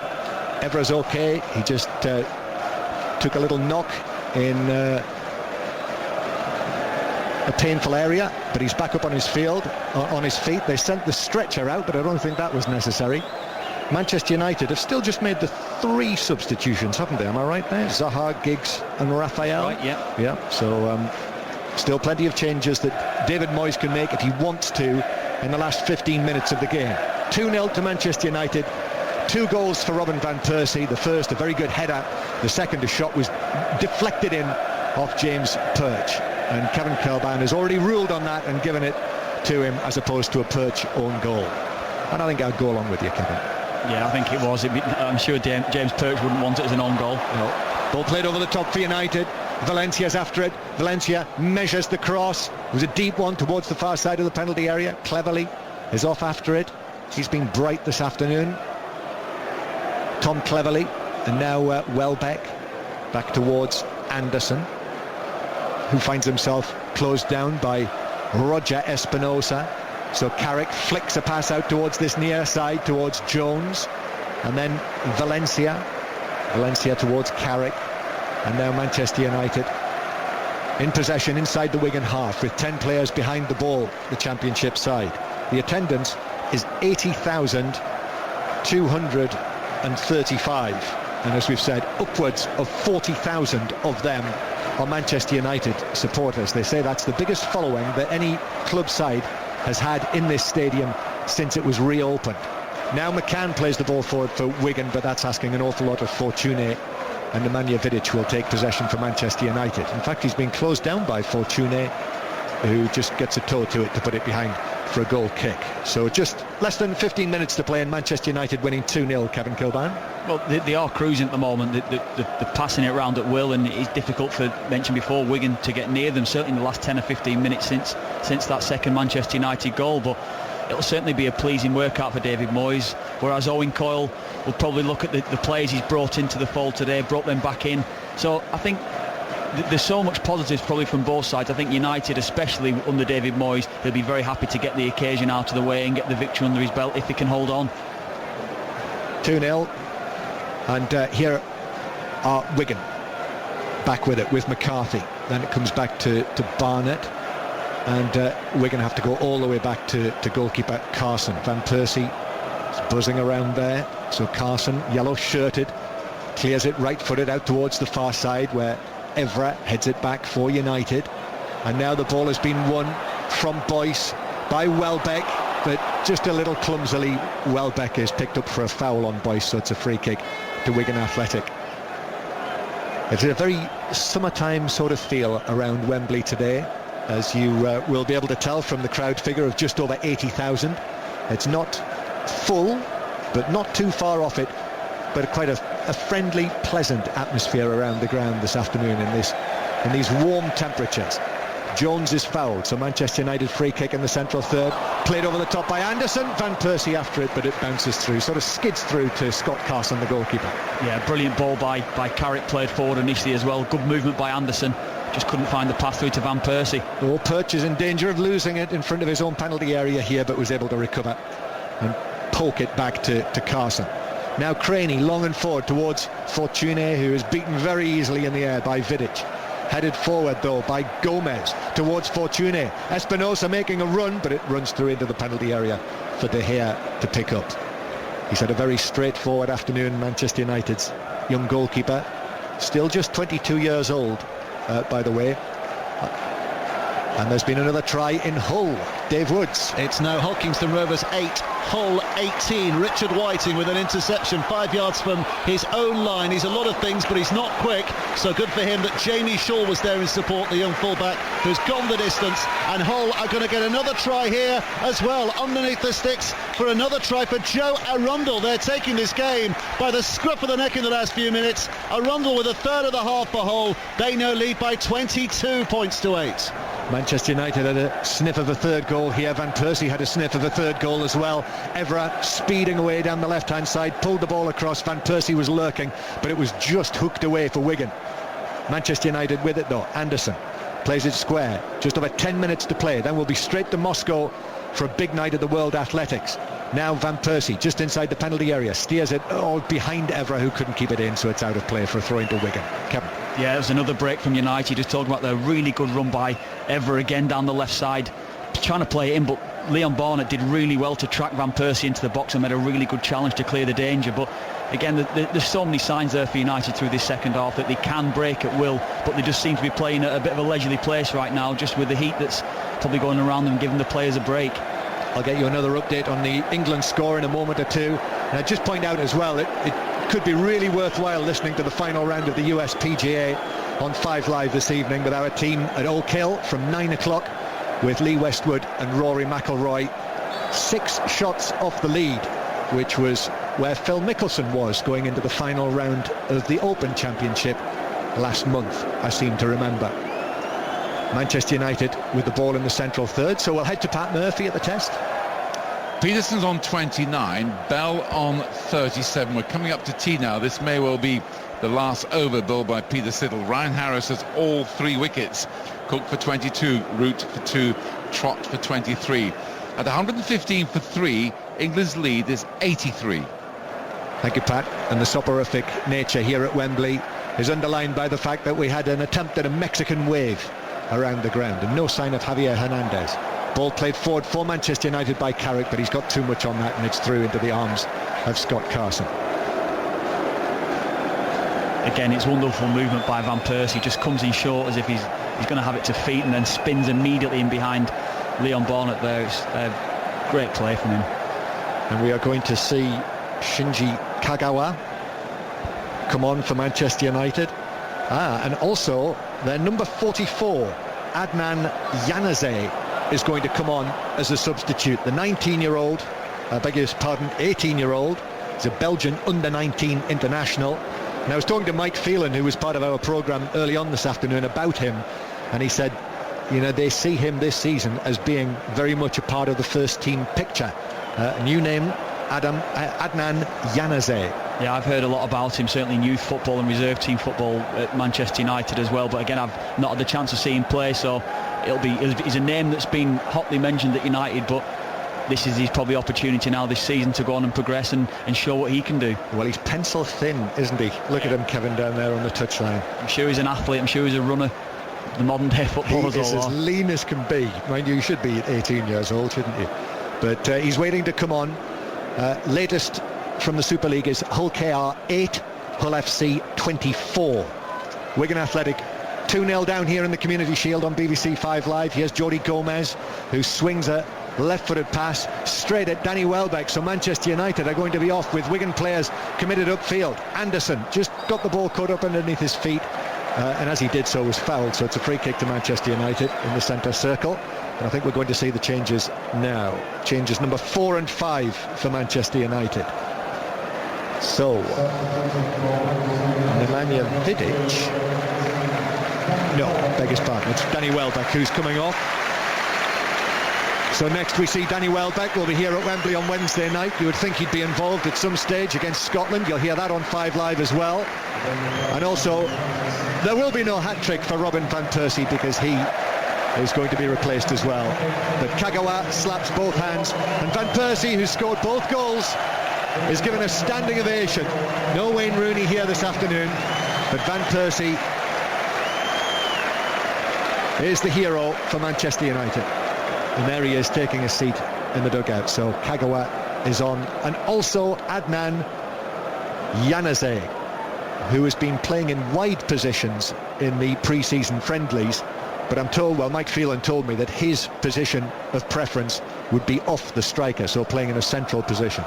Evra's okay. He just took a little knock in a painful area, but he's back up on his field, on his feet. They sent the stretcher out, but I don't think that was necessary. Manchester United have still just made the 3 substitutions, haven't they? Am I right there? Zaha, Giggs and Raphael. Right, yeah. Yeah, so still plenty of changes that David Moyes can make if he wants to in the last 15 minutes of the game. 2-0 to Manchester United. 2 goals for Robin van Persie. The first, a very good header. The second, a shot was deflected in off James Perch. and Kevin Kilbane has already ruled on that and given it to him as opposed to a perch own goal. And I think I'd go along with you, Kevin. Yeah, I think it was. I'm sure James Perch wouldn't want it as an own goal. No. Ball played over the top for United. Valencia's after it. Valencia measures the cross. It was a deep one towards the far side of the penalty area. Cleverly is off after it. He's been bright this afternoon. Tom Cleverly, and now Welbeck back towards Anderson, who finds himself closed down by Roger Espinosa. So Carrick flicks a pass out towards this near side towards Jones, and then Valencia towards Carrick, and now Manchester United in possession inside the Wigan half with 10 players behind the ball, the Championship side. The attendance is 80,235, and as we've said, upwards of 40,000 of them are Manchester United supporters. They say that's the biggest following that any club side has had in this stadium since it was reopened. Now McCann plays the ball forward for Wigan, but that's asking an awful lot of Fortune, and Nemanja Vidic will take possession for Manchester United. In fact, he's been closed down by Fortune, who just gets a toe to it to put it behind for a goal kick. So just less than 15 minutes to play, and Manchester United winning 2-0, Kevin Kilbane. Well, they are cruising at the moment. They're passing it around at will, and it's difficult for, mentioned before, Wigan to get near them, certainly in the last 10 or 15 minutes since that second Manchester United goal. But it'll certainly be a pleasing workout for David Moyes, whereas Owen Coyle will probably look at the players he's brought into the fold today, brought them back in. So I think there's so much positives probably from both sides. I think United, especially under David Moyes, he'll be very happy to get the occasion out of the way and get the victory under his belt if he can hold on. 2-0, and here are Wigan back with it with McCarthy. Then it comes back to Barnett, and Wigan have to go all the way back to goalkeeper Carson. Van Persie is buzzing around there, so Carson, yellow shirted, clears it right-footed out towards the far side where Evra heads it back for United. And now the ball has been won from Boyce by Welbeck, but just a little clumsily Welbeck is picked up for a foul on Boyce, so it's a free kick to Wigan Athletic. It's a very summertime sort of feel around Wembley today, as you will be able to tell from the crowd figure of just over 80,000. It's not full, but not too far off it, but quite a friendly, pleasant atmosphere around the ground this afternoon in these warm temperatures. Jones is fouled, so Manchester United free kick in the central third, played over the top by Anderson. Van Persie after it, but it bounces through, sort of skids through to Scott Carson, the goalkeeper. Yeah, brilliant ball by Carrick, played forward initially as well. Good movement by Anderson, just couldn't find the path through to Van Persie. Oh, Perch is in danger of losing it in front of his own penalty area here, but was able to recover and poke it back to Carson. Now Craney long and forward towards Fortune, who is beaten very easily in the air by Vidic. Headed forward though by Gomez towards Fortune. Espinosa making a run, but it runs through into the penalty area for De Gea to pick up. He's had a very straightforward afternoon, Manchester United's young goalkeeper, still just 22 years old, by the way. And there's been another try in Hull. Dave Woods. It's now Hulkingston Rovers 8, Hull 18. Richard Whiting with an interception 5 yards from his own line. He's a lot of things, but he's not quick, so good for him that Jamie Shaw was there in support, the young fullback who's gone the distance. And Hull are going to get another try here as well, underneath the sticks for another try for Joe Arundel. They're taking this game by the scruff of the neck in the last few minutes. Arundel with a third of the half for Hull. They now lead by 22 points to 8. Manchester United had a sniff of a third goal here. Van Persie had a sniff of a third goal as well. Evra speeding away down the left-hand side, pulled the ball across. Van Persie was lurking, but it was just hooked away for Wigan. Manchester United with it though. Anderson plays it square. Just over 10 minutes to play. Then we'll be straight to Moscow for a big night at the World Athletics. Now Van Persie just inside the penalty area, steers it all behind Evra, who couldn't keep it in, so it's out of play for a throw into Wigan. Kevin. Yeah, it was another break from United. Just talking about the really good run by Evra again down the left side, trying to play it in, but Leon Barnett did really well to track Van Persie into the box and made a really good challenge to clear the danger. But again, there's so many signs there for United through this second half that they can break at will, but they just seem to be playing at a bit of a leisurely pace right now, just with the heat that's probably going around them, giving the players a break. I'll get you another update on the England score in a moment or two. And I'd just point out as well, it could be really worthwhile listening to the final round of the US PGA on 5 Live this evening with our team at Oak Hill from 9 o'clock with Lee Westwood and Rory McIlroy. 6 shots off the lead, which was where Phil Mickelson was going into the final round of the Open Championship last month, I seem to remember. Manchester United with the ball in the central third, so we'll head to Pat Murphy at the test. Peterson's on 29, Bell on 37. We're coming up to tea now. This may well be the last over bowled by Peter Siddle. Ryan Harris has all 3 wickets. Cook for 22, Root for 2, Trott for 23. At 115 for 3, England's lead is 83. Thank you, Pat. And the soporific nature here at Wembley is underlined by the fact that we had an attempt at a Mexican wave around the ground and no sign of Javier Hernandez. Ball played forward for Manchester United by Carrick, but he's got too much on that and it's through into the arms of Scott Carson. Again, it's wonderful movement by Van Persie. Just comes in short as if he's going to have it to feet and then spins immediately in behind Leon Barnett there. It's great play from him. And we are going to see Shinji Kagawa come on for Manchester United. And also their number 44, Adnan Januzaj, is going to come on as a substitute. The 19-year-old, I beg your pardon, 18-year-old, is a Belgian under-19 international. And I was talking to Mike Phelan, who was part of our programme early on this afternoon, about him, and he said, you know, they see him this season as being very much a part of the first team picture. A new name, Adnan Januzaj. Yeah, I've heard a lot about him, certainly in youth football and reserve team football at Manchester United as well. But again, I've not had the chance to see him play, so he's a name that's been hotly mentioned at United, but this is his probably opportunity now this season to go on and progress and show what he can do. Well, he's pencil thin, isn't he? Look at him, Kevin, down there on the touchline. I'm sure he's an athlete, I'm sure he's a runner. The modern day footballers he is as lean as can be. Mind you, you should be 18 years old, shouldn't you? But he's waiting to come on. Latest from the Super League is Hull KR 8, Hull FC 24. Wigan Athletic 2-0 down here in the Community Shield on BBC 5 Live. Here's Jody Gomez, who swings a left-footed pass straight at Danny Welbeck. So Manchester United are going to be off with Wigan players committed upfield. Anderson just got the ball caught up underneath his feet, and as he did so was fouled. So it's a free kick to Manchester United in the centre circle. And I think we're going to see the changes now. Changes number 4 and 5 for Manchester United. So Nemanja Vidic, no, beg his pardon, it's Danny Welbeck who's coming off. So next we see Danny Welbeck. Will be here at Wembley on Wednesday night. You would think he'd be involved at some stage against Scotland. You'll hear that on 5 Live as well. And also there will be no hat-trick for Robin van Persie because he is going to be replaced as well. But Kagawa slaps both hands, and Van Persie, who scored both goals, is given a standing ovation. No Wayne Rooney here this afternoon, but Van Persie is the hero for Manchester United. And there he is taking a seat in the dugout. So Kagawa is on, and also Adnan Januzaj, who has been playing in wide positions in the pre-season friendlies. But I'm told, well, Mike Phelan told me that his position of preference would be off the striker, so playing in a central position.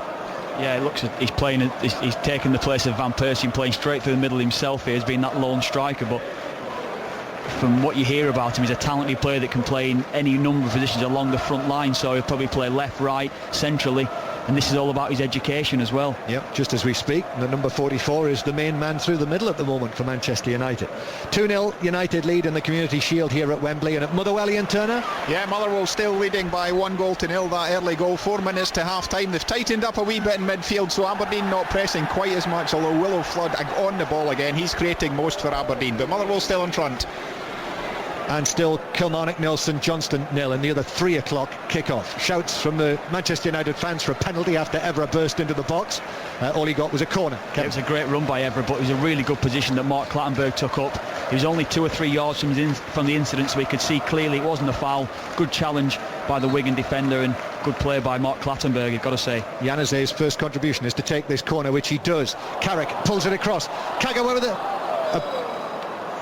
Yeah, it looks he's playing. He's taken the place of Van Persie and playing straight through the middle himself here as being that lone striker. But from what you hear about him, he's a talented player that can play in any number of positions along the front line. So he'll probably play left, right, centrally. And this is all about his education as well. Yep, just as we speak, the number 44 is the main man through the middle at the moment for Manchester United. 2-0 United lead in the Community Shield here at Wembley. And at Motherwell, Ian Turner? Yeah, Motherwell still leading by 1-0. That early goal, 4 minutes to half-time. They've tightened up a wee bit in midfield, so Aberdeen not pressing quite as much, although Willow Flood on the ball again. He's creating most for Aberdeen, but Motherwell still in front. And still Kilmarnock nil, St Johnstone nil in the other 3 o'clock kickoff. Shouts from the Manchester United fans for a penalty after Evra burst into the box. All he got was a corner. It was a great run by Evra, but it was a really good position that Mark Clattenburg took up. He was only 2 or 3 yards from the incident, so he could see clearly it wasn't a foul. Good challenge by the Wigan defender and good play by Mark Clattenburg, you've got to say. Januzaj's first contribution is to take this corner, which he does. Carrick pulls it across. Kagawa with it.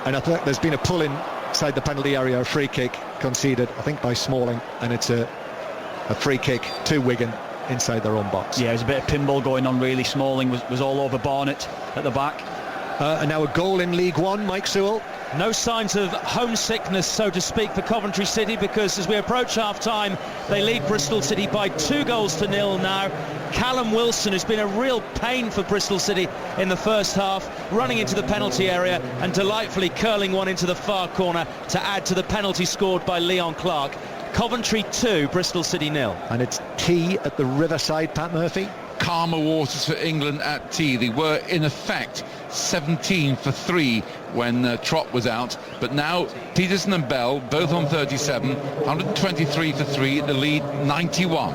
And I think there's been a pull in inside the penalty area, a free kick conceded, I think by Smalling, and it's a free kick to Wigan inside their own box. Yeah, there's a bit of pinball going on really. Smalling was all over Barnett at the back, And now a goal in League One, Mike Sewell. No signs of homesickness, so to speak, for Coventry City, because as we approach half-time, they lead Bristol City by 2-0 now. Callum Wilson has been a real pain for Bristol City in the first half, running into the penalty area and delightfully curling one into the far corner to add to the penalty scored by Leon Clark. Coventry 2, Bristol City 0. And it's tea at the Riverside, Pat Murphy. Calmer waters for England at tea. They were in effect 17 for 3 when Trott was out, but now Peterson and Bell both on 37, 123 for 3, the lead 91.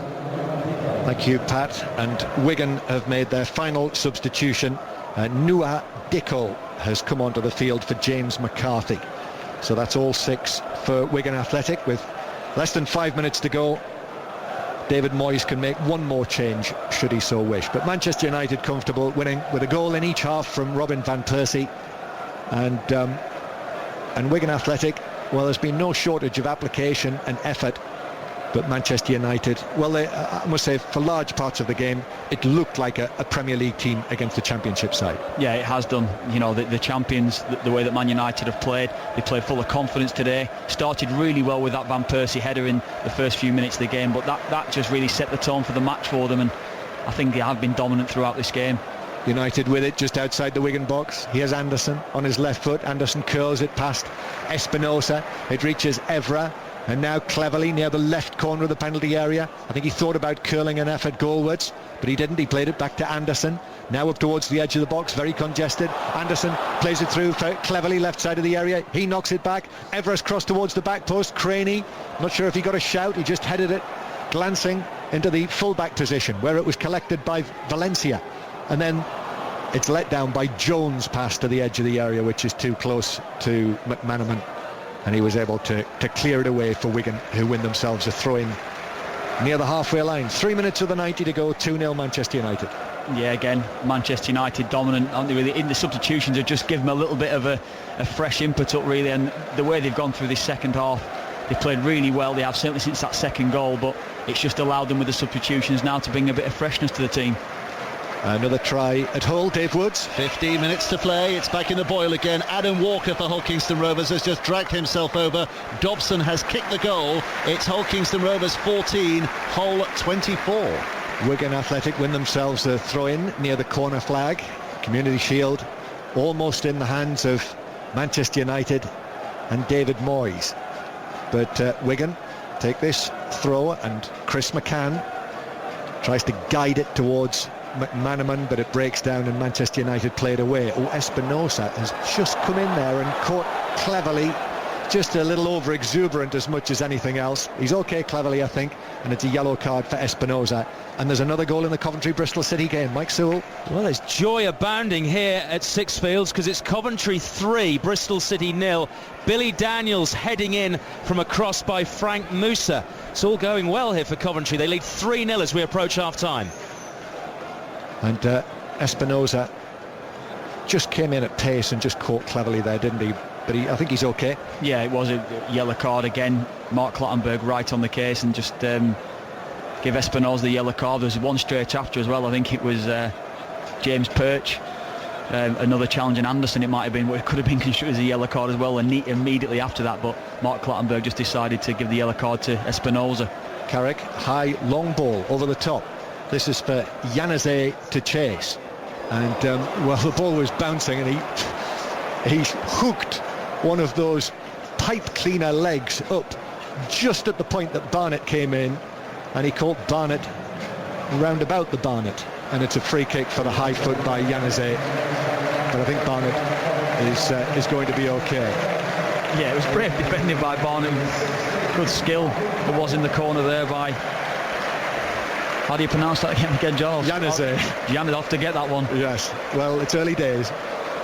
Thank you, Pat. And Wigan have made their final substitution. Nua Dicko has come onto the field for James McCarthy. So that's all 6 for Wigan Athletic. With less than 5 minutes to go, David Moyes can make one more change should he so wish. But Manchester United comfortable, winning with a goal in each half from Robin van Persie. And Wigan Athletic, well, there's been no shortage of application and effort. But Manchester United, well, I must say, for large parts of the game, it looked like a Premier League team against the Championship side. Yeah, it has done. You know, the champions, the way that Man United have played, they played full of confidence today. Started really well with that Van Persie header in the first few minutes of the game, but that just really set the tone for the match for them, and I think they have been dominant throughout this game. United with it just outside the Wigan box. Here's Anderson on his left foot. Anderson curls it past Espinosa. It reaches Evra. And now cleverly near the left corner of the penalty area. I think he thought about curling an effort goalwards, but he didn't. He played it back to Anderson. Now up towards the edge of the box, very congested. Anderson plays it through cleverly left side of the area. He knocks it back. Everest crossed towards the back post. Craney, not sure if he got a shout. He just headed it, glancing into the full-back position where it was collected by Valencia. And then it's let down by Jones' pass to the edge of the area, which is too close to McManaman. And he was able to clear it away for Wigan, who win themselves a throw-in near the halfway line. 3 minutes of the 90 to go, 2-0 Manchester United. Yeah, again, Manchester United dominant, aren't they, really? In the substitutions have just given them a little bit of a fresh input up, really, and the way they've gone through this second half, they've played really well. They have, certainly since that second goal, but it's just allowed them with the substitutions now to bring a bit of freshness to the team. Another try at Hull, Dave Woods. 15 minutes to play, it's back in the boil again. Adam Walker for Hull Kingston Rovers has just dragged himself over. Dobson has kicked the goal. It's Hull Kingston Rovers 14, Hull 24. Wigan Athletic win themselves a throw-in near the corner flag. Community Shield almost in the hands of Manchester United and David Moyes. But Wigan take this throw, and Chris McCann tries to guide it towards McManaman, but it breaks down and Manchester United played away. Oh, Espinosa has just come in there and caught cleverly, just a little over exuberant as much as anything else. He's okay cleverly, I think, and it's a yellow card for Espinosa. And there's another goal in the Coventry-Bristol City game. Mike Sewell. Well, there's joy abounding here at Sixfields, because it's Coventry 3, Bristol City 0. Billy Daniels heading in from a cross by Frank Musa. It's all going well here for Coventry. They lead 3-0 as we approach half-time. And Espinosa just came in at pace and just caught cleverly there, didn't he? But I think he's okay. Yeah, it was a yellow card again. Mark Clattenburg right on the case and just give Espinosa the yellow card. There was one straight after as well. I think it was James Perch. Another challenge in Anderson, it might have been, it could have been construed as a yellow card as well, and immediately after that, but Mark Clattenburg just decided to give the yellow card to Espinosa. Carrick, high long ball over the top. This is for Yanazé to chase, and well, the ball was bouncing and he hooked one of those pipe cleaner legs up just at the point that Barnett came in, and he caught Barnett round about the Barnett, and it's a free kick for the high foot by Yanazé. But I think Barnett is going to be okay. Yeah, it was brave defending by Barnett. Good skill that was in the corner there by... How do you pronounce that again, John? Yanazé. Yanazé, I'll have to get that one. Yes. Well, it's early days.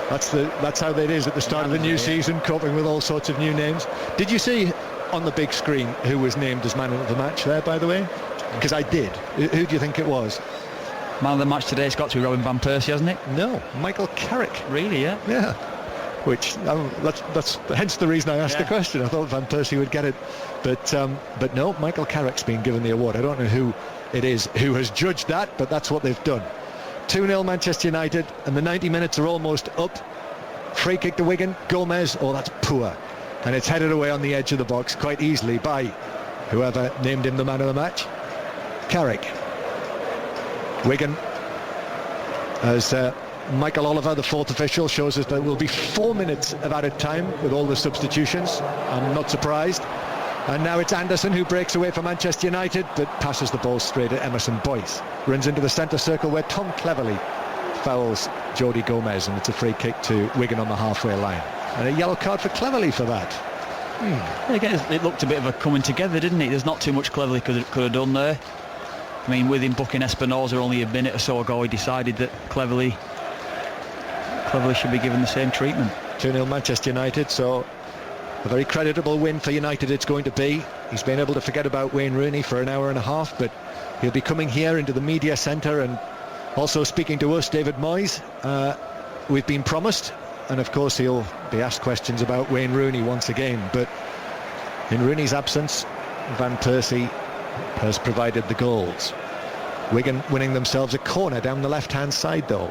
That's how it is at the start of the new season, coping with all sorts of new names. Did you see on the big screen who was named as man of the match there, by the way? Because I did. Who do you think it was? Man of the match today's got to be Robin van Persie, hasn't it? No, Michael Carrick. Really? Yeah. Yeah. Which that's hence the reason I asked the question. I thought Van Persie would get it, but no, Michael Carrick's been given the award. I don't know who it is who has judged that, but that's what they've done. 2-0 Manchester United, and the 90 minutes are almost up. Free kick to Wigan. Gomez. Oh, that's poor. And it's headed away on the edge of the box quite easily by whoever named him the man of the match. Carrick. Wigan, as Michael Oliver, the fourth official, shows us that we'll be 4 minutes of added time with all the substitutions. I'm not surprised. And now it's Anderson who breaks away for Manchester United, but passes the ball straight at Emerson Boyce. Runs into the centre circle where Tom Cleverley fouls Jody Gomez, and it's a free kick to Wigan on the halfway line. And a yellow card for Cleverley for that. Again, it looked a bit of a coming together, didn't it? There's not too much Cleverley could have done there. I mean, with him booking Espinosa only a minute or so ago, he decided that Cleverley should be given the same treatment. 2-0 Manchester United, so a very creditable win for United it's going to be. He's been able to forget about Wayne Rooney for an hour and a half, but he'll be coming here into the media centre and also speaking to us, David Moyes. We've been promised, and of course he'll be asked questions about Wayne Rooney once again, but in Rooney's absence, Van Persie has provided the goals. Wigan winning themselves a corner down the left-hand side though,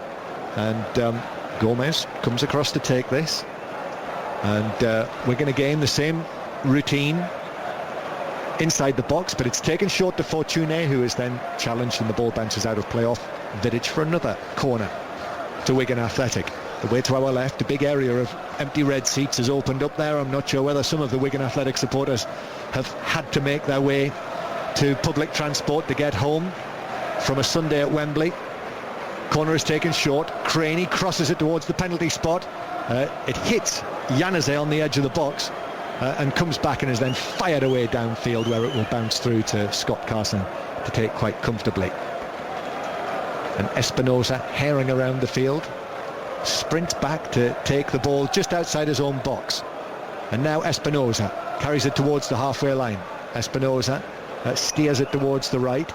and Gomez comes across to take this, and Wigan again the same routine inside the box, but it's taken short to Fortune, who is then challenged and the ball bounces out of play off Vidic for another corner to Wigan Athletic. The way to our left, a big area of empty red seats has opened up there. I'm not sure whether some of the Wigan Athletic supporters have had to make their way to public transport to get home from a Sunday at Wembley. Corner is taken short. Craney crosses it towards the penalty spot. It hits Januzaj on the edge of the box and comes back and is then fired away downfield, where it will bounce through to Scott Carson to take quite comfortably. And Espinosa herring around the field, sprints back to take the ball just outside his own box. And now Espinosa carries it towards the halfway line. Espinosa steers it towards the right,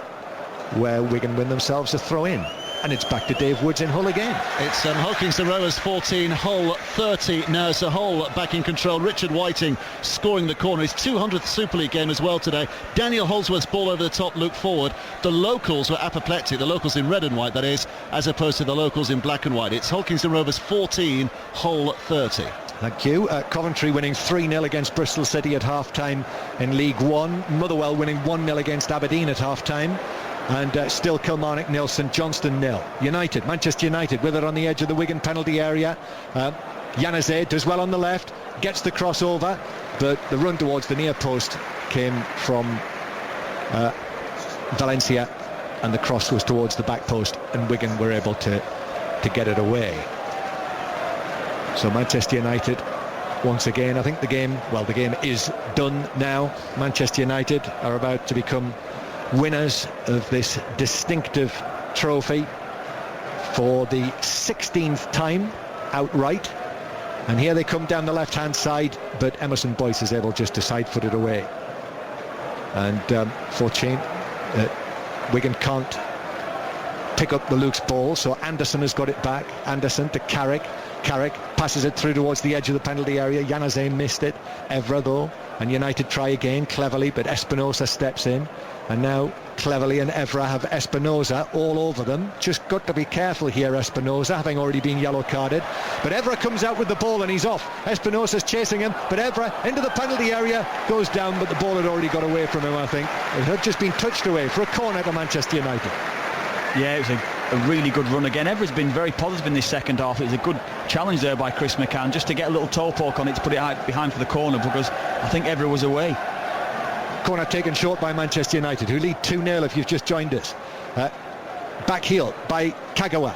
where Wigan win themselves a throw-in. And it's back to Dave Woods in Hull again. It's Hulkington Rovers 14, Hull 30 now. So Hull back in control. Richard Whiting scoring the corner. His 200th Super League game as well today. Daniel Holdsworth's ball over the top, loop forward. The locals were apoplectic, the locals in red and white, that is, as opposed to the locals in black and white. It's Hulkington Rovers 14, Hull 30. Thank you. Coventry winning 3-0 against Bristol City at half-time in League One. Motherwell winning 1-0 against Aberdeen at half-time. And still Kilmarnock 0, St Johnstone 0. Manchester United with it on the edge of the Wigan penalty area. Januzaj does well on the left, gets the crossover, but the run towards the near post came from Valencia, and the cross was towards the back post, and Wigan were able to get it away. So Manchester United, once again, I think the game is done now. Manchester United are about to become winners of this distinctive trophy for the 16th time outright. And here they come down the left-hand side, but Emerson Boyce is able just to side-foot it away. And Fortune, Wigan can't pick up the loose ball, so Anderson has got it back. Anderson to Carrick. Carrick passes it through towards the edge of the penalty area. Januzaj missed it. Evra though, and United try again cleverly, but Espinosa steps in. And now Cleverley and Evra have Espinosa all over them. Just got to be careful here, Espinosa, having already been yellow carded. But Evra comes out with the ball and he's off. Espinosa's chasing him, but Evra into the penalty area, goes down, but the ball had already got away from him, I think. It had just been touched away for a corner to Manchester United. Yeah, it was a really good run again. Evra's been very positive in this second half. It was a good challenge there by Chris McCann, just to get a little toe poke on it, to put it out behind for the corner, because I think Evra was away. Corner taken short by Manchester United, who lead 2-0 if you've just joined us. Back heel by Kagawa.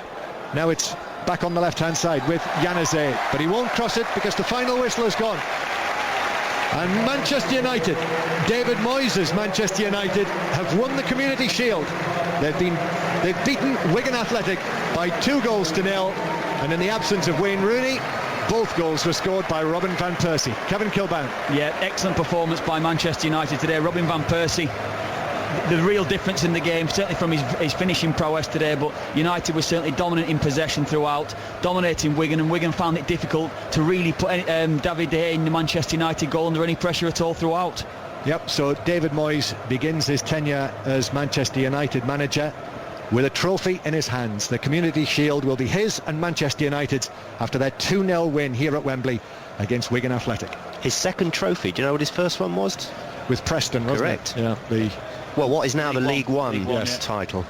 Now it's back on the left-hand side with Januzaj, but he won't cross it because the final whistle has gone. And Manchester United, David Moyes' Manchester United, have won the Community Shield. They've beaten Wigan Athletic by 2-0, and in the absence of Wayne Rooney, both goals were scored by Robin van Persie. Kevin Kilbane. Yeah, excellent performance by Manchester United today. Robin van Persie, the real difference in the game, certainly from his finishing prowess today, but United was certainly dominant in possession throughout, dominating Wigan, and Wigan found it difficult to really put David De Gea in the Manchester United goal under any pressure at all throughout. Yep, so David Moyes begins his tenure as Manchester United manager with a trophy in his hands. The Community Shield will be his and Manchester United's after their 2-0 win here at Wembley against Wigan Athletic. His second trophy. Do you know what his first one was? With Preston, wasn't Correct. it? Yeah. Well, what is now the League One yes. title.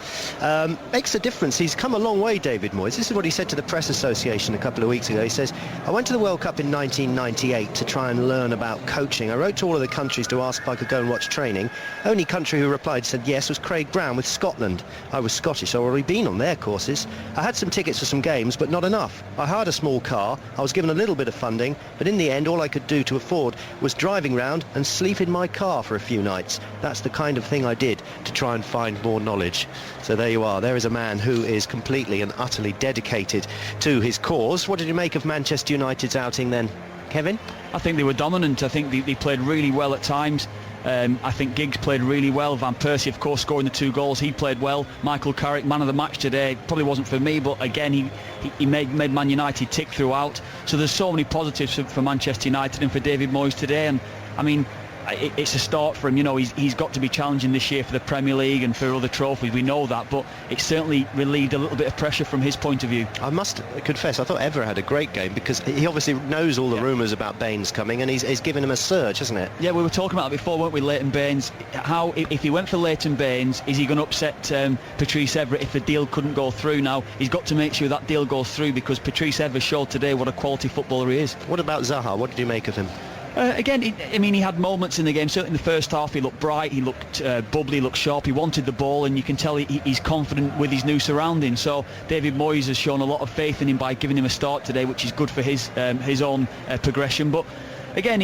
Makes a difference. He's come a long way, David Moyes. This is what he said to the Press Association a couple of weeks ago. He says, I went to the World Cup in 1998 to try and learn about coaching. I wrote to all of the countries to ask if I could go and watch training. Only country who replied said yes was Craig Brown with Scotland. I was Scottish, so I'd already been on their courses. I had some tickets for some games, but not enough. I hired a small car. I was given a little bit of funding, but in the end, all I could do to afford was driving round and sleep in my car for a few nights. That's the kind of thing I did to try and find more knowledge. So there you are. There is a man who is completely and utterly dedicated to his cause. What did you make of Manchester United's outing then, Kevin? I think they were dominant. I think they played really well at times. I think Giggs played really well. Van Persie, of course, scoring the 2 goals. He played well. Michael Carrick, man of the match today. Probably wasn't for me, but again, he made Man United tick throughout. So there's so many positives for Manchester United and for David Moyes today. And I mean, it's a start for him. You know, he's got to be challenging this year for the Premier League and for other trophies. We know that, but it certainly relieved a little bit of pressure from his point of view. I must confess, I thought Evra had a great game because he obviously knows all the rumours about Baines coming, and he's given him a surge, hasn't it? Yeah, we were talking about it before, weren't we, Leighton Baines? How, if he went for Leighton Baines, is he going to upset Patrice Evra if the deal couldn't go through? Now, he's got to make sure that deal goes through because Patrice Evra showed today what a quality footballer he is. What about Zaha? What did you make of him? Again, he had moments in the game. Certainly in the first half, he looked bright, he looked bubbly, he looked sharp, he wanted the ball, and you can tell he's confident with his new surroundings. So David Moyes has shown a lot of faith in him by giving him a start today, which is good for his own progression. But again,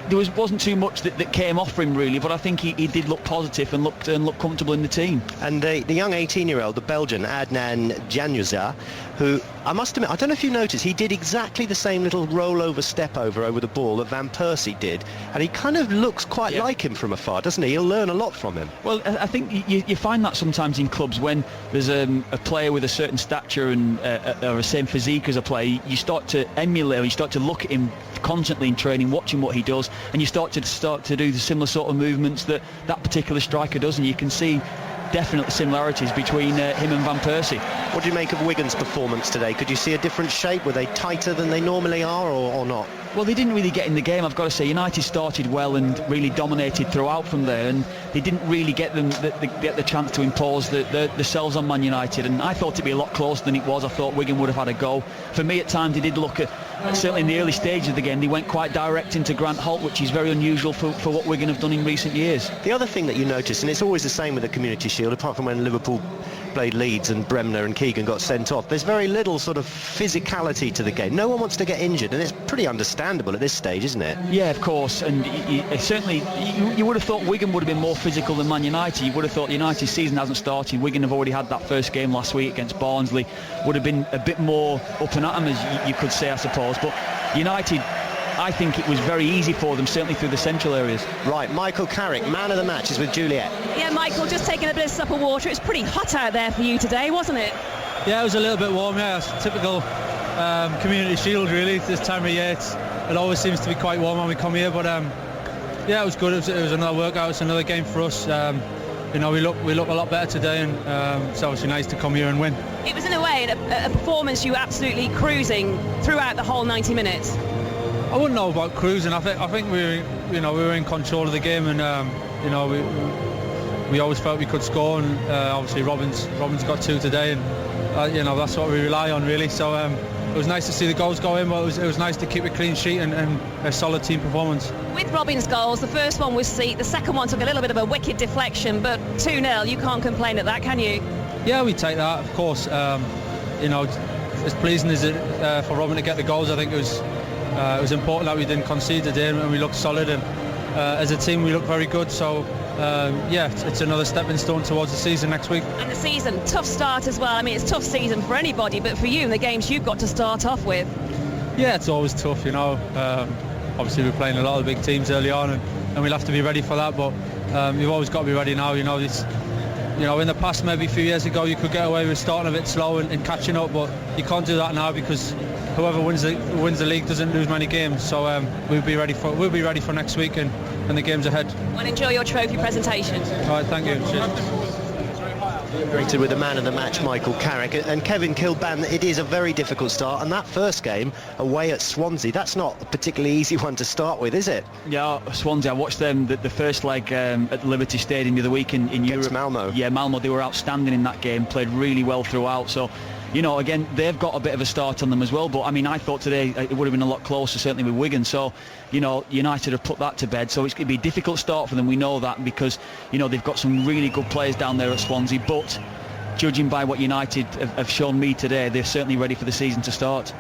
there wasn't too much that came off for him really, but I think he did look positive and looked comfortable in the team. And the young 18-year-old, the Belgian Adnan Januzaj, who I must admit, I don't know if you noticed, he did exactly the same little rollover step over the ball that Van Persie did, and he kind of looks quite like him from afar, doesn't he? He'll learn a lot from him. Well, I think you find that sometimes in clubs when there's a player with a certain stature and or a same physique as a player, you start to emulate, or you start to look at him constantly in training, watching what he does, and you start to do the similar sort of movements that particular striker does, and you can see definite similarities between him and Van Persie. What do you make of Wigan's performance today? Could you see a different shape? Were they tighter than they normally are, or not? Well, they didn't really get in the game, I've got to say. United started well and really dominated throughout from there, and they didn't really get the chance to impose themselves on Man United, and I thought it'd be a lot closer than it was. I thought Wigan would have had a go. For me, at times, they did look at, certainly in the early stages of the game, they went quite direct into Grant Holt, which is very unusual for what Wigan have done in recent years. The other thing that you notice, and it's always the same with the Community Shield, apart from when Liverpool played Leeds and Bremner and Keegan got sent off, there's very little sort of physicality to the game. No one wants to get injured, and it's pretty understandable at this stage, isn't it? Yeah, of course, and certainly you would have thought Wigan would have been more physical than Man United. You would have thought the United season hasn't started. Wigan have already had that first game last week against Barnsley. Would have been a bit more up and at them, as you could say, I suppose. But United, I think it was very easy for them, certainly through the central areas. Right, Michael Carrick, man of the match, is with Juliet. Yeah, Michael, just taking a bit of sup of water. It's pretty hot out there for you today, wasn't it? Yeah, it was a little bit warm, yeah. It's typical Community Shield, really, this time of year. It always seems to be quite warm when we come here, but yeah, it was good. It was another workout. It's another game for us. We look a lot better today, and it's obviously nice to come here and win. It was, in a way, a performance you were absolutely cruising throughout the whole 90 minutes. I wouldn't know about cruising. I think we were in control of the game, and we always felt we could score, and obviously Robin's got 2 today, and that's what we rely on, really. So it was nice to see the goals go in, but it was nice to keep a clean sheet and a solid team performance. With Robin's goals, the first one was Seat, the second one took a little bit of a wicked deflection, but 2-0, you can't complain at that, can you? Yeah, we take that, of course. As pleasing as it for Robin to get the goals, I think it was important that we didn't concede today, and we looked solid, and as a team we look very good. So yeah, it's another stepping stone towards the season next week. And the season, tough start as well. I mean, it's a tough season for anybody, but for you and the games you've got to start off with. Yeah, it's always tough, obviously we're playing a lot of big teams early on, and we'll have to be ready for that, but you've always got to be ready now. In the past, maybe a few years ago, you could get away with starting a bit slow and catching up, but you can't do that now, because whoever wins the league doesn't lose many games. So we'll be ready for next week and the games ahead. Well, enjoy your trophy presentation. All right, thank you. Cheers. Rated with the man of the match, Michael Carrick. And Kevin Kilbane, it is a very difficult start, and that first game away at Swansea, that's not a particularly easy one to start with, is it? Yeah, Swansea, I watched them the first leg at the Liberty Stadium the other week in Europe. Malmo. Yeah, Malmo, they were outstanding in that game, played really well throughout, so you know, again, they've got a bit of a start on them as well, but I mean, I thought today it would have been a lot closer, certainly with Wigan, so you know, United have put that to bed, so it's going to be a difficult start for them, we know that, because you know, they've got some really good players down there at Swansea, but judging by what United have shown me today, they're certainly ready for the season to start.